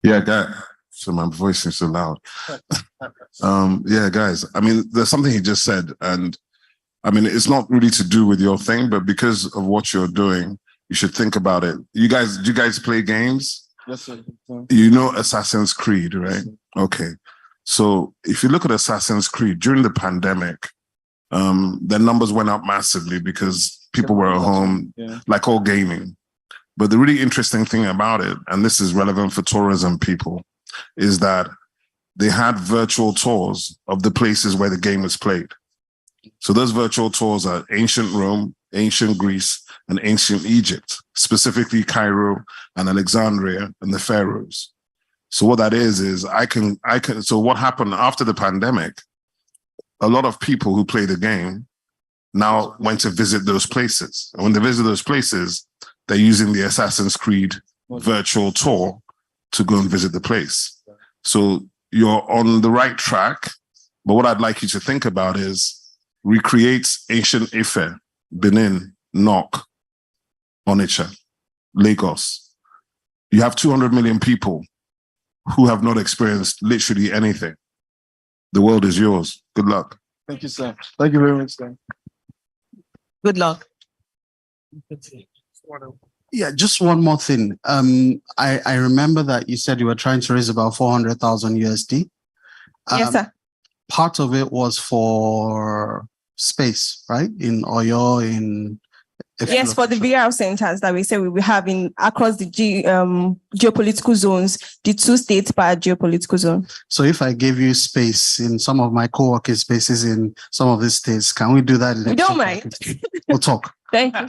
[SPEAKER 3] Yeah, so my voice is so loud. Yeah, guys, I mean, there's something he just said, and I mean, it's not really to do with your thing, but because of what you're doing, you should think about it. Do you guys play games?
[SPEAKER 22] Yes, sir.
[SPEAKER 3] You know Assassin's Creed, right? Okay. So if you look at Assassin's Creed during the pandemic, their numbers went up massively because people were at home, like all gaming. But the really interesting thing about it, and this is relevant for tourism people, is that they had virtual tours of the places where the game was played. So those virtual tours are ancient Rome, ancient Greece, and ancient Egypt, specifically Cairo and Alexandria and the pharaohs. So what that is so what happened after the pandemic, a lot of people who play the game now went to visit those places. And when they visit those places, they're using the Assassin's Creed virtual tour to go and visit the place. So you're on the right track, but what I'd like you to think about is recreate ancient Ife, Benin, Nok, Onitsha, Lagos. You have 200 million people who have not experienced literally anything. The world is yours. Good luck.
[SPEAKER 22] Thank you, sir. Thank you very much, sir.
[SPEAKER 11] Good luck.
[SPEAKER 16] Yeah, just one more thing. I remember that you said you were trying to raise about 400,000 USD.
[SPEAKER 21] Yes, sir.
[SPEAKER 16] Part of it was for space, right? In Oyo,
[SPEAKER 21] yes, for the VR centers that we say we will have across the geopolitical zones, the 2 states per geopolitical zone.
[SPEAKER 16] So if I give you space in some of my co-working spaces in some of these states, can we do that?
[SPEAKER 21] We don't mind.
[SPEAKER 16] We'll talk.
[SPEAKER 21] Thank you.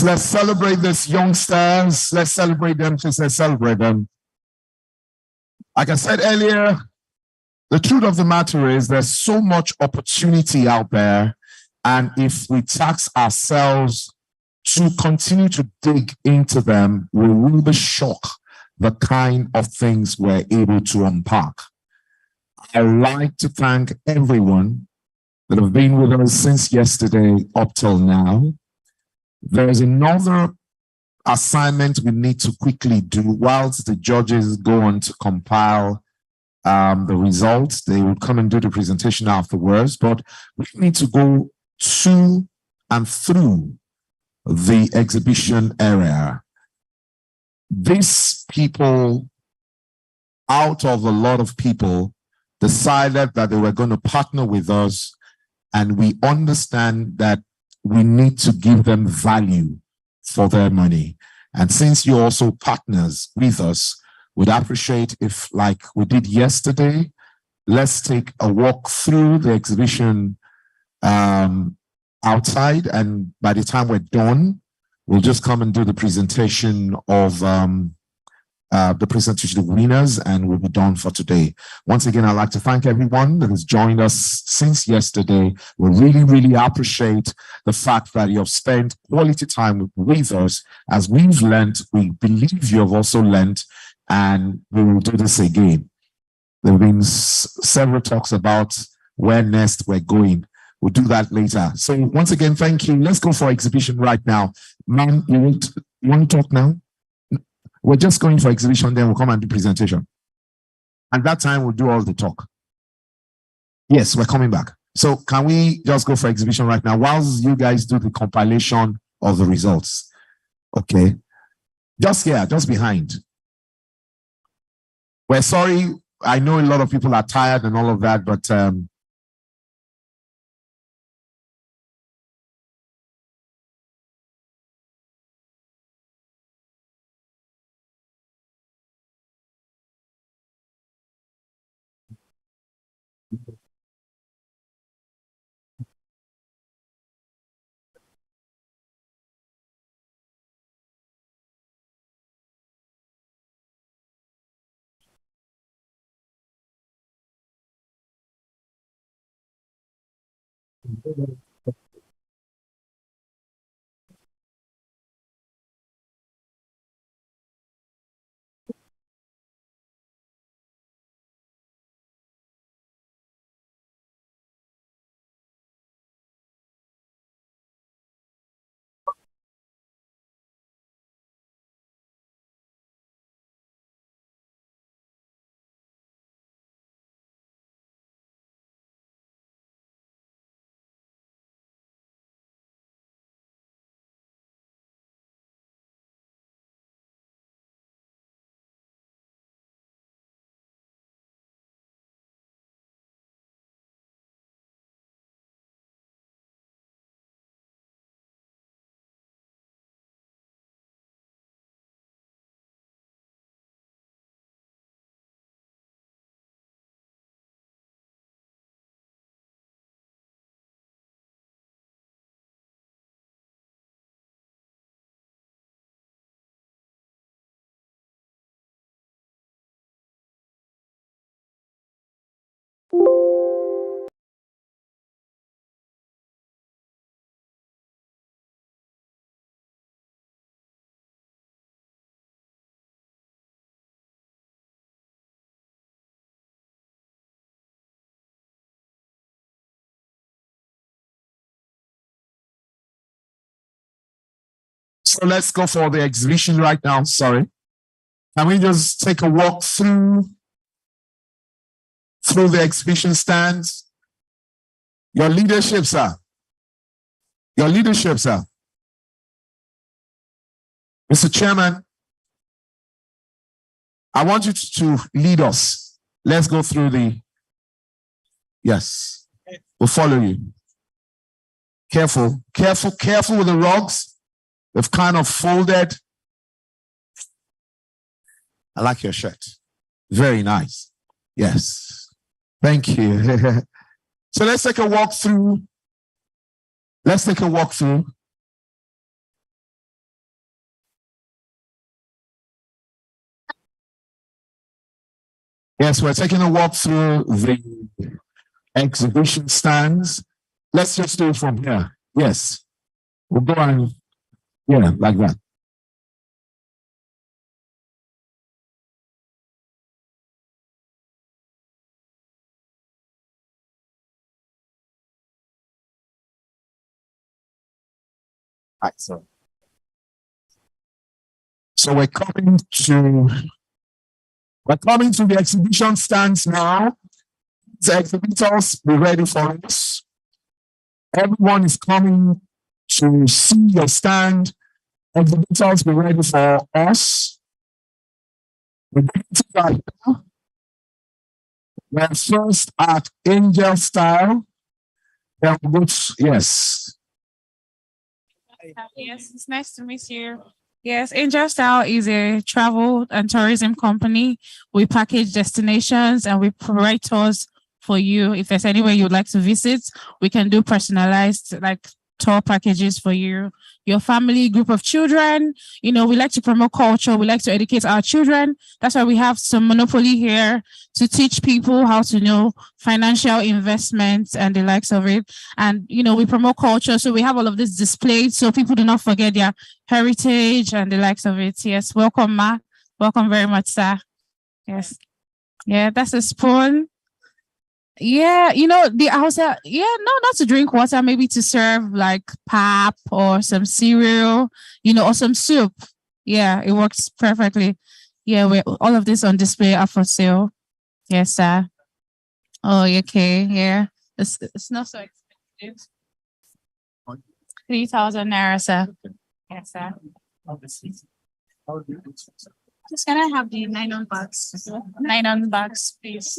[SPEAKER 10] Let's celebrate these youngsters. Let's celebrate them. Just let's celebrate them. Like I said earlier, the truth of the matter is there's so much opportunity out there. And if we tax ourselves to continue to dig into them, we will be shocked the kind of things we're able to unpack. I'd like to thank everyone that have been with us since yesterday up till now. There's another assignment we need to quickly do whilst the judges go on to compile the results. They will come and do the presentation afterwards, but we need to go to and through the exhibition area. These people, out of a lot of people, decided that they were going to partner with us, and we understand that we need to give them value for their money. And since you're also partners with us, we'd appreciate if, like we did yesterday, let's take a walk through the exhibition outside, and by the time we're done, we'll just come and do the presentation of the winners, and we'll be done for today. Once again, I'd like to thank everyone that has joined us since yesterday. We really, really appreciate the fact that you have spent quality time with us. As we've learned, we believe you have also learned, and we will do this again. There have been several talks about where next we're going. We'll do that later. So once again, thank you. Let's go for exhibition right now. Ma'am, you want to talk now? We're just going for exhibition, then we'll come and do presentation. And that time we'll do all the talk. Yes, we're coming back. So can we just go for exhibition right now whilst you guys do the compilation of the results? Okay. Just here, just behind. We're sorry. I know a lot of people are tired and all of that, but so let's go for the exhibition right now. Sorry. Can we just take a walk through the exhibition stands? Your leadership, sir. Your leadership, sir. Mr. Chairman, I want you to lead us. Let's go through the... Yes. We'll follow you. Careful, careful, careful with the rugs. They've kind of folded. I like your shirt. Very nice. Yes. Thank you. So let's take a walk through. Let's take a walk through. Yes, we're taking a walk through the exhibition stands. Let's just do it from here. Yes. We'll go and, yeah, like that. Right, so we're coming to the exhibition stands now. The exhibitors, be ready for us. Everyone is coming to see your stand. Exhibitors, be ready for us. We're first at Angel Style. Yes.
[SPEAKER 7] Yes, it's nice to meet you. Yes, Angel Style is a travel and tourism company. We package destinations and we provide tours for you. If there's anywhere you'd like to visit, we can do personalized, like tour packages for you, your family, group of children. You know, we like to promote culture. We like to educate our children. That's why we have some monopoly here to teach people how to know financial investments and the likes of it. And, you know, we promote culture. So we have all of this displayed so people do not forget their heritage and the likes of it. Yes. Welcome, Ma. Welcome very much, sir. Yes. Yeah, that's a spoon. Yeah, you know, the Hausa, yeah, no, not to drink water, maybe to serve like pap or some cereal, you know, or some soup. Yeah, it works perfectly. Yeah, we all of this on display are for sale. Yes, sir. Oh, okay, yeah. It's not so expensive. 3,000 naira, sir. Yes, sir. Just can I have the nylon bags? Nylon bags, please.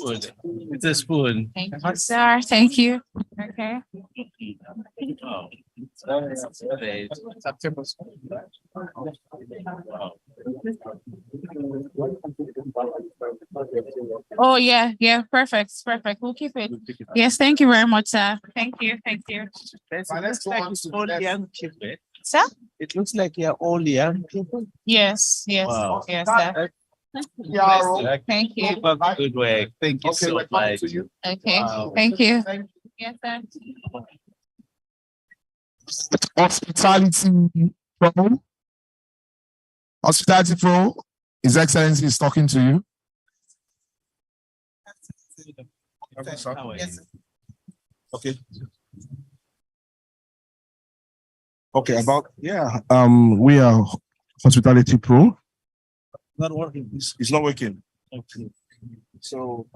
[SPEAKER 4] It's a spoon.
[SPEAKER 7] Thank you, sir. Thank you. Okay. Oh yeah, yeah, perfect, perfect. We'll keep it. Yes, thank you very much, sir. Thank you, thank you. Sir?
[SPEAKER 4] It looks like you're all young people.
[SPEAKER 7] Yes, yes,
[SPEAKER 4] Wow.
[SPEAKER 7] yes, sir. Thank you.
[SPEAKER 4] Good work. Thank you so much.
[SPEAKER 7] Okay,
[SPEAKER 4] Wow.
[SPEAKER 7] thank you. Yes, sir.
[SPEAKER 10] Hospitality Pro. Hospitality Pro, His Excellency is talking to you.
[SPEAKER 4] Yes.
[SPEAKER 10] Okay. Okay, we are Hospitality Pro.
[SPEAKER 4] Not working.
[SPEAKER 10] It's not working.
[SPEAKER 4] Okay.
[SPEAKER 10] So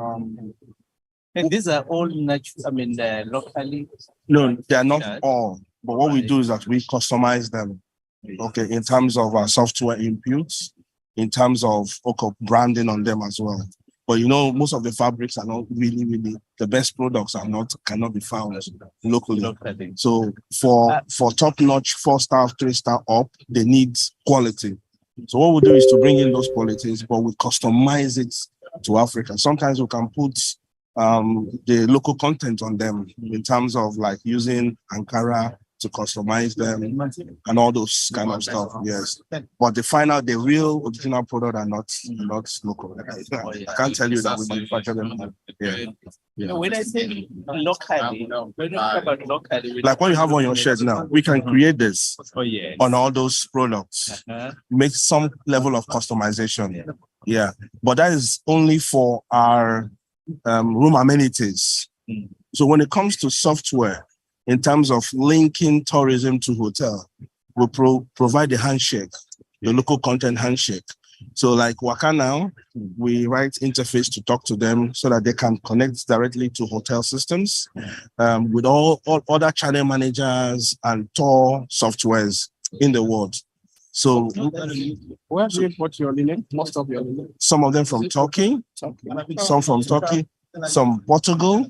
[SPEAKER 4] And these are all natural, locally.
[SPEAKER 10] no, they are not all. But what we do is that we customize them. Okay, in terms of our software inputs, in terms of branding on them as well. But you know, most of the fabrics are not really the best products cannot be found locally. So for top-notch 4-star, 3-star up, they need quality. So what we do is to bring in those qualities, but we customize it to Africa. Sometimes we can put the local content on them in terms of like using Ankara to customize them and all those kind of stuff. Yes, but the real original product are not local. I can't tell you that we manufacture them. Yeah.
[SPEAKER 4] You know, when I say locally, when you talk about locally,
[SPEAKER 10] Like what you have on your shirt now, we can create this on all those products, make some level of customization. Yeah, but that is only for our room amenities. So when it comes to software, in terms of linking tourism to hotel, we provide the handshake, the local content handshake. So like Waka now, we write interface to talk to them so that they can connect directly to hotel systems with all other channel managers and tour softwares in the world. So
[SPEAKER 22] where do you put your linen? Most of your linen?
[SPEAKER 10] Some of them from Turkey, some from Turkey, some Portugal.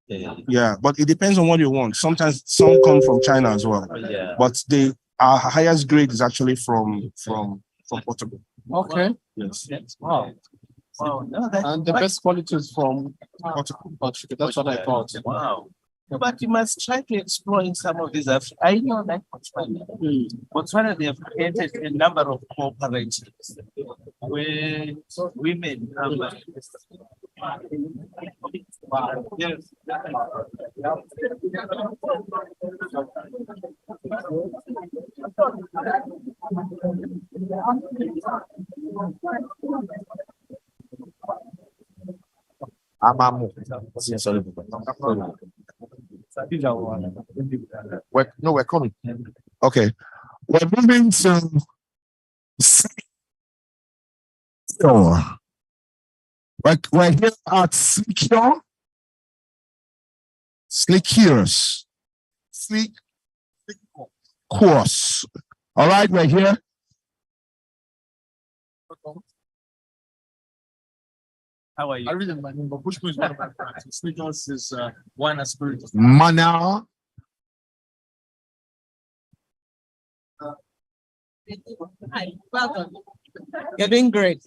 [SPEAKER 10] Yeah, but it depends on what you want. Sometimes some come from China as well. But our highest grade is actually from Portugal.
[SPEAKER 22] Okay.
[SPEAKER 10] Yes.
[SPEAKER 22] Wow. Wow. And the best quality is from Portugal. That's what I thought.
[SPEAKER 4] Wow. But you must try to explore in some of these. I know that Botswana, they have created a number of cooperatives where women yes.
[SPEAKER 10] We're coming. Okay. We're moving to we're here at Slickers. Sleek course. All right, we're here.
[SPEAKER 4] How are you?
[SPEAKER 22] I read in my name, but Bushman is one of my friends. Sneakers is wine and spirit.
[SPEAKER 10] Mana.
[SPEAKER 8] Hi, welcome. You're doing great.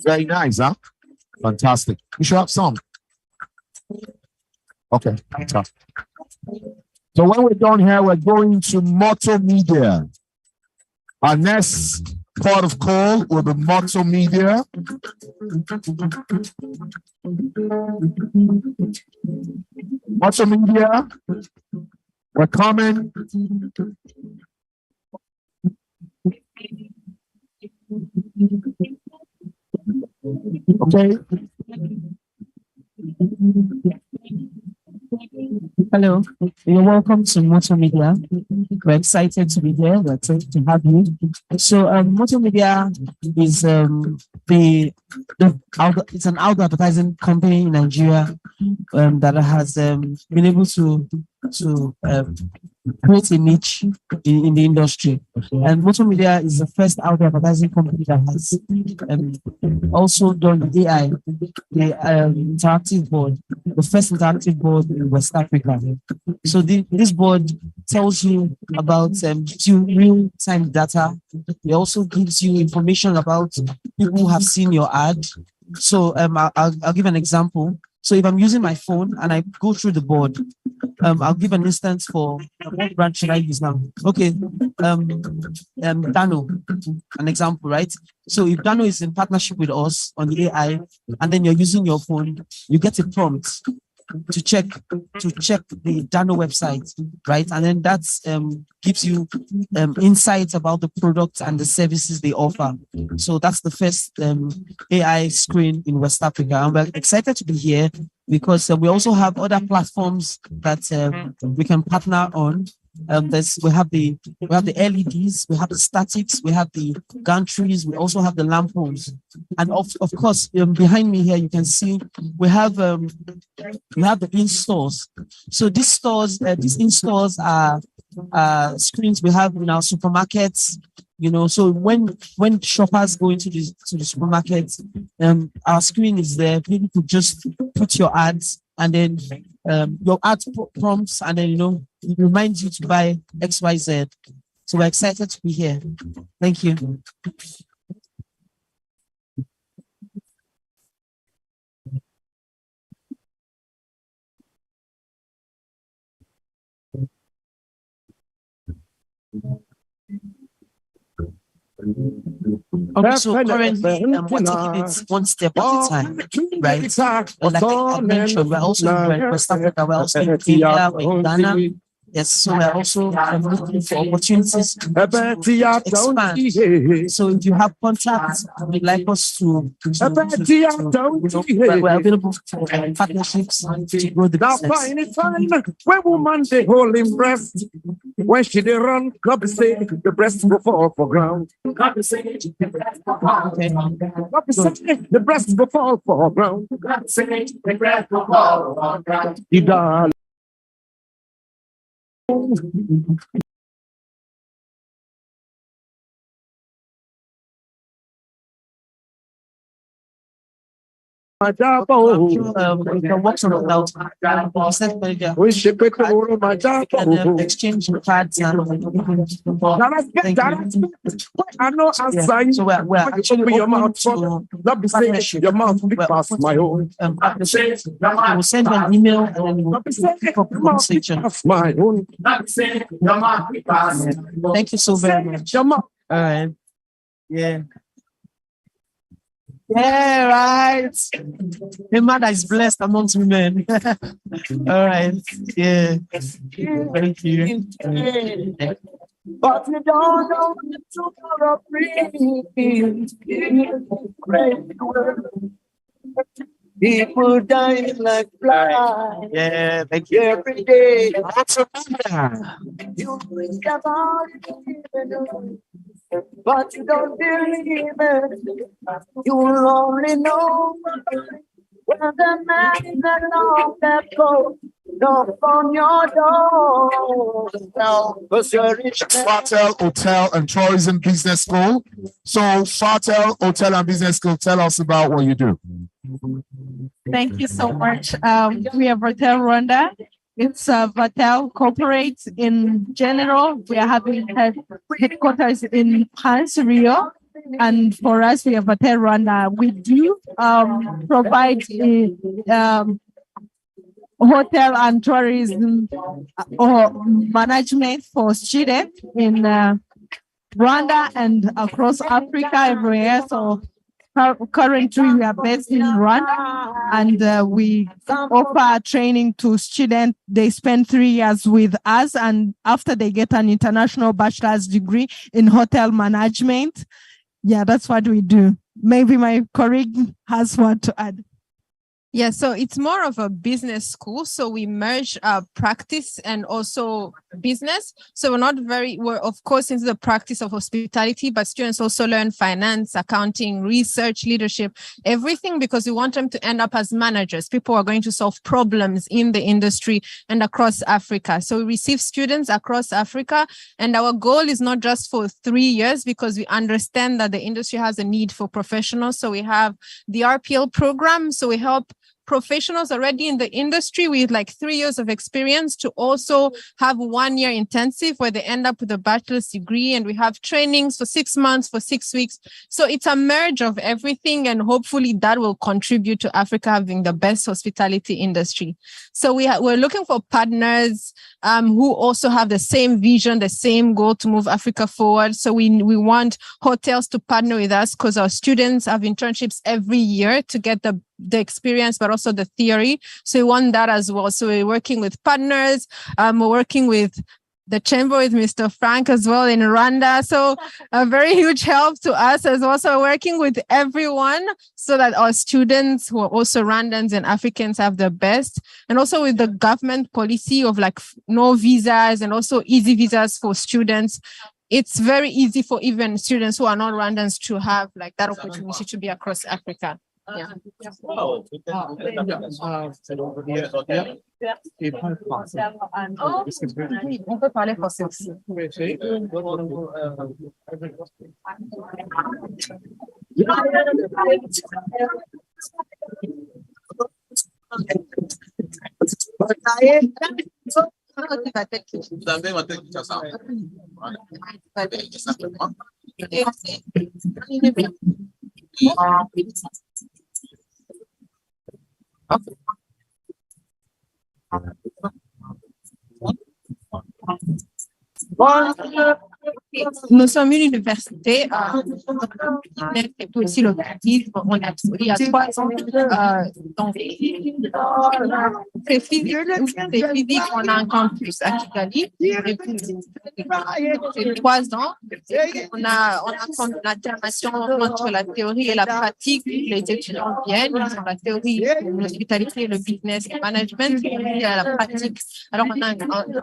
[SPEAKER 10] Very nice, huh? Fantastic. We should have some. Okay, fantastic. So when we're done here, we're going to Moto Media. Our next port of call will be Moto Media. Moto Media, we're coming. Okay.
[SPEAKER 5] Hello, you're welcome to Moto Media. We're excited to be here. We're excited to have you. So, Moto Media is it's an outdoor advertising company in Nigeria that has been able to create a niche in the industry. And Moto Media is the first outdoor advertising company that has also done AI, the interactive board, the first interactive board in West Africa. So this board tells you about, gives you real-time data. It also gives you information about people who have seen your ad. So I'll give an example. So if I'm using my phone and I go through the board, I'll give an instance for what brand should I use now? Okay, Dano, an example, right? So if Dano is in partnership with us on the AI, and then you're using your phone, you get a prompt to check the Dano website, right? And then that gives you insights about the products and the services they offer. So that's the first AI screen in West Africa, and we're excited to be here because we also have other platforms that we can partner on. We have the LEDs, we have the statics, we have the gantries, we also have the lampposts, and of course behind me here you can see we have the in-stores. So these stores, these in-stores are screens we have in our supermarkets. You know, so when shoppers go into the supermarket, our screen is there. People could just put your ads, and then your ad prompts, and then it reminds you to buy XYZ. So we're excited to be here. Thank you. Okay, so currently we're taking it one step at a time, right? Like I mentioned, we're also in West Africa, we're also in Kenya, we're in Ghana. Yes, so we're also looking for opportunities to expand. So if you have contacts, we'd like us to we're available for partnerships to grow the business.
[SPEAKER 9] When woman they hold him breast, when she they run, God say the breast will fall for ground. God say the breast will fall. God say the breast will fall for ground. God say the breast will fall for ground.
[SPEAKER 5] You can work some without exchange cards and
[SPEAKER 9] I know
[SPEAKER 5] so we're actually open to partnership.
[SPEAKER 9] my own.
[SPEAKER 5] We'll send you an email and then we'll pick up the conversation. Thank you so very much. All right. Yeah. Yeah, right. A man that is blessed amongst women. All right. Yeah. Thank you.
[SPEAKER 9] But you don't know tomorrow brings. People dying like flies.
[SPEAKER 5] Yeah, thank you.
[SPEAKER 9] Every day. What's up there? You think about it, but you don't believe it. You will only know when the man is along that boat. Knock on your door.
[SPEAKER 10] Fartel Hotel and Tourism Business School. So Fartel Hotel and Business School, tell us about what you do.
[SPEAKER 23] Thank you so much. We have Hotel Rwanda.
[SPEAKER 1] It's Vatel Corporate in general. We are having headquarters in France, Rio. And for us, we have Vatel Rwanda. We do provide hotel and tourism or management for students in Rwanda and across Africa everywhere. So currently we are based in Rwanda and we offer training to students. They spend 3 years with us and after they get an international bachelor's degree in hotel management. Yeah, that's what we do. Maybe my colleague has what to add.
[SPEAKER 12] Yeah, so it's more of a business school. So we merge practice and also business. So we're of course into the practice of hospitality, but students also learn finance, accounting, research, leadership, everything, because we want them to end up as managers, people who are going to solve problems in the industry and across Africa. So we receive students across Africa, and our goal is not just for 3 years, because we understand that the industry has a need for professionals. So we have the RPL program. So we help professionals already in the industry with like 3 years of experience to also have 1 year intensive where they end up with a bachelor's degree, and we have trainings for 6 months, for 6 weeks. So it's a merge of everything, and hopefully that will contribute to Africa having the best hospitality industry. So we're looking for partners who also have the same vision, the same goal to move Africa forward. So we want hotels to partner with us because our students have internships every year to get the experience, but also the theory. So we want that as well. So we're working with partners. We're working with the chamber, with Mr. Frank as well in Rwanda. So a very huge help to us as well. So working with everyone so that our students who are also Rwandans and Africans have the best. And also with the government policy of like no visas and also easy visas for students. It's very easy for even students who are not Rwandans to have like that opportunity to be across Africa. Yeah. On peut parler français aussi. Nous sommes une université, et puis aussi l'organisme, on a il y a 3 ans, donc c'est physique, on a un campus à Kigali, et puis c'est 3 ans, on a comme l'alternation entre la théorie et la pratique, les étudiants viennent, ils ont la théorie, l'hospitalité, le business, le management, et puis la pratique. Alors on a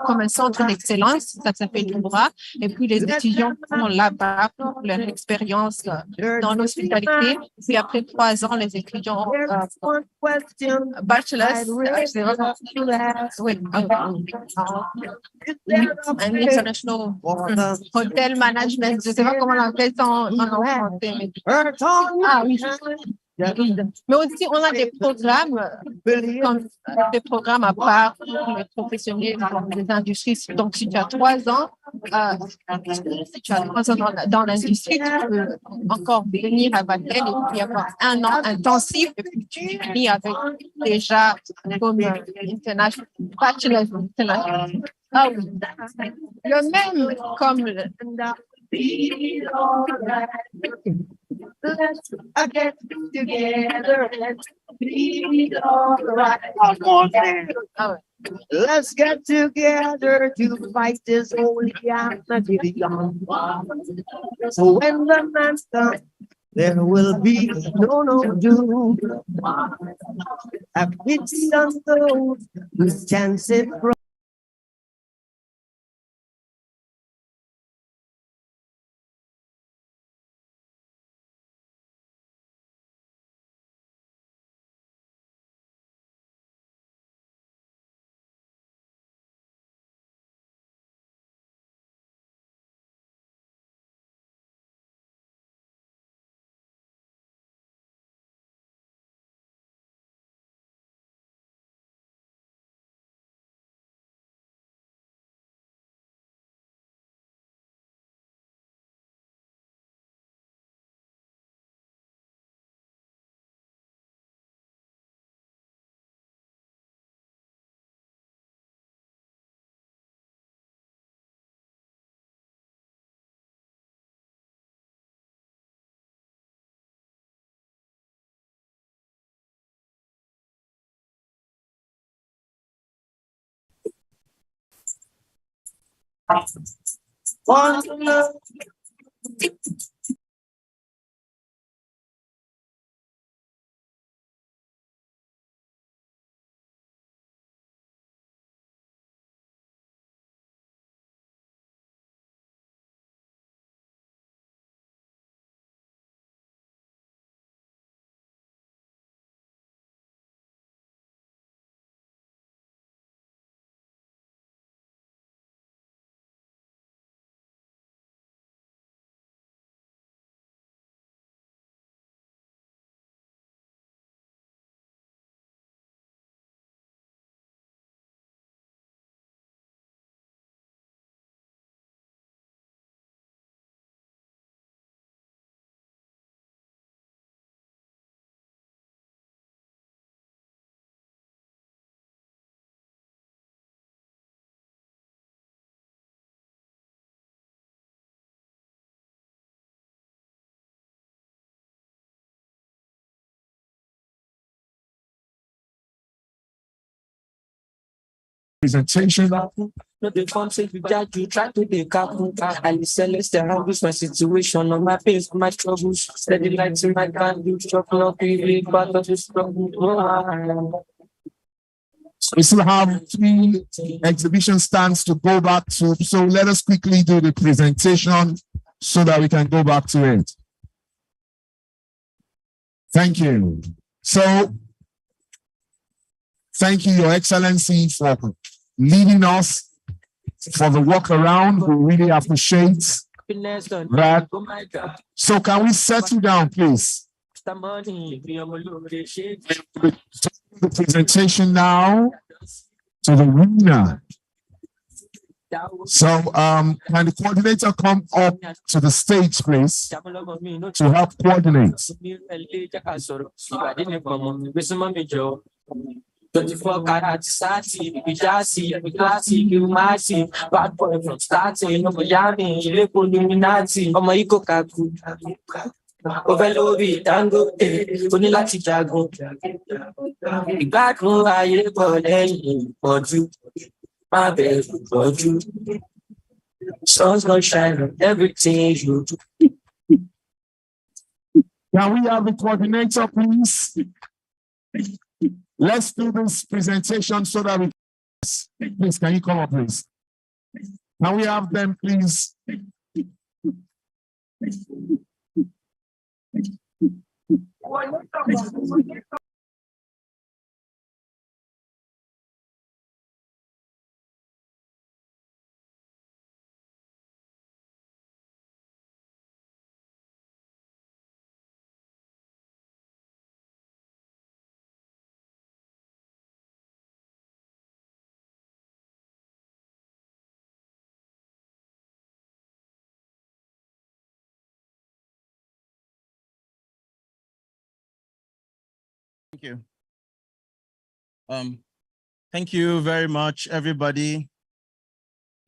[SPEAKER 12] comme un centre d'excellence, ça s'appelle du droit, et puis les étudiants font là-bas pour leur expérience dans l'hospitalité. Puis après 3 ans, les étudiants bachelor's, un international hotel management. Je ne sais pas comment on appelle ça en français. Ah oui. Mais aussi, on a des programmes, comme des programmes à part pour les professionnels dans les industries. Donc, si tu as 3 ans, dans l'industrie, tu peux encore venir à Vatel et puis avoir 1 an intensif et puis tu finis avec déjà comme international bachelor international. Ah oui. Le même comme let's get together and be all right. Let's get together to fight this holy anarchy. So when the man's done, there will be no doom. Have pity on those who stand it.
[SPEAKER 9] Want to love.
[SPEAKER 10] Presentation.
[SPEAKER 9] No, the form say you judge, you try to be careful. And the celestial handles my situation, on my pains, my troubles. Steady lights in my candle, chopping up the part of the struggle.
[SPEAKER 10] We still have 3 exhibition stands to go back to. So let us quickly do the presentation so that we can go back to it. Thank you. So, thank you, Your Excellency, for leading us for the walk around. We really appreciate that. So can we settle down, please? The presentation now to the winner. So can the coordinator come up to the stage, please, to help coordinate?
[SPEAKER 9] 24 karat sati, Bijasi, Classy, you mighty, bad boy from starting, no Miami, Illuminati, Omaiko Kaku, Overload, Tango, Unilati Jago, Ibaku, I for you, my baby, for you. Sun's gonna shine on everything you do.
[SPEAKER 10] Can we have the coordinator, please? Let's do this presentation so that we please, can you come up, please? Can we have them, please?
[SPEAKER 14] Thank you. Thank you very much, everybody.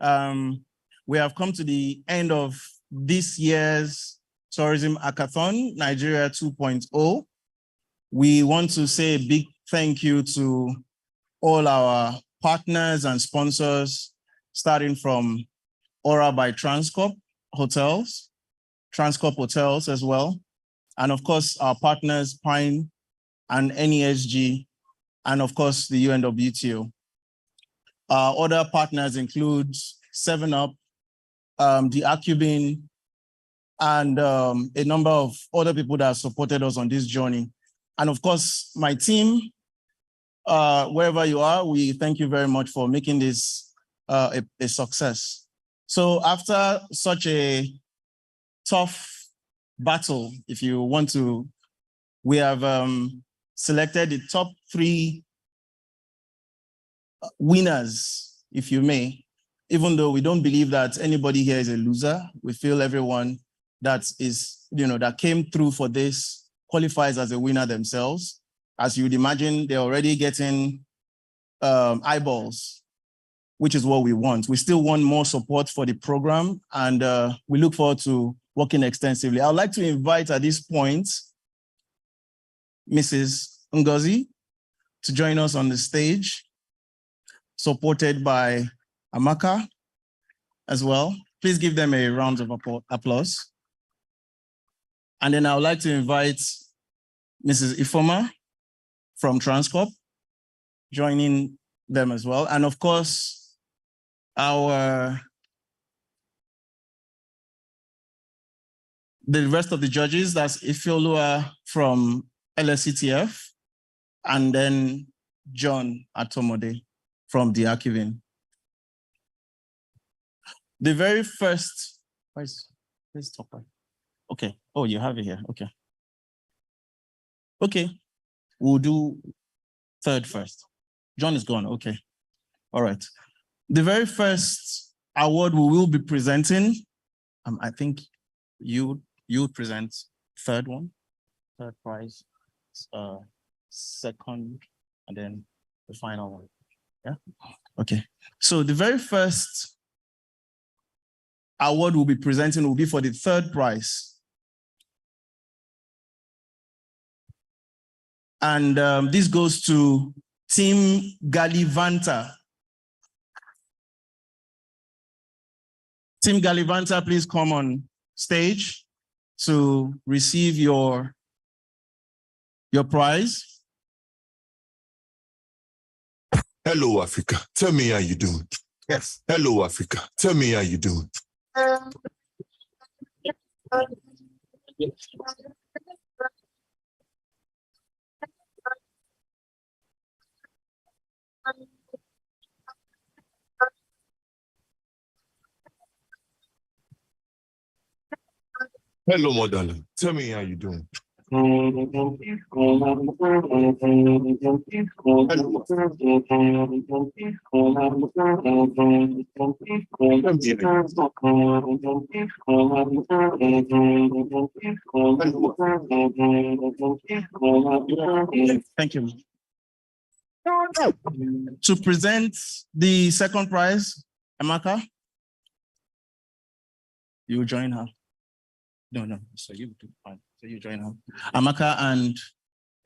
[SPEAKER 14] We have come to the end of this year's Tourism Hackathon, Nigeria 2.0. We want to say a big thank you to all our partners and sponsors, starting from Aura by Transcorp Hotels, Transcorp Hotels as well, and of course, our partners, Pyne and NESG, and of course, the UNWTO. Our other partners include 7up, the Acubin, and a number of other people that have supported us on this journey. And of course, my team, wherever you are, we thank you very much for making this a success. So after such a tough battle, if you want to, we have selected the top 3 winners, if you may, even though we don't believe that anybody here is a loser. We feel everyone that is, that came through for this qualifies as a winner themselves. As you'd imagine, they're already getting eyeballs, which is what we want. We still want more support for the program, and we look forward to working extensively. I would like to invite at this point Mrs. Ngozi to join us on the stage, supported by Amaka as well. Please give them a round of applause. And then I would like to invite Mrs. Ifoma from Transcorp, joining them as well. And of course, the rest of the judges, that's Ifeoluwa from LSCTF, and then John Atomode from the Archiving. The very first, where's Topper? Okay, oh, you have it here, okay. Okay, we'll do third first. John is gone, okay. All right. The very first award we will be presenting, I think you present third prize, second, and then the final one, yeah? Okay, so the very first award we'll be presenting will be for the third prize. And this goes to Team Galivanta. Team Galivanta, please come on stage to receive your prize.
[SPEAKER 15] Hello, Africa. Tell me how you doing. Yes. Hello, Africa. Tell me how you doing. Hello, Modala. Tell me how you doing.
[SPEAKER 14] Thank you. To present the second prize, Amaka, you join her. No, so you do fine. So you join her. Amaka and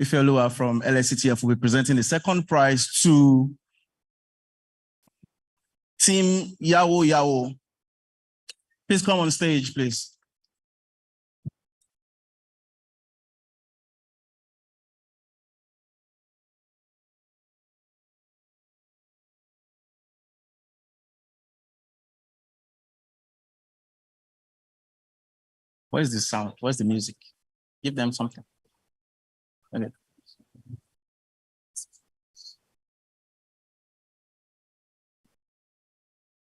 [SPEAKER 14] Ifeoluwa from LSCTF will be presenting the second prize to Team Yawo Yawo. Please come on stage, please. Where's the sound? Where's the music? Give them something. Okay.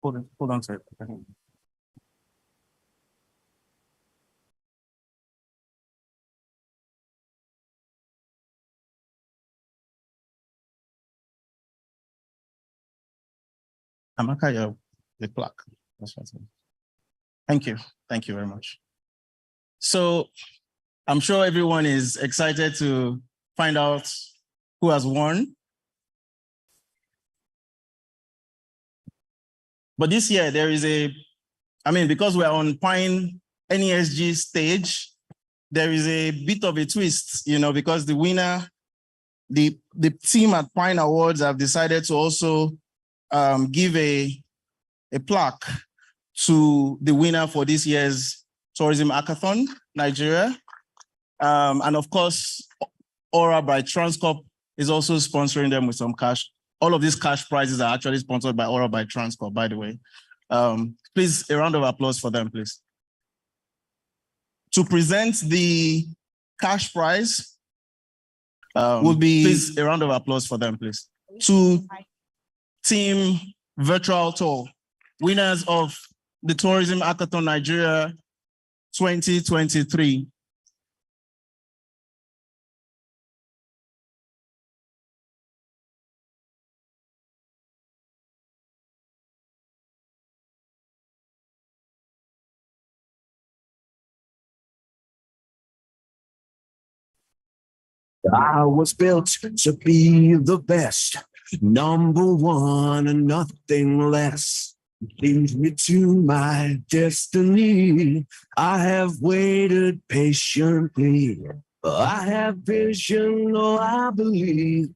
[SPEAKER 14] Hold on to it. Amaka, the plaque. That's right. Thank you. Thank you very much. So I'm sure everyone is excited to find out who has won. But this year there is because we're on Pyne-Nesg stage, there is a bit of a twist, because the winner, the team at Pyne Awards have decided to also give a plaque to the winner for this year's Tourism Hackathon, Nigeria. And of course, Aura by Transcorp is also sponsoring them with some cash. All of these cash prizes are actually sponsored by Aura by Transcorp, by the way. Please, a round of applause for them, please. To present the cash prize will be, please, a round of applause for them, please. To Team Virtual Tour, winners of the Tourism Hackathon Nigeria 2023.
[SPEAKER 9] I was built to be the best, number one and nothing less. Lead me to my destiny. I have waited patiently. I have vision, oh, I believe.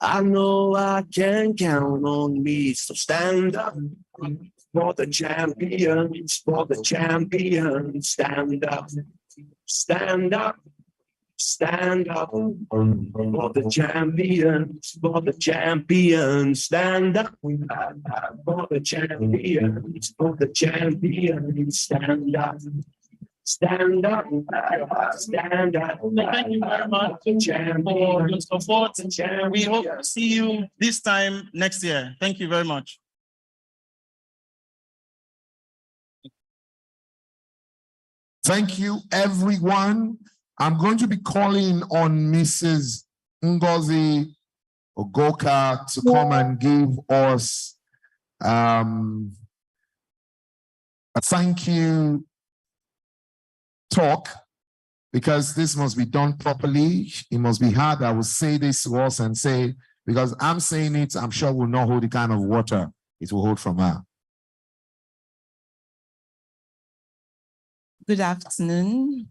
[SPEAKER 9] I know I can count on me, so stand up for the champions, for the champions. Stand up, stand up, stand up for the champions, for the champions. Stand up for the champions, for the champions. Stand up. Stand up, stand up.
[SPEAKER 14] Thank you very much for your support. We hope to see you this time next year. Thank you very much.
[SPEAKER 10] Thank you, everyone. I'm going to be calling on Mrs. Ngozi Ogoka to come and give us a thank you talk, because this must be done properly. It must be hard. I will say this to us and say, because I'm saying it, I'm sure we'll not hold the kind of water it will hold from her.
[SPEAKER 11] Good afternoon.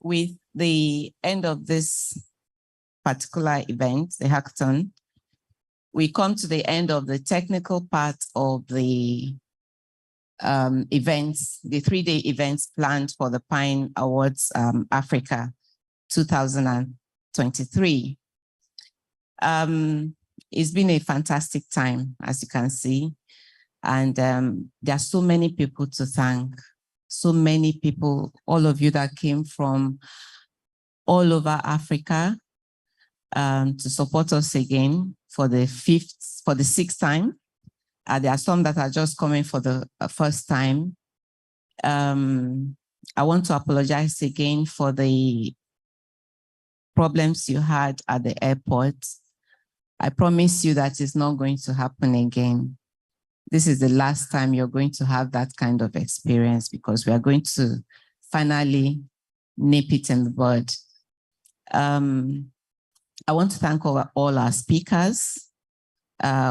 [SPEAKER 11] With the end of this particular event, the hackathon, we come to the end of the technical part of the events, the 3-day events planned for the Pyne Awards Africa 2023. It's been a fantastic time, as you can see. And there are so many people to thank, so many people, all of you that came from all over Africa to support us again for the 6th time. There are some that are just coming for the first time. I want to apologize again for the problems you had at the airport. I promise you that it's not going to happen again. This is the last time you're going to have that kind of experience, because we are going to finally nip it in the bud. I want to thank all our speakers.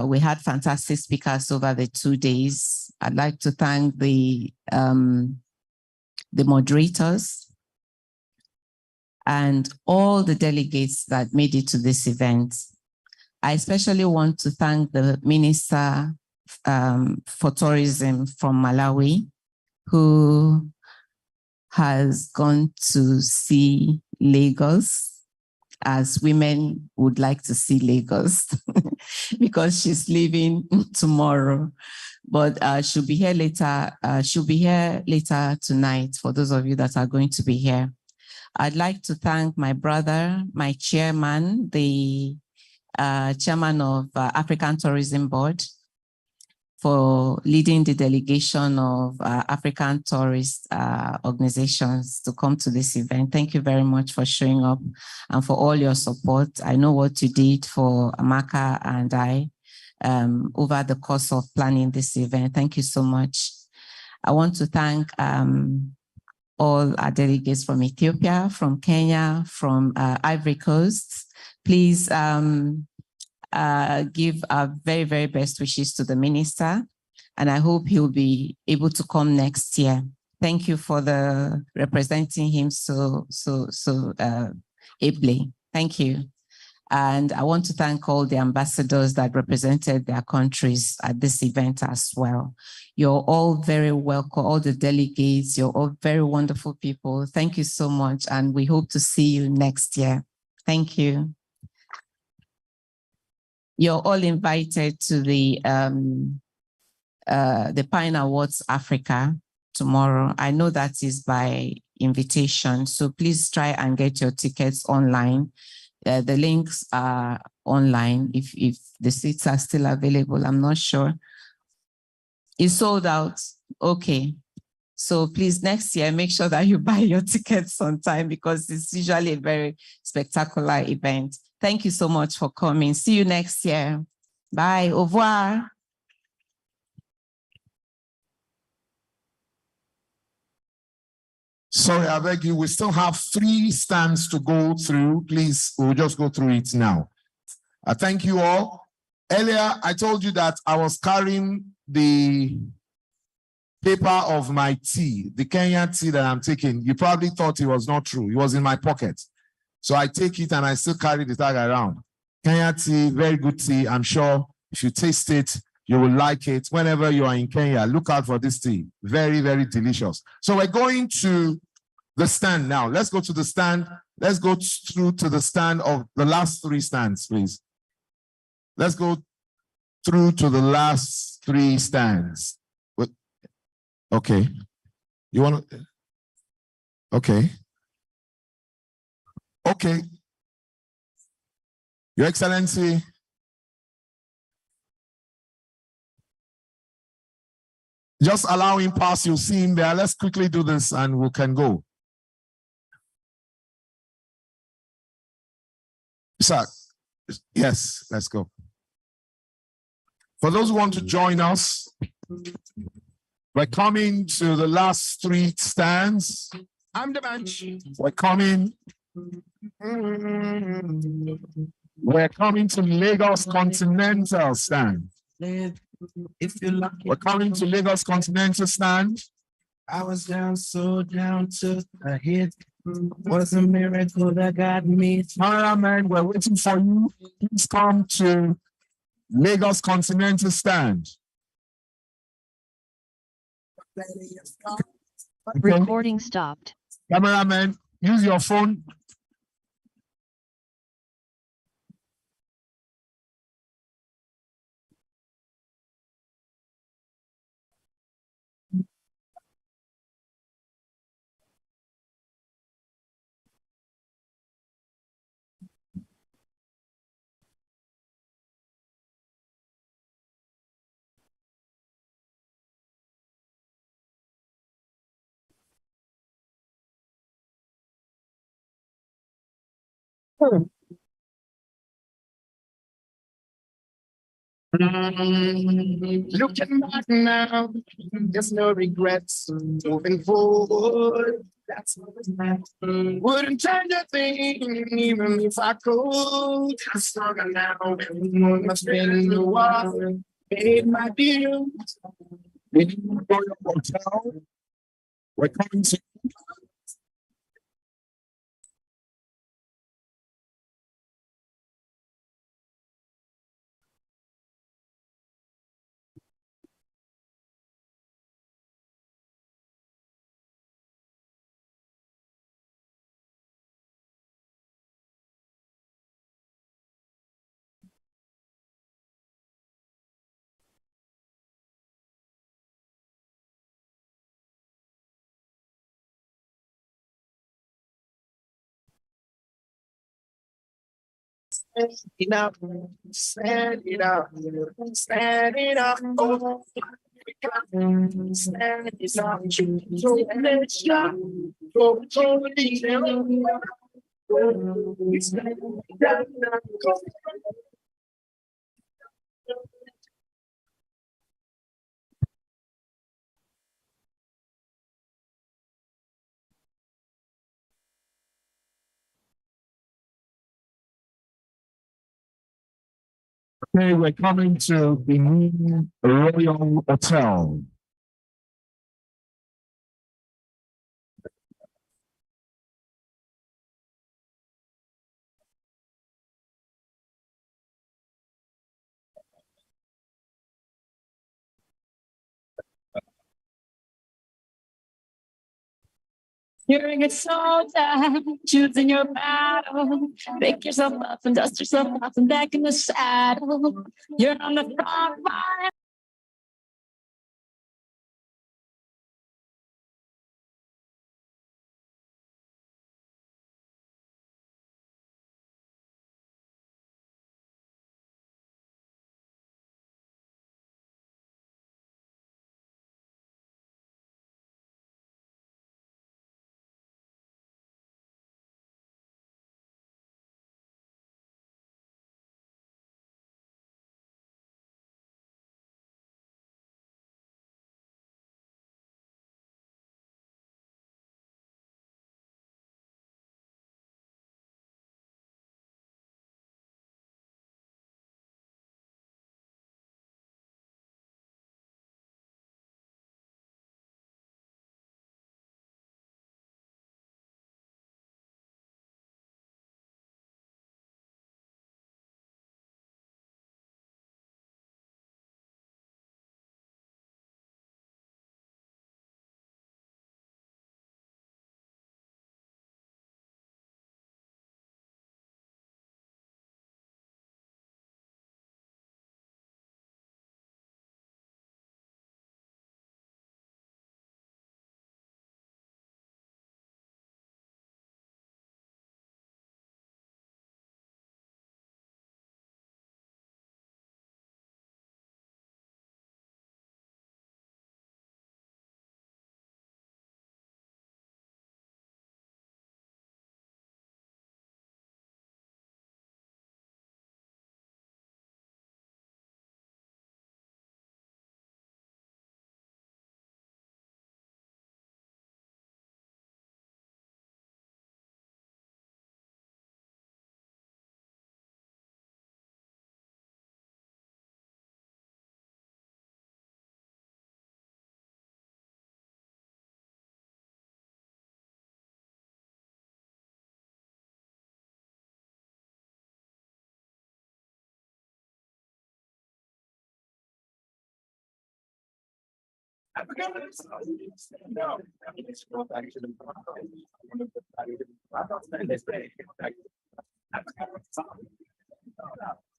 [SPEAKER 11] We had fantastic speakers over the 2 days. I'd like to thank the moderators and all the delegates that made it to this event. I especially want to thank the Minister for Tourism from Malawi, who has gone to see Lagos, as women would like to see Lagos, because she's leaving tomorrow. But she'll be here later. She'll be here later tonight for those of you that are going to be here. I'd like to thank my brother, my chairman, the chairman of African Tourism Board, for leading the delegation of African tourist organizations to come to this event. Thank you very much for showing up and for all your support. I know what you did for Amaka and I over the course of planning this event. Thank you so much. I want to thank all our delegates from Ethiopia, from Kenya, from Ivory Coast. Please give our very, very best wishes to the minister, and I hope he'll be able to come next year. Thank you for representing him so ably. Thank you. And I want to thank all the ambassadors that represented their countries at this event as well. You're all very welcome, all the delegates, you're all very wonderful people. Thank you so much, and we hope to see you next year. Thank you. You're all invited to the Pyne Awards Africa tomorrow. I know that is by invitation, so please try and get your tickets online. The links are online if the seats are still available. I'm not sure. It's sold out. Okay. So please, next year, make sure that you buy your tickets on time, because it's usually a very spectacular event. Thank you so much for coming. See you next year. Bye. Au revoir.
[SPEAKER 10] Sorry, I beg you, we still have 3 stands to go through. Please, we'll just go through it now. I thank you all. Earlier, I told you that I was carrying the paper of my tea, the Kenyan tea that I'm taking. You probably thought it was not true. It was in my pocket. So I take it and I still carry the tag around. Kenya tea, very good tea. I'm sure if you taste it, you will like it. Whenever you are in Kenya, look out for this tea. Very, very delicious. So we're going to the stand now. Let's go to the stand. Let's go through to the stand of the last 3 stands, please. Let's go through to the last 3 stands. Okay. You want to? Okay. Okay. Your Excellency. Just allow him pass. You'll see him there. Let's quickly do this and we can go. Sir, yes, let's go. For those who want to join us, we're coming to the last 3 stands. I'm the bench. We're coming to Lagos Continental stand.
[SPEAKER 4] If you like,
[SPEAKER 10] we're coming to Lagos Continental stand.
[SPEAKER 4] I was down, so down to the hit. Was a miracle that got me.
[SPEAKER 10] All right, man, we're waiting for you. Please come to Lagos Continental stand.
[SPEAKER 17] Recording stopped.
[SPEAKER 10] Cameraman, use your phone.
[SPEAKER 9] Looking back now, there's no regrets. Moving forward, that's what it's meant. Wouldn't change a thing, even if I could. I'm stronger now, must been the war. Made my deal.
[SPEAKER 10] Hotel. We're coming to
[SPEAKER 9] Stand up, stand it up, stand it up. Oh, stand it up, so let's go. Go,
[SPEAKER 10] Okay, we're coming to the new Royal Hotel.
[SPEAKER 18] Hearing it so down, choosing your battle. Pick yourself up and dust yourself off and back in the saddle. You're on the front line.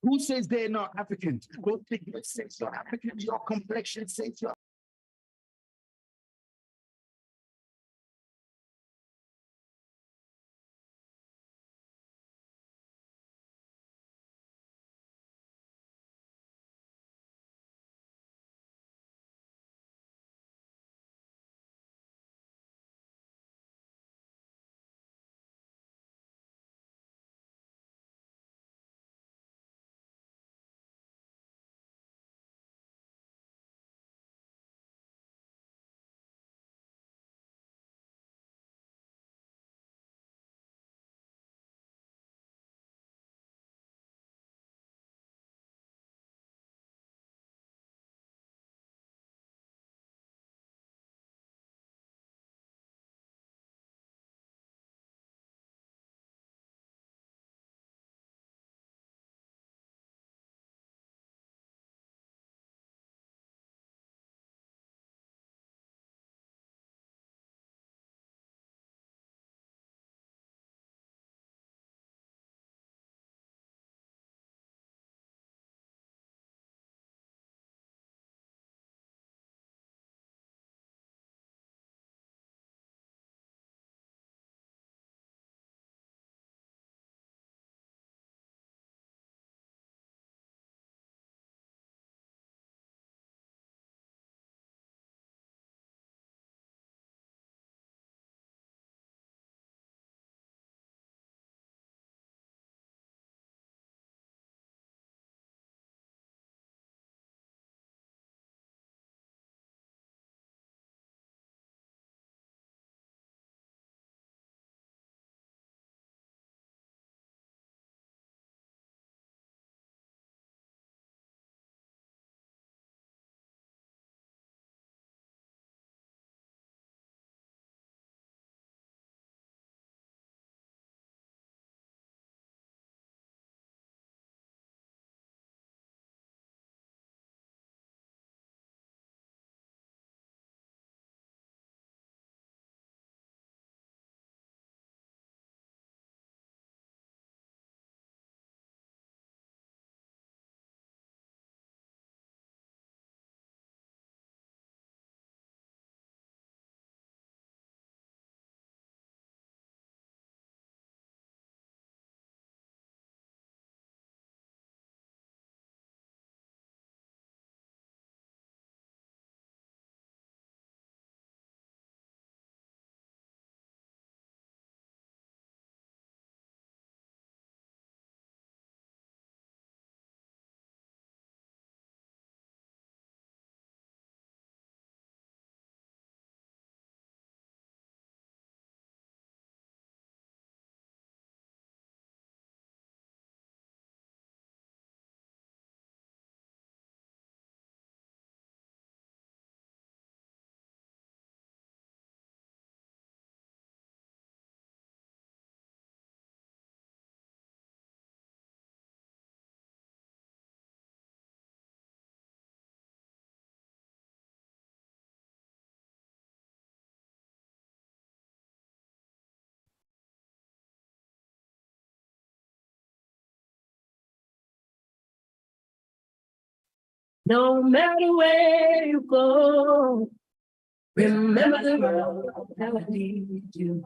[SPEAKER 2] Who says they're not African? Well, it says you're African, your complexion says you're
[SPEAKER 18] No matter where you go, remember the road that will lead you.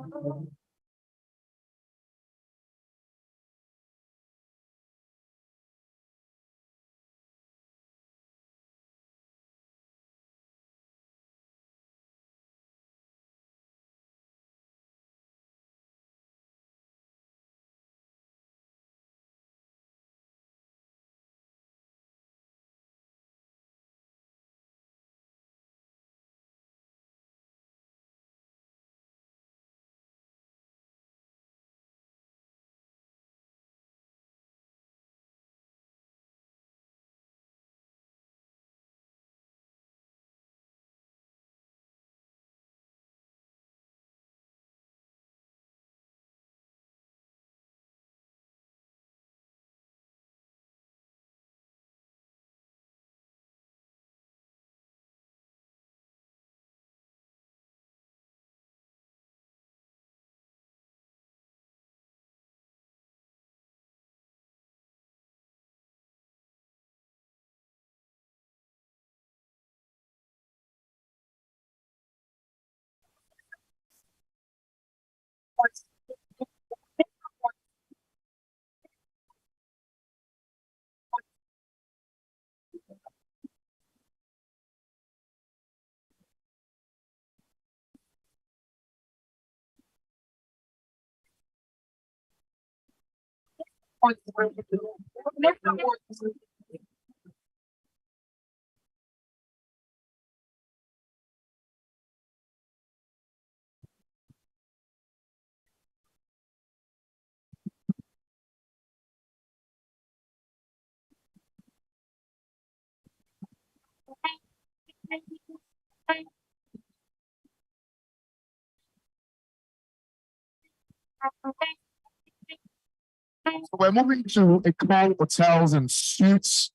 [SPEAKER 10] We're moving to Eco Hotels and Suites.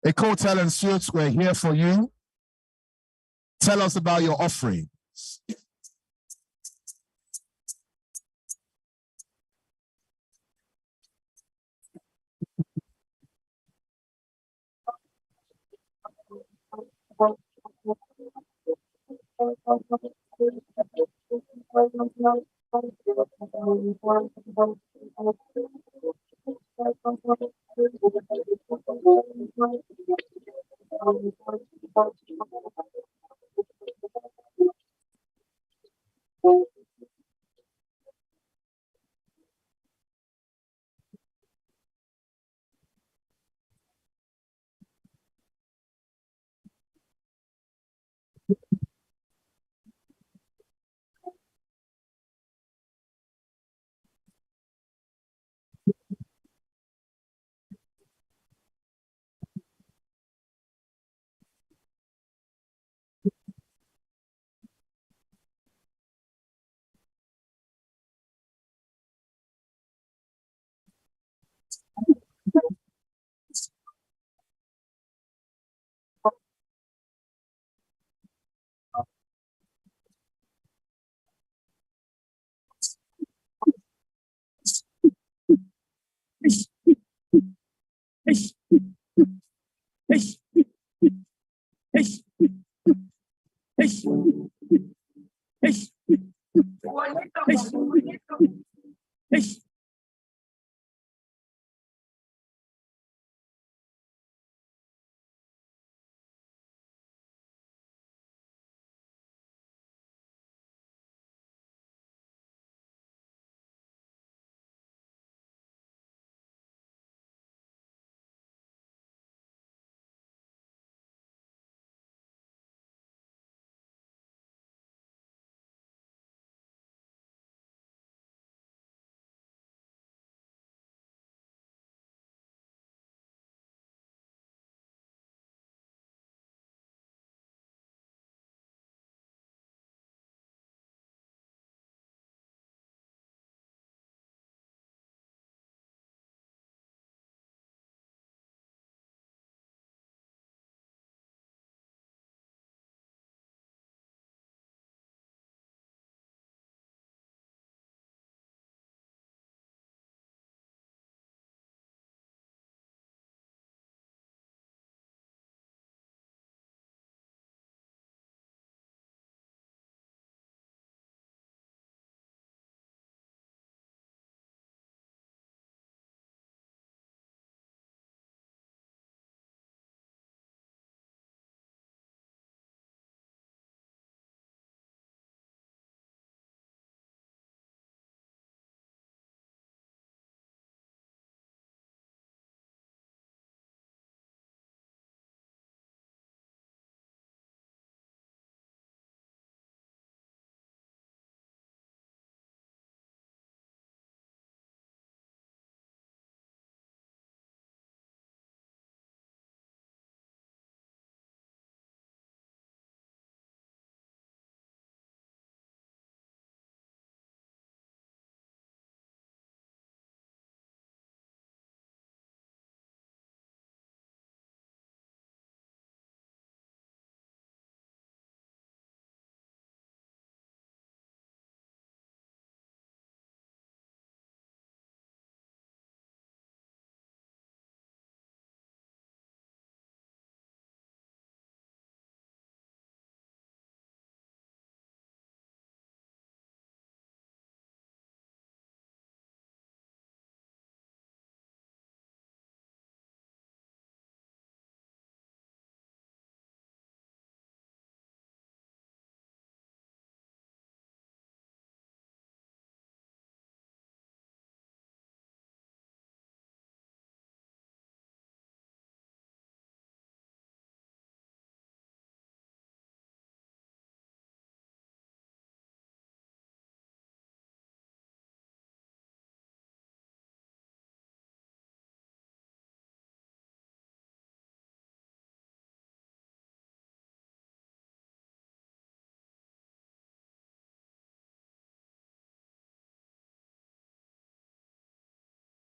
[SPEAKER 10] Eco Hotel and Suites, we're here for you. Tell us about your offering.